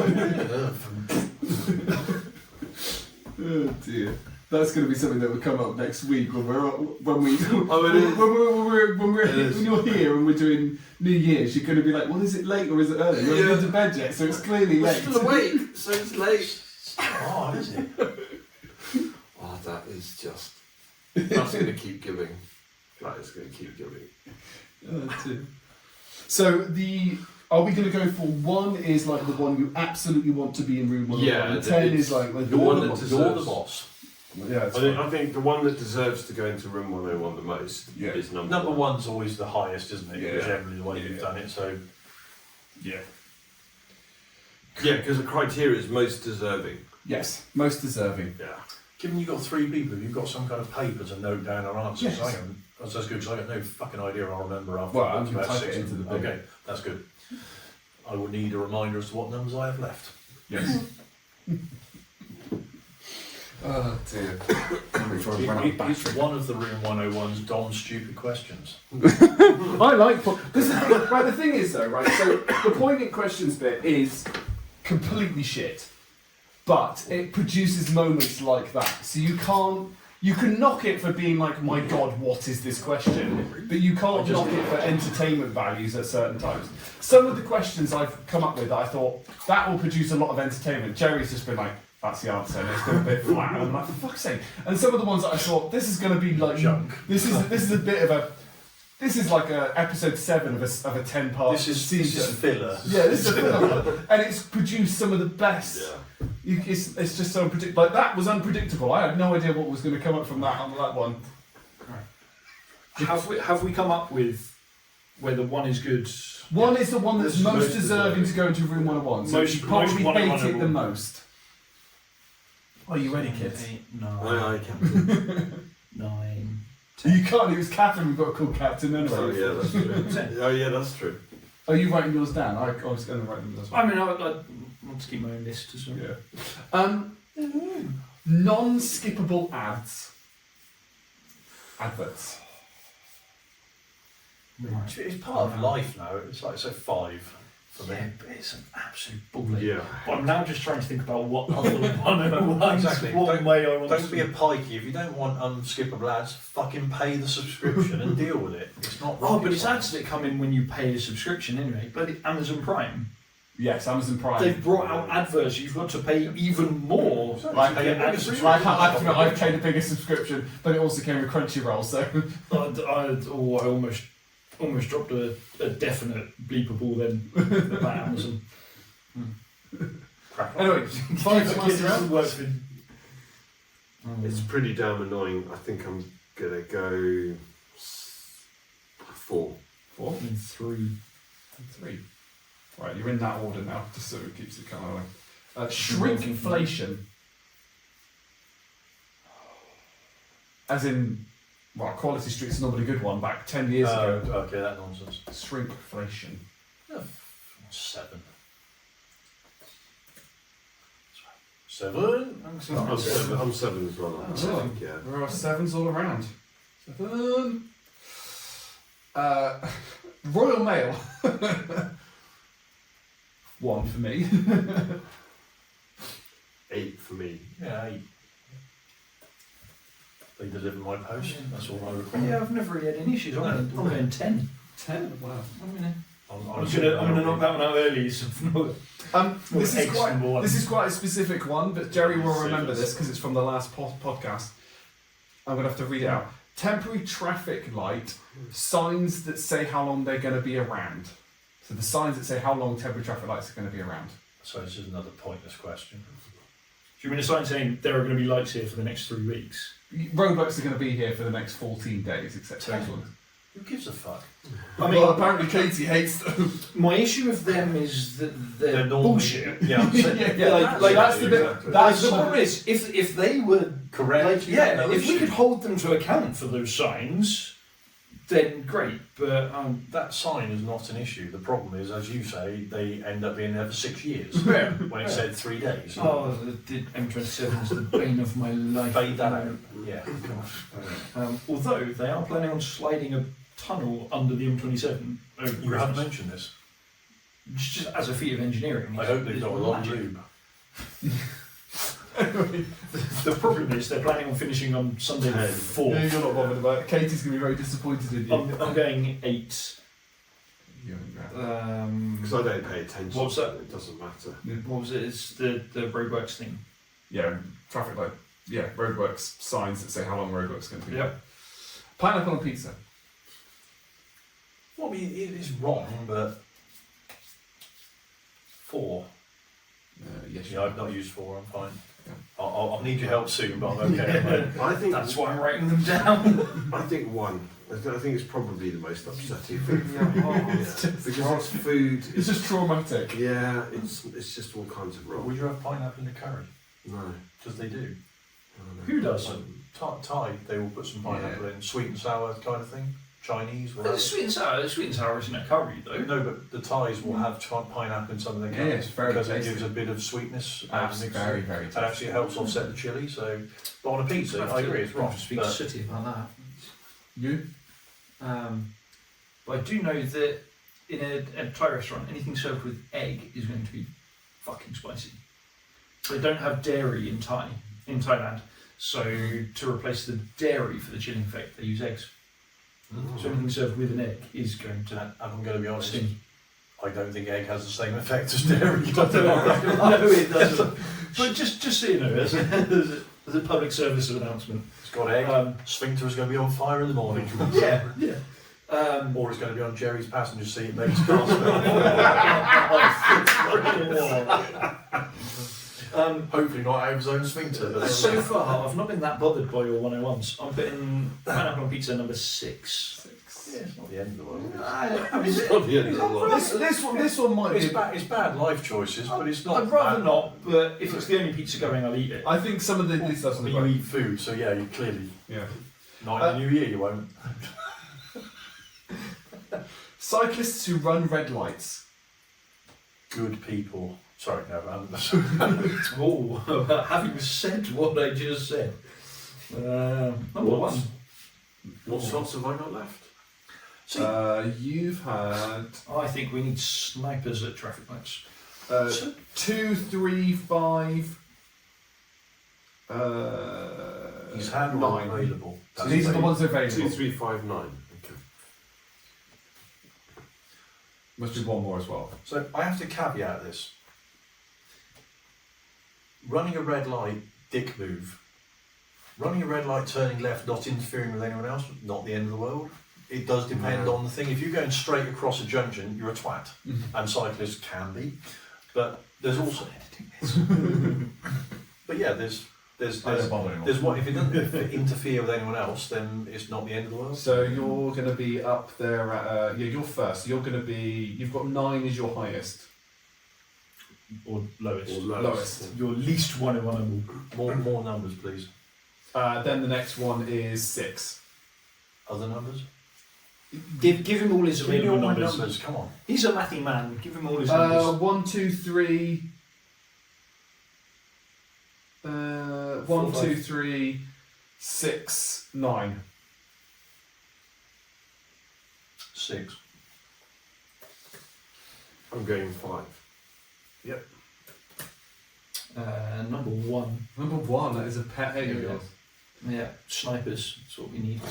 Oh dear. That's going to be something that will come up next week when you're here and we're doing New Year's. You're going to be like, well, is it late or is it early? You haven't been to bed yet, so it's clearly late. Still awake, so it's late. Oh, is it? Oh, that is just. That's going to keep giving. That is going to keep giving. Oh dear. So are we going to go for 1 is like the one you absolutely want to be in room 101? Yeah, and 10 is like the one that You're deserves. the boss. Yeah, it's I think the one that deserves to go into room 101 the most is number Number 1. one's always the highest, isn't it? Yeah. Generally the way you've done it. So yeah. Yeah, because the criteria is most deserving. Yes, most deserving. Yeah. given you've got 3 people, have you got some kind of paper to note down our answers? Yes. That's good because I got no fucking idea. I'll remember after. Well, I'm about going to type 6 it into the book. Okay, that's good. I will need a reminder as to what numbers I have left. Yes. Oh dear. Before I run out of It's battery. one of the Room 101's Don's stupid questions. I like this. Right, the thing is though, right? So the poignant questions bit is completely shit, but it produces moments like that. So you can knock it for being like, my God, what is this question? But you can't knock it for entertainment values at certain times. Some of the questions I've come up with, I thought that will produce a lot of entertainment. Jerry's just been like, that's the answer, and it's been a bit flat. And I'm like, for fuck's sake. And some of the ones that I thought, this is going to be like Junk. This is a bit of a. This is like a episode 7 of a 10-part This is filler. Yeah, this is a filler, and it's produced some of the best. Yeah. It's just so unpredictable. Like that was unpredictable. I had no idea what was going to come up from that on that one. Have we come up with whether one is good? One is the one that's This is most most deserving to go into room 101. So Most- you probably most hate 101 it the most. Are you ready, kids? 8, 9, Aye, Captain. 9. You can't. It was Catherine. We've got to call Captain anyway. Oh yeah, that's true. Oh yeah, that's true. Are you writing yours down? I was going to write them as well. I mean, I want to keep my own list as well. Yeah. Non-skippable ads. Adverts. Right. It's part of life now. It's like 5 for me. Yeah, but it's an absolute bullet. Yeah. But I'm now just trying to think about what other one Exactly. what way I want Don't to be a pikey. If you don't want unskippable ads, fucking pay the subscription and deal with it. It's not. Oh, but rocket it's science. ads that come in when you pay a subscription anyway. Bloody Amazon Prime. Yes, Amazon Prime. They've brought out adverts. You've got to pay even more. Like, Pay a bigger I've subscription. paid a bigger subscription, but it also came with Crunchyroll, so. I almost dropped a definite bleepable then about Amazon. Crack on. Anyway, 5 master round. It's pretty damn annoying. I think I'm gonna go 4. 4 And 3. and 3. Right, you're in that order now, just so it keeps it kind of like. Shrinkflation. As in, well, Quality Street's not a good one back 10 years ago. Okay, that nonsense. Shrinkflation. 7. 7. I'm 7 as well. I think, yeah. There are 7s all around. 7. Royal Mail. 1 for me. 8 for me. Yeah, 8. They deliver my post. That's all I require. Yeah, I've never really had any issues. I'm going 10. 10. Wow. I'm gonna I'm knock that one out early. So This is eggs number one. quite a specific one, but Jerry will remember this because it's from the last podcast. I'm going to have to read it out. Temporary traffic light signs that say how long they're going to be around. So the signs that say how long temporary traffic lights are going to be around. So this is another pointless question. Do you mean a sign saying there are going to be lights here for the next 3 weeks? Roadworks are going to be here for the next 14 days, except those 10. ones. Who gives a fuck? I mean, Well, apparently Katie hates them. my issue with them is that they're normally- bullshit. Yeah, Like, that's the bit. Like, That's the problem is, if they were correct. like, if we could hold them to account for those signs, then great. But That sign is not an issue. The problem is, as you say, they end up being there for 6 years Yeah. when it said 3 days. oh, the M27 is the bane of my life. Fade that out. Yeah. Although they are planning on sliding a tunnel under the M27. You haven't mentioned this. Just as a feat of engineering. I hope they've it's got a lot of magic. lube. The problem is they're planning on finishing on Sunday the 4th. Yeah, you're not bothered about it. Katie's going to be very disappointed in you. I'm going 8. Because I don't pay attention. What was that? It doesn't matter. What was it? It's the roadworks thing. Yeah, traffic light. Yeah, roadworks signs that say how long roadworks going to be. Yep. Pineapple on pizza. Well, I mean, it is wrong, but 4. Yes. Yeah, I've not used 4. I'm fine. Yeah. I'll need your help soon, but I'm okay. I think That's why I'm writing them down. I think 1. I think it's probably the most upsetting thing. It's just- Because it's food. It's just traumatic. Yeah, it's just all kinds of wrong. Would you have pineapple in the curry? No. Because they do. Who does? Thai, they will put some pineapple in, sweet and sour kind of thing. Chinese will have. Sweet and sour isn't a curry though. No, but the Thais will have pineapple in some of their Yeah, curries it's very because tasty. it gives a bit of sweetness and Absolutely, very, very and tasty. actually helps offset the chili. So, but on a pizza, I agree, it's wrong. Speak But City about that. You? But I do know that in a Thai restaurant, anything served with egg is going to be fucking spicy. They don't have dairy in Thailand, so to replace the dairy for the chilling effect, they use eggs. So anything served with an egg is going to and I'm going to be honest, sting. I don't think egg has the same effect as dairy. No, it doesn't. But just so you know, as a public service announcement. It's got egg. Sphincter is going to be on fire in the morning. Yeah. Or it's going to be on Jerry's passenger seat and make his car smell. Hopefully not out of his own sphincter. But So far, I've not been that bothered by your 101s. I'm putting pineapple on pizza number 6. yeah, it's not the end of the world. I mean, It's not the end of the world. This one might be. It's bad life choices, but it's not. I'd rather bad. not, but if it's the only pizza going, I'll eat it. I think some of these stuff's I on the mean, you way. eat food, so yeah, you clearly. Yeah. Not in the new year, you won't. Cyclists who run red lights. Good people. Sorry, no. Oh, having said what I just said. Number What? 1. What slots have I got left? See, You've had I think we need snipers at traffic lights. 2, 3, 5. he's hand 9. available. So That's these are the ones 2, available. 3, 5, 9. Okay. Must be one more as well. So I have to caveat this. Running a red light, dick move. Running a red light, turning left, not interfering with anyone else, not the end of the world. It does depend No. on the thing. If you're going straight across a junction, you're a twat. And cyclists can be. But there's also... But yeah, there's I don't bother anymore. there's what if it doesn't interfere with anyone else, then it's not the end of the world. So you're going to be up there at, you're first. You're going to be, you've got 9 as your highest. Or lowest. Or Lowest. Your least 101. More numbers, please. Then the next one is 6. Other numbers? Give him all his Give me all available my numbers. numbers. Come on. He's a mathy man. Give him all his numbers. 1, 2, 3. 1, 2, 3, 6, 9. 6. I'm going 5. Number 1. Number 1, that is a pet hate of yours. Yeah, snipers. That's what we need.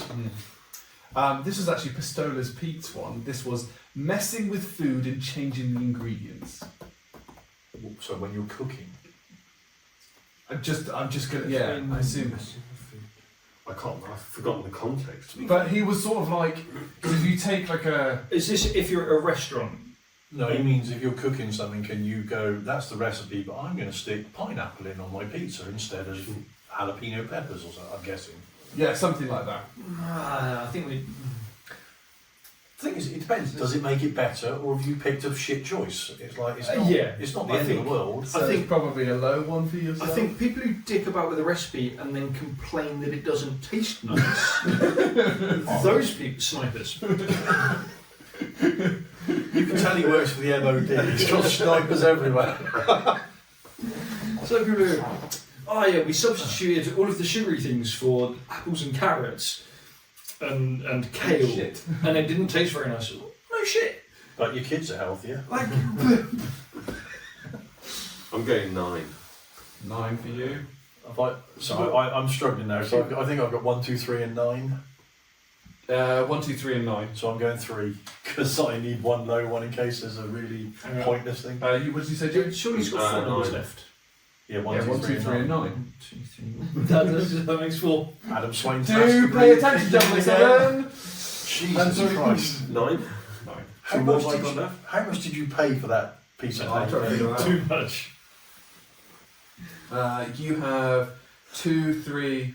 This was actually Pistola's Pete's one. This was messing with food and changing the ingredients. So when you're cooking, I'm just gonna, yeah, I assume. I've forgotten the context. But he was sort of like, because if you take like a... Is this if you're at a restaurant? no, he means if you're cooking something, can you go, that's the recipe, but I'm going to stick pineapple in on my pizza instead of jalapeno peppers or something, I'm guessing. Yeah, something like that. I think we. The thing is, it depends. Does it make it better, or have you picked a shit choice? It's like, it's not, yeah. it's not the I end of think- the world. So I think probably a low one for yourself. I think people who dick about with a recipe and then complain that it doesn't taste nice, those people, snipers. You can tell he works for the MOD. He's got snipers everywhere. So people who, oh yeah, we substituted all of the sugary things for apples and carrots and kale, Shit. and it didn't taste very nice. No shit. But your kids are healthier. Like, I'm going 9. 9 for you. I'm struggling now. So I think I've got 1, 2, 3, and 9. 1, 2, 3, and 9. So I'm going 3 because I need one low one in case there's a really pointless thing. What did you say, Jim? surely he's got 4 numbers 9. left. Yeah, 1, Yeah, 2, 1, 2, 3, and 9. 1, 2, 3. That makes 4. Adam Swain's Do pay attention, gentlemen. 7. Jesus Christ. 9? How much did you pay for that piece of I'll try to figure paper? it out. Too much. You have 2, 3,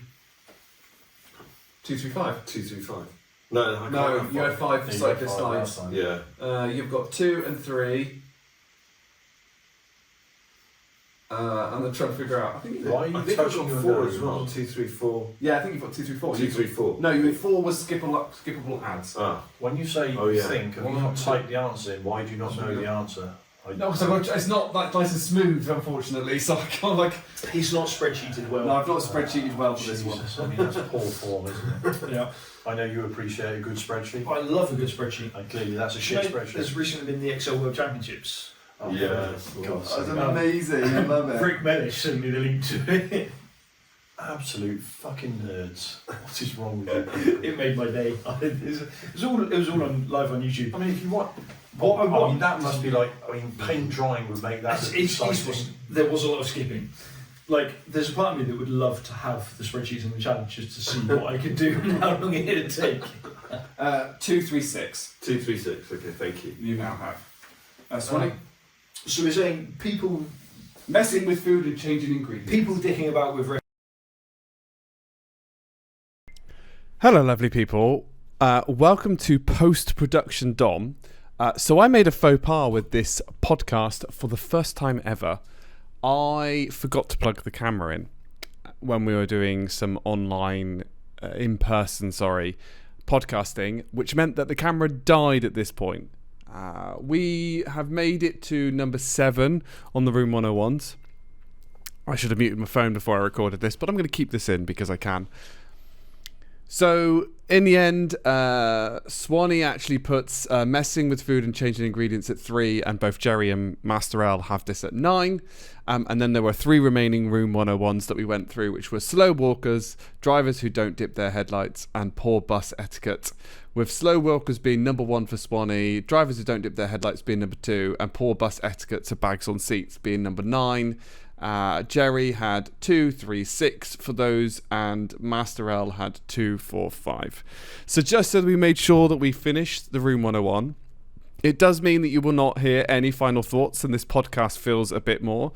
2, 3, 5. 2, 3, 5. No, I can't No, have you had 5 for You got cyclist 5 last slides. time. Yeah. You've got 2 and 3. And I'm trying to figure out. I think. Why are you I think I've touching got your 4 nose? as well. 2, 3, 4. Yeah, I think you've got 2, 3, 4. 2, 3, 4. No, you 4 was skippable ads. Ah. When you say Oh, yeah. think, have you not typed the answer in? Why do you not know the answer? No, because it's not that nice and smooth, unfortunately. So I can't like. He's not spreadsheeted well. No, I've not spreadsheeted well for this one. Jesus, I mean, that's poor form, isn't it? Yeah. I know you appreciate a good spreadsheet. I love a good spreadsheet. And clearly that's a You shit know, spreadsheet. there's recently been the Excel World Championships. Oh, Yeah. God, That's so amazing. I love it. Rick Mellish sent me the link to it. absolute fucking nerds. What is wrong with you? It made my day. It was all on live on YouTube. I mean, if you want, What I I mean, want- that must be like. I mean, paint drying would make that exciting. There was a lot of skipping. Like, there's a part of me that would love to have the spreadsheets and the challenges to see what I could do and how long it'd take. 2, 3, 6. 2, 3, 6. Okay, thank you. You now have. Swanny. So we're saying people Messing with food and changing ingredients. dicking about with Hello, lovely people. Welcome to Post-Production Dom. So I made a faux pas with this podcast for the first time ever. I forgot to plug the camera in when we were doing some online, in-person, podcasting, which meant that the camera died at this point. We have made it to number 7 on the Room 101s. I should have muted my phone before I recorded this, but I'm going to keep this in because I can. So, in the end, Swanny actually puts messing with food and changing ingredients at 3, and both Jerry and Master L have this at 9. And then there were 3 remaining Room 101s that we went through, which were slow walkers, drivers who don't dip their headlights, and poor bus etiquette. With slow walkers being number 1 for Swanny, drivers who don't dip their headlights being number 2, and poor bus etiquette to bags on seats being number 9. Jerry had 2, 3, 6 for those, and Master L had 2, 4, 5. So just so that we made sure that we finished the Room 101, it does mean that you will not hear any final thoughts, and this podcast feels a bit more.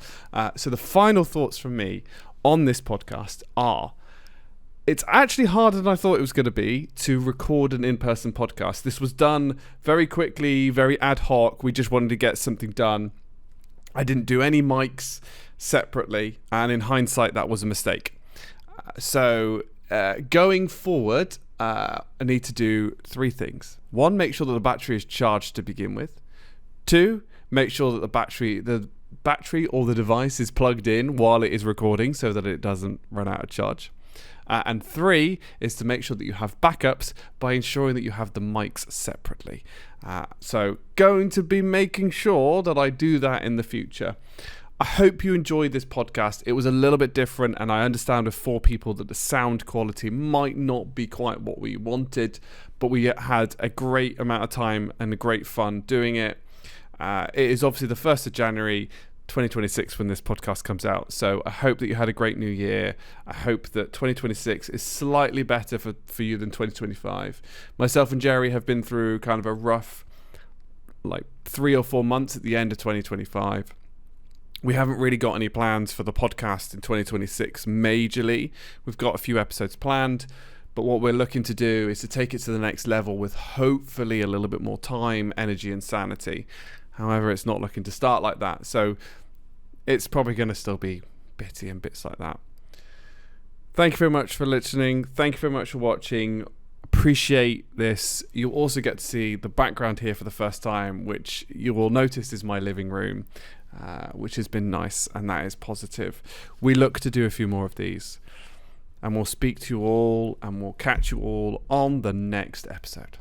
So the final thoughts from me on this podcast are: it's actually harder than I thought it was going to be to record an in-person podcast. This was done very quickly, very ad hoc. We just wanted to get something done. I didn't do any mics separately, and in hindsight that was a mistake. So going forward, I need to do 3 things. 1, make sure that the battery is charged to begin with. 2, make sure that the battery or the device is plugged in while it is recording so that it doesn't run out of charge. And 3 is to make sure that you have backups by ensuring that you have the mics separately. So going to be making sure that I do that in the future. I hope you enjoyed this podcast. It was a little bit different, and I understand with 4 people that the sound quality might not be quite what we wanted, but we had a great amount of time and a great fun doing it. It is obviously the 1st of January 2026 when this podcast comes out, so I hope that you had a great new year. I hope that 2026 is slightly better for you than 2025. Myself and Jerry have been through kind of a rough 3 or 4 months at the end of 2025. We haven't really got any plans for the podcast in 2026 majorly. We've got a few episodes planned, but what we're looking to do is to take it to the next level with hopefully a little bit more time, energy and sanity. However, it's not looking to start like that, so it's probably going to still be bitty and bits like that. Thank you very much for listening. Thank you very much for watching. Appreciate this. You'll also get to see the background here for the first time, which you will notice is my living room, which has been nice, and that is positive. We look to do a few more of these, and we'll speak to you all, and we'll catch you all on the next episode.